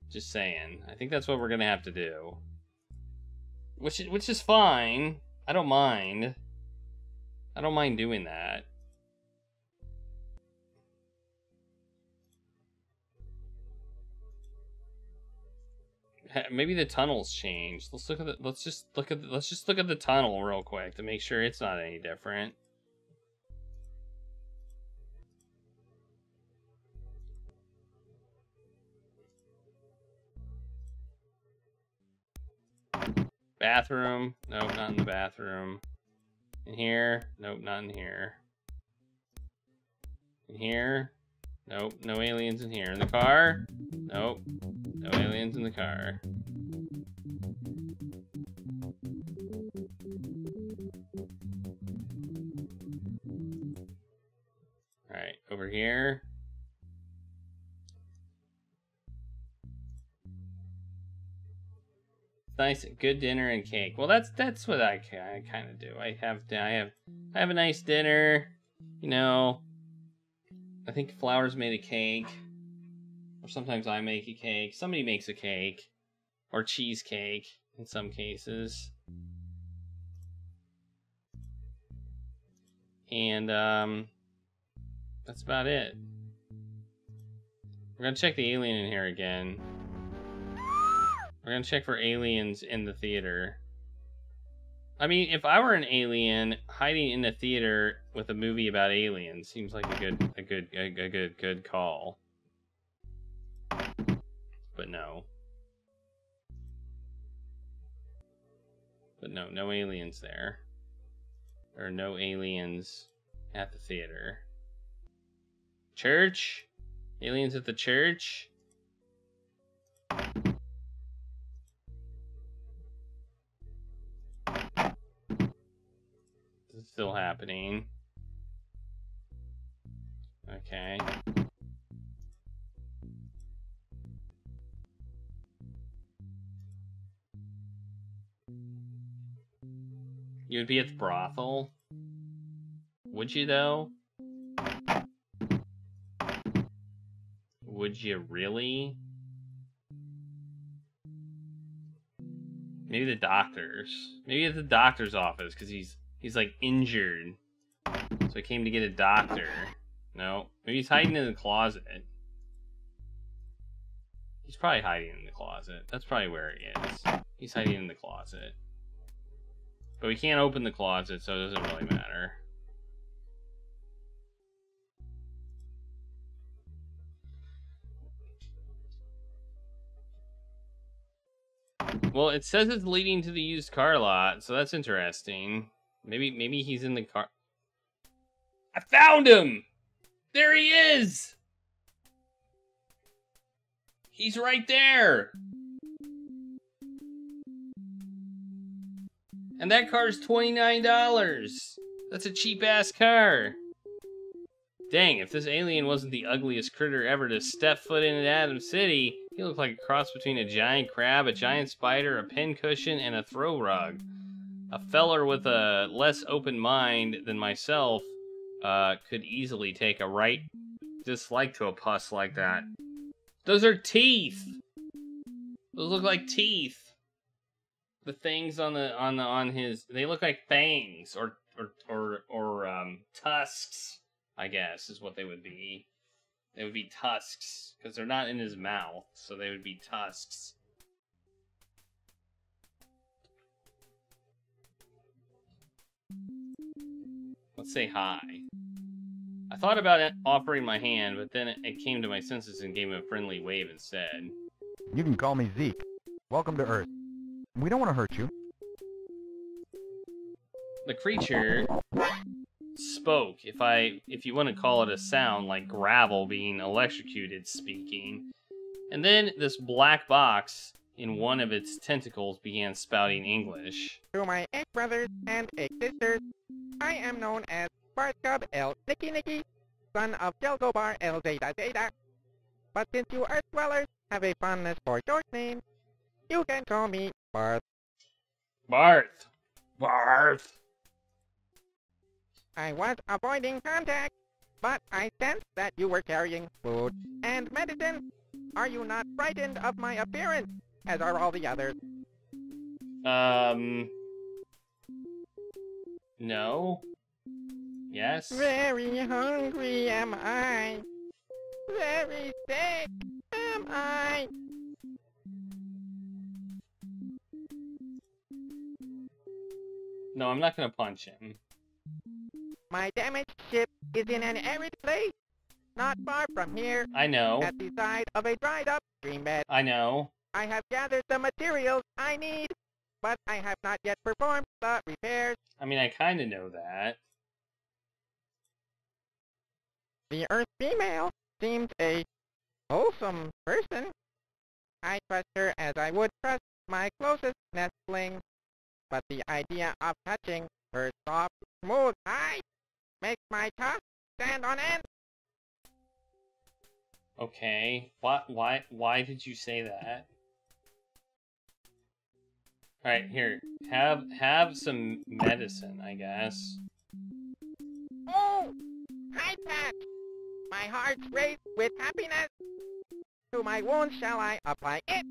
Just saying. I think that's what we're gonna have to do. Which is fine. I don't mind. I don't mind doing that. Maybe the tunnel's changed. Let's just look at the tunnel real quick to make sure it's not any different. Bathroom. Nope, not in the bathroom. In here. Nope, not in here. In here. Nope, no aliens in here. In the car. Nope, no aliens in the car. Alright, over here. Nice, good dinner and cake. Well, that's what I kind of do. I have a nice dinner. You know, I think Flowers made a cake, or sometimes I make a cake. Somebody makes a cake, or cheesecake in some cases. And that's about it. We're gonna check the alien in here again. We're gonna check for aliens in the theater. I mean, if I were an alien hiding in the theater with a movie about aliens, seems like a good call. But no. But no, no aliens there. There are no aliens at the theater. Church? Aliens at the church? This is still happening. Okay. You would be at the brothel? Would you, though? Would you really? Maybe the doctors. Maybe at the doctor's office, because he's like injured. So I came to get a doctor. No. Maybe he's hiding in the closet. He's probably hiding in the closet. That's probably where he is. He's hiding in the closet. But we can't open the closet, so it doesn't really matter. Well, it says it's leading to the used car lot, so that's interesting. Maybe he's in the car. I found him! There he is! He's right there! And that car's $29! That's a cheap-ass car! Dang, if this alien wasn't the ugliest critter ever to step foot in Atom City, he looked like a cross between a giant crab, a giant spider, a pincushion, and a throw rug. A feller with a less open mind than myself could easily take a right dislike to a puss like that. Those are teeth! Those look like teeth. The things on his, they look like fangs or tusks, I guess is what they would be. They would be tusks because they're not in his mouth, so they would be tusks. Let's say hi. I thought about offering my hand, but then it came to my senses and gave him a friendly wave instead. You can call me Zeke. Welcome to Earth. We don't want to hurt you. The creature spoke, if you want to call it a sound, like gravel being electrocuted speaking. And then this black box in one of its tentacles began spouting English. To my egg brothers and egg sisters, I am known as Barth El Nicky Nicky, son of Jelgobar El Zeta Zeta. But since you Earth dwellers have a fondness for short names, you can call me Barth. Barth! Barth! I was avoiding contact, but I sensed that you were carrying food and medicine. Are you not frightened of my appearance, as are all the others? No. Yes? Very hungry am I. Very sick am I. No, I'm not gonna punch him. My damaged ship is in an arid place, not far from here. I know. At the side of a dried-up stream bed. I know. I have gathered the materials I need, but I have not yet performed the repairs. I mean, I kind of know that. The Earth female seems a wholesome person. I trust her as I would trust my closest nestling, but the idea of touching her soft, smooth hide makes my tusks stand on end. Okay. Why did you say that? Alright, here. Have some medicine, I guess. Oh! Hide patch! My heart's raised with happiness. To my wound shall I apply it?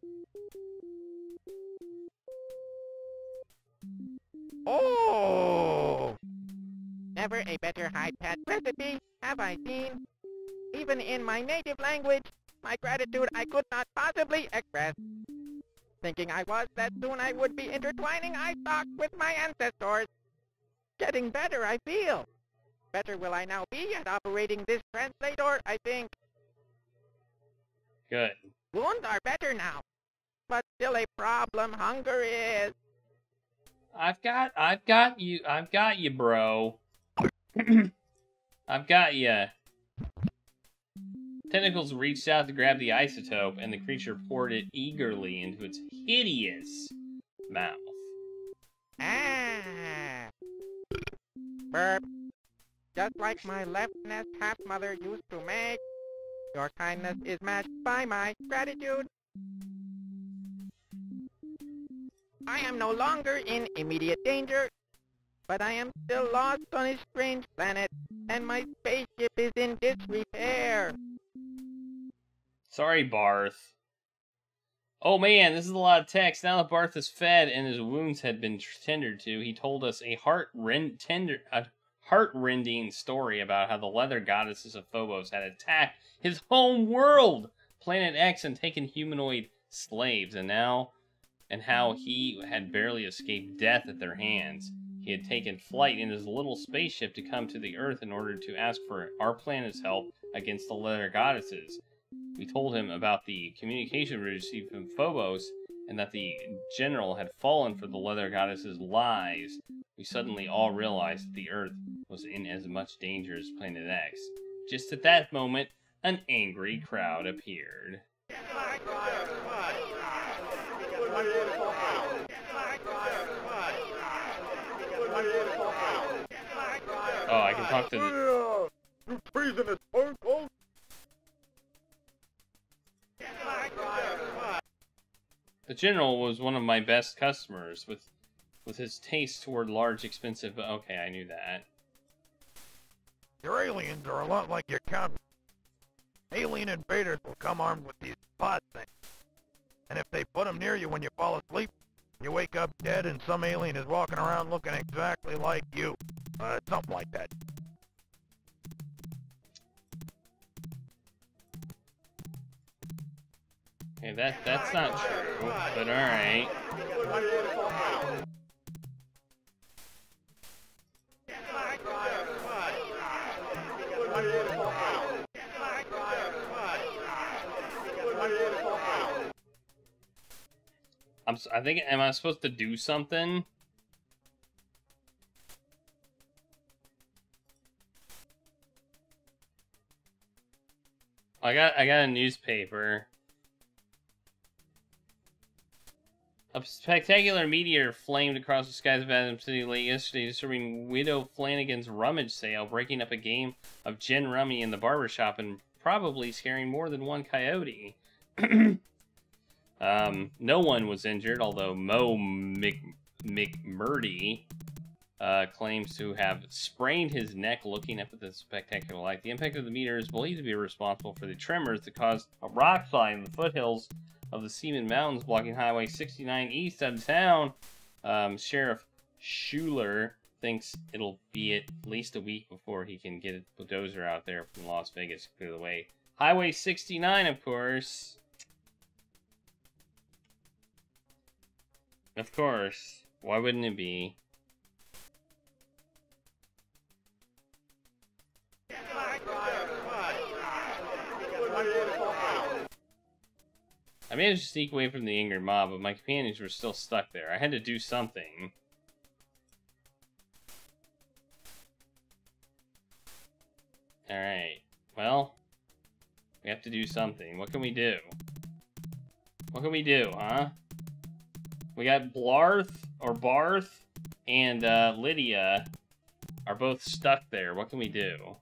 Oh! Never a better hide patch recipe have I seen. Even in my native language, my gratitude I could not possibly express. Thinking I was that soon I would be intertwining eye stalks with my ancestors. Getting better, I feel. Better will I now be at operating this translator, I think. Good. Wounds are better now, but still a problem hunger is. I've got you, bro. I've got you. Tentacles reached out to grab the isotope, and the creature poured it eagerly into its hideous mouth. Ah! Burp. Just like my left nest half-mother used to make. Your kindness is matched by my gratitude. I am no longer in immediate danger. but I am still lost on a strange planet, and my spaceship is in disrepair. Sorry, Barth. Oh man, this is a lot of text. Now that Barth is fed and his wounds had been tended to, he told us a heart-rending story about how the Leather Goddesses of Phobos had attacked his home world, Planet X, and taken humanoid slaves, and how he had barely escaped death at their hands. He had taken flight in his little spaceship to come to the Earth in order to ask for our planet's help against the Leather Goddesses. We told him about the communication we received from Phobos, and that the general had fallen for the Leather Goddess's lies. We suddenly all realized that the Earth was in as much danger as Planet X. Just at that moment, an angry crowd appeared. Oh, I can talk to the... You treasonous uncle! The general was one of my best customers, with his taste toward large, expensive... Okay, I knew that. Your aliens are a lot like your counter. Alien invaders will come armed with these pod things. And if they put them near you when you fall asleep, you wake up dead and some alien is walking around looking exactly like you. Something like that. Okay, that's not true, but alright. I think, am I supposed to do something? I got a newspaper. A spectacular meteor flamed across the skies of Atom City late yesterday, disturbing Widow Flanagan's rummage sale, breaking up a game of gin rummy in the barbershop, and probably scaring more than one coyote. No one was injured, although Mo McMurdy claims to have sprained his neck looking up at the spectacular light. The impact of the meteor is believed to be responsible for the tremors that caused a rock slide in the foothills of the Seaman Mountains, blocking Highway 69 east out of town. Sheriff Schuler thinks it'll be at least a week before he can get a bulldozer out there from Las Vegas to clear the way. Highway 69, of course. Of course. Why wouldn't it be? I managed to sneak away from the angry mob, but my companions were still stuck there. I had to do something. Alright. Well, we have to do something. What can we do? What can we do, huh? We got Barth and Lydia are both stuck there. What can we do?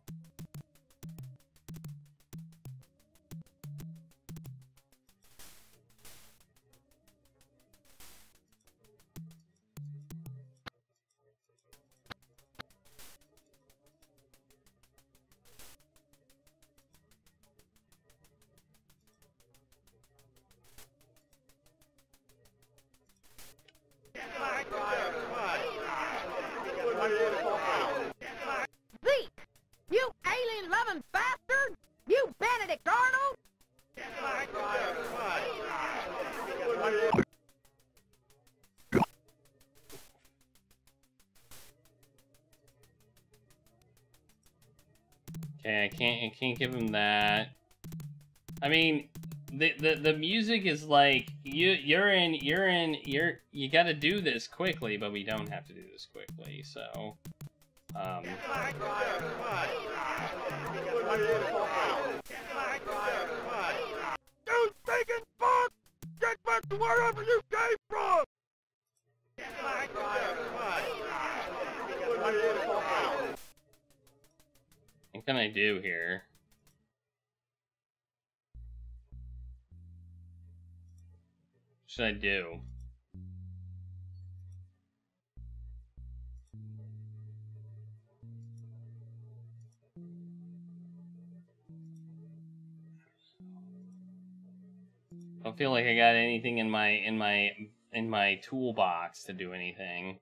Zeke! You alien-loving bastard! You Benedict Arnold! Okay, I can't give him that. I mean, the music is like you gotta do this quickly, but we don't have to do this quickly, so You stinking fuck! Get back to wherever you came from! what can I do here? What should I do? I don't feel like I got anything in my toolbox to do anything.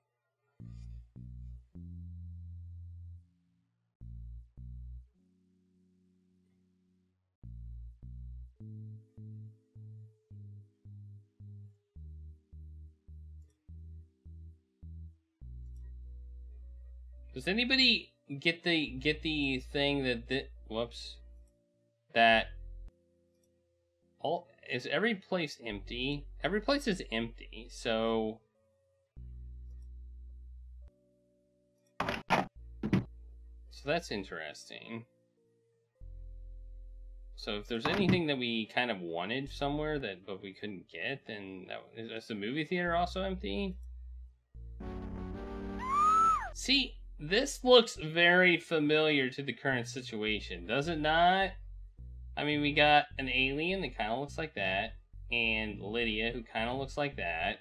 Does anybody get the thing that whoops, that all is every place empty? Every place is empty, so that's interesting. So if there's anything that we kind of wanted somewhere but we couldn't get, then is the movie theater also empty? See, this looks very familiar to the current situation, does it not? I mean, we got an alien that kind of looks like that, and Lydia, who kind of looks like that.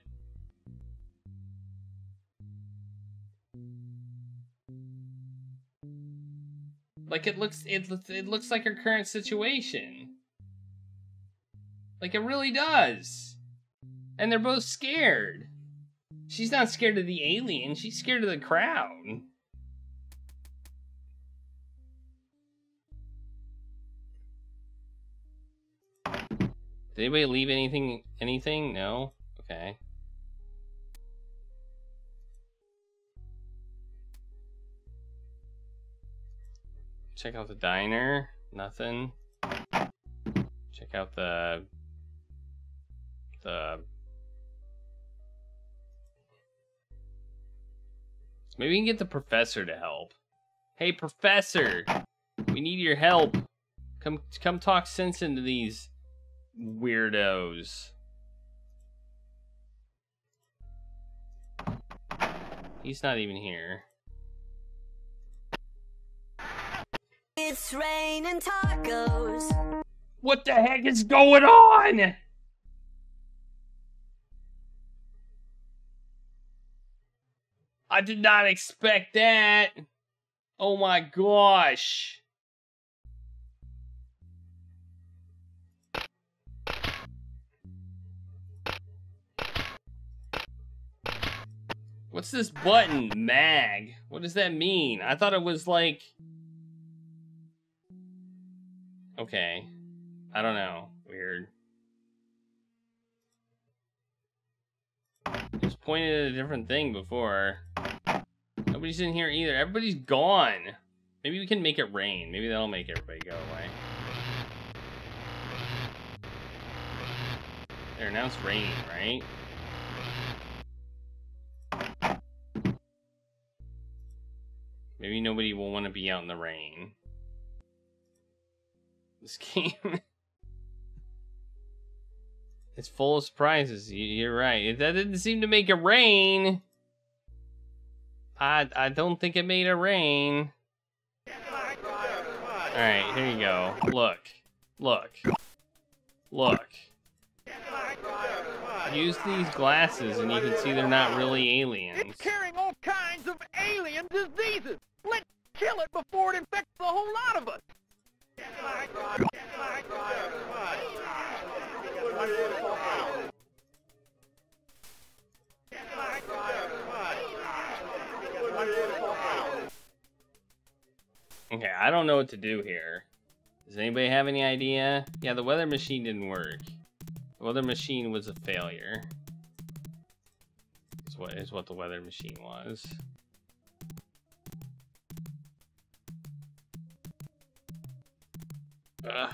Like, it looks like our current situation. Like, it really does. And they're both scared. She's not scared of the alien, she's scared of the crowd. Did anybody leave anything? No? Okay. Check out the diner. Nothing. Check out the maybe we can get the professor to help. Hey, professor! We need your help. Come talk sense into these weirdos. He's not even here. It's raining tacos. What the heck is going on? I did not expect that. Oh my gosh. What's this button? Mag. What does that mean? I thought it was like... Okay. I don't know. Weird. It was pointed at a different thing before. Nobody's in here either. Everybody's gone. Maybe we can make it rain. Maybe that'll make everybody go away. There, now it's raining, right? Maybe nobody will want to be out in the rain. This game... It's full of surprises. You're right. That didn't seem to make it rain. I don't think it made it rain. Alright, here you go. Look. Look. Look. Use these glasses and you can see they're not really aliens. It's carrying all kinds of alien diseases. Let's kill it before it infects the whole lot of us. Okay, I don't know what to do here. Does anybody have any idea? Yeah, the weather machine didn't work. The weather machine was a failure. Is what the weather machine was. Ugh.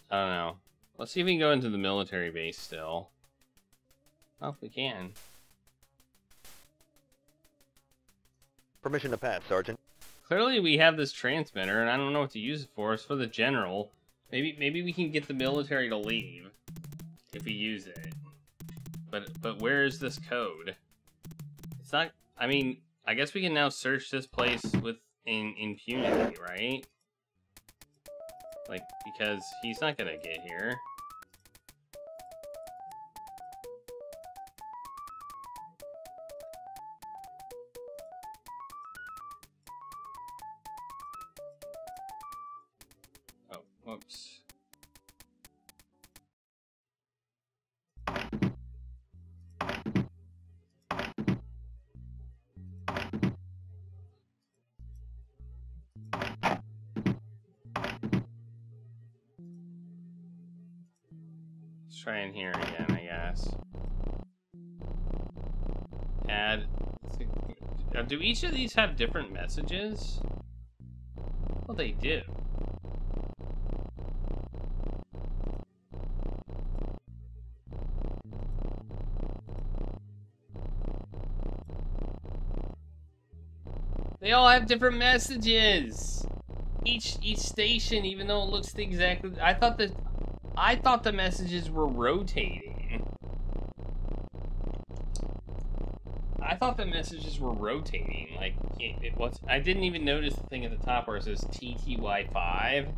I don't know. Let's see if we can go into the military base still. Oh, we can. Permission to pass, Sergeant. Clearly we have this transmitter, and I don't know what to use it for. It's for the general. Maybe we can get the military to leave if we use it. But where is this code? It's not... I mean, I guess we can now search this place with impunity, right? Like, because he's not gonna get here. Oh, whoops. Let's try in here again, I guess. Add... Do each of these have different messages? Well, they do. They all have different messages. Each station, even though it looks the exact... I thought the messages were rotating. I thought the messages were rotating. Like, it was... I didn't even notice the thing at the top where it says TTY5.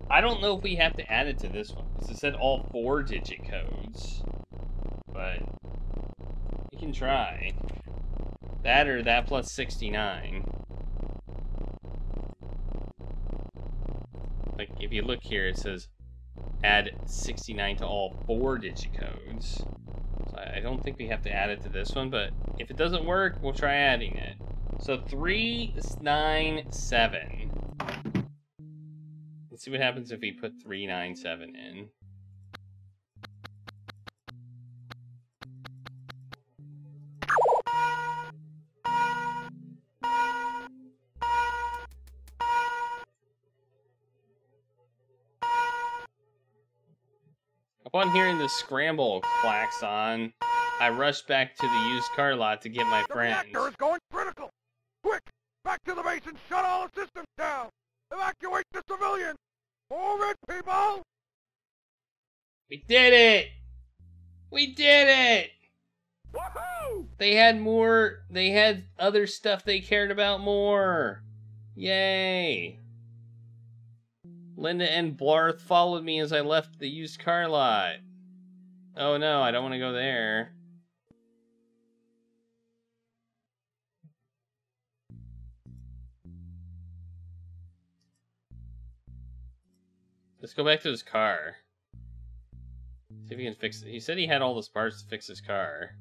I don't know if we have to add it to this one, because it said all 4-digit codes. But we can try. That or that plus 69. Like, if you look here, it says add 69 to all 4-digit codes. So I don't think we have to add it to this one, but if it doesn't work, we'll try adding it. So 397. Let's see what happens if we put 397 in. Upon hearing the scramble klaxon, I rushed back to the used car lot to get my friends. The reactor is going critical! Quick! Back to the base and shut all the systems down! Evacuate the civilians! Forward, people! We did it! We did it! Woohoo! They had more... They had other stuff they cared about more. Yay! Linda and Barth followed me as I left the used car lot. Oh no, I don't want to go there. Let's go back to his car. See if he can fix it. He said he had all those parts to fix his car.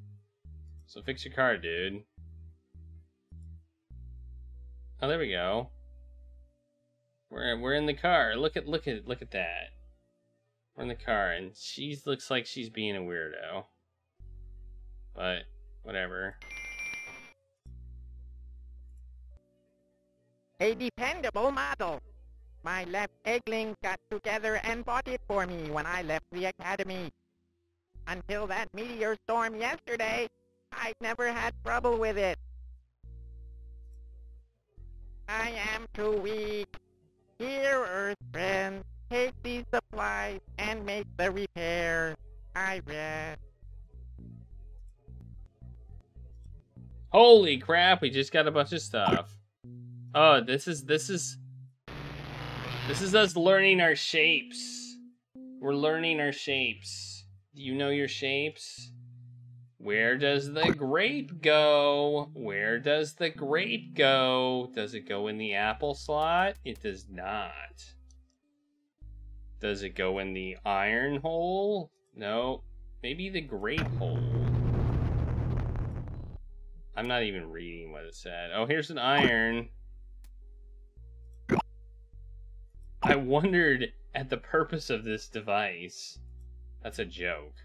So fix your car, dude. Oh, there we go. We're in the car. Look at that. We're in the car, and she looks like she's being a weirdo. But whatever. A dependable model. My left eggling got together and bought it for me when I left the academy. Until that meteor storm yesterday, I'd never had trouble with it. I am too weak. Here, Earth friend, take these supplies and make the repairs. I rest. Holy crap, we just got a bunch of stuff. Oh, this is us learning our shapes. We're learning our shapes. Do you know your shapes? Where does the grape go? Where does the grape go? Does it go in the apple slot? It does not. Does it go in the iron hole? No. Maybe the grape hole. I'm not even reading what it said. Oh, here's an iron. I wondered at the purpose of this device. That's a joke.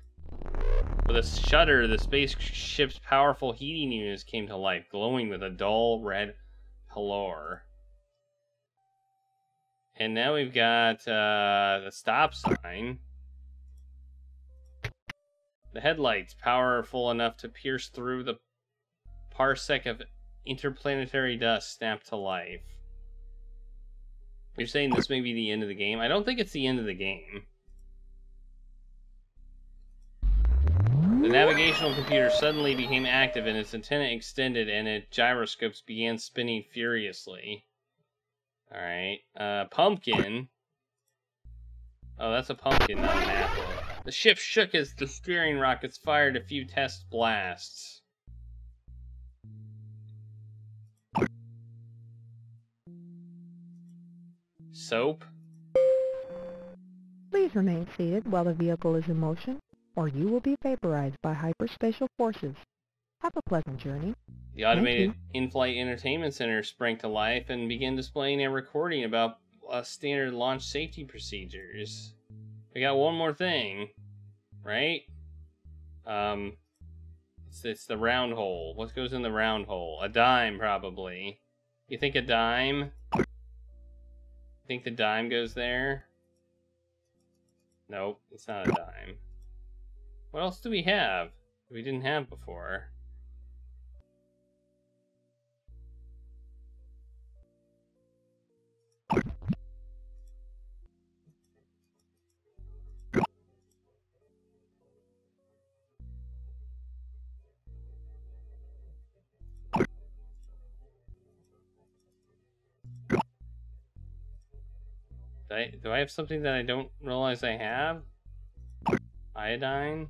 With a shudder, the spaceship's powerful heating units came to life, glowing with a dull red galore. And now we've got the stop sign. The headlights, powerful enough to pierce through the parsec of interplanetary dust, snapped to life. You're saying this may be the end of the game? I don't think it's the end of the game. The navigational computer suddenly became active and its antenna extended and its gyroscopes began spinning furiously. Alright, pumpkin. Oh, that's a pumpkin, not an apple. The ship shook as the steering rockets fired a few test blasts. Soap? Please remain seated while the vehicle is in motion, or you will be vaporized by hyperspatial forces. Have a pleasant journey. The automated in-flight entertainment center sprang to life and began displaying a recording about standard launch safety procedures. We got one more thing, right? It's the round hole. What goes in the round hole? A dime, probably. You think a dime? Think the dime goes there? Nope, it's not a dime. What else do we have that we didn't have before? Do I have something that I don't realize I have? Iodine?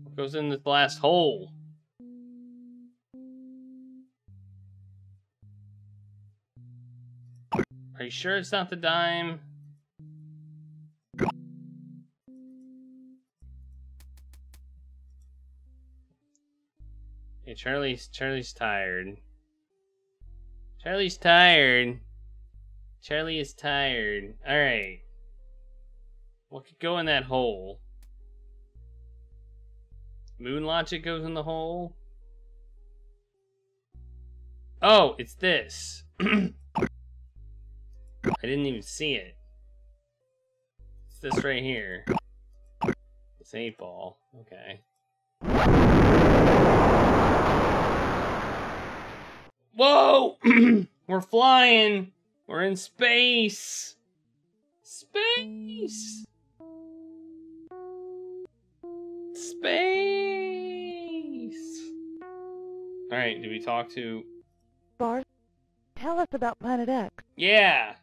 What goes in this last hole? Are you sure it's not the dime? Hey, Charlie's tired. Charlie's tired. Charlie is tired. Alright. What could go in that hole? Moon logic goes in the hole? Oh, it's this. I didn't even see it. It's this right here. It's 8-ball. Okay. Whoa! We're flying! We're in space! Space! Space! Alright, do we talk to... Barth, tell us about Planet X. Yeah!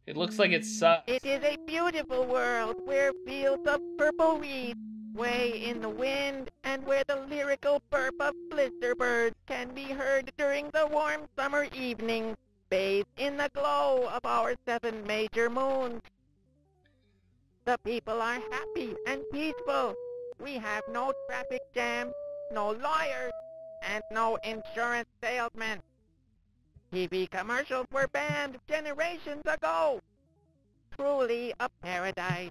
It looks like it sucks. It is a beautiful world where fields of purple reeds sway in the wind and where the lyrical burp of blister birds can be heard during the warm summer evenings, bathed in the glow of our 7 major moons. The people are happy and peaceful. We have no traffic jams, no lawyers, and no insurance salesmen. TV commercials were banned generations ago. Truly a paradise.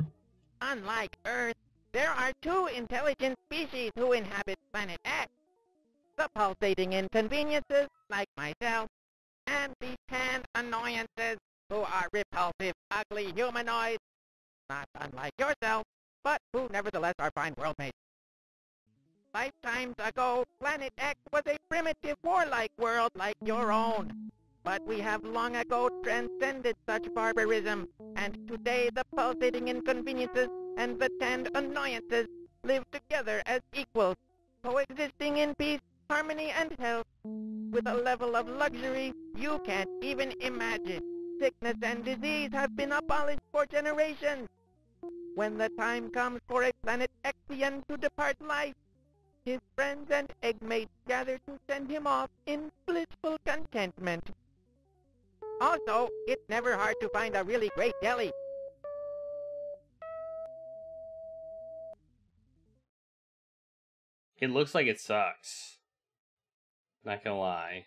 Unlike Earth, there are 2 intelligent species who inhabit Planet X. The Pulsating Inconveniences, like myself, and the Tanned Annoyances, who are repulsive, ugly humanoids, not unlike yourself, but who nevertheless are fine worldmates. Lifetimes ago, Planet X was a primitive, warlike world like your own. But we have long ago transcended such barbarism, and today the Pulsating Inconveniences and the Tanned Annoyances live together as equals, coexisting in peace, harmony, and health, with a level of luxury you can't even imagine. Sickness and disease have been abolished for generations. When the time comes for a Planet Xian to depart life, his friends and eggmates gather to send him off in blissful contentment. Also, it's never hard to find a really great deli. It looks like it sucks. Not gonna lie.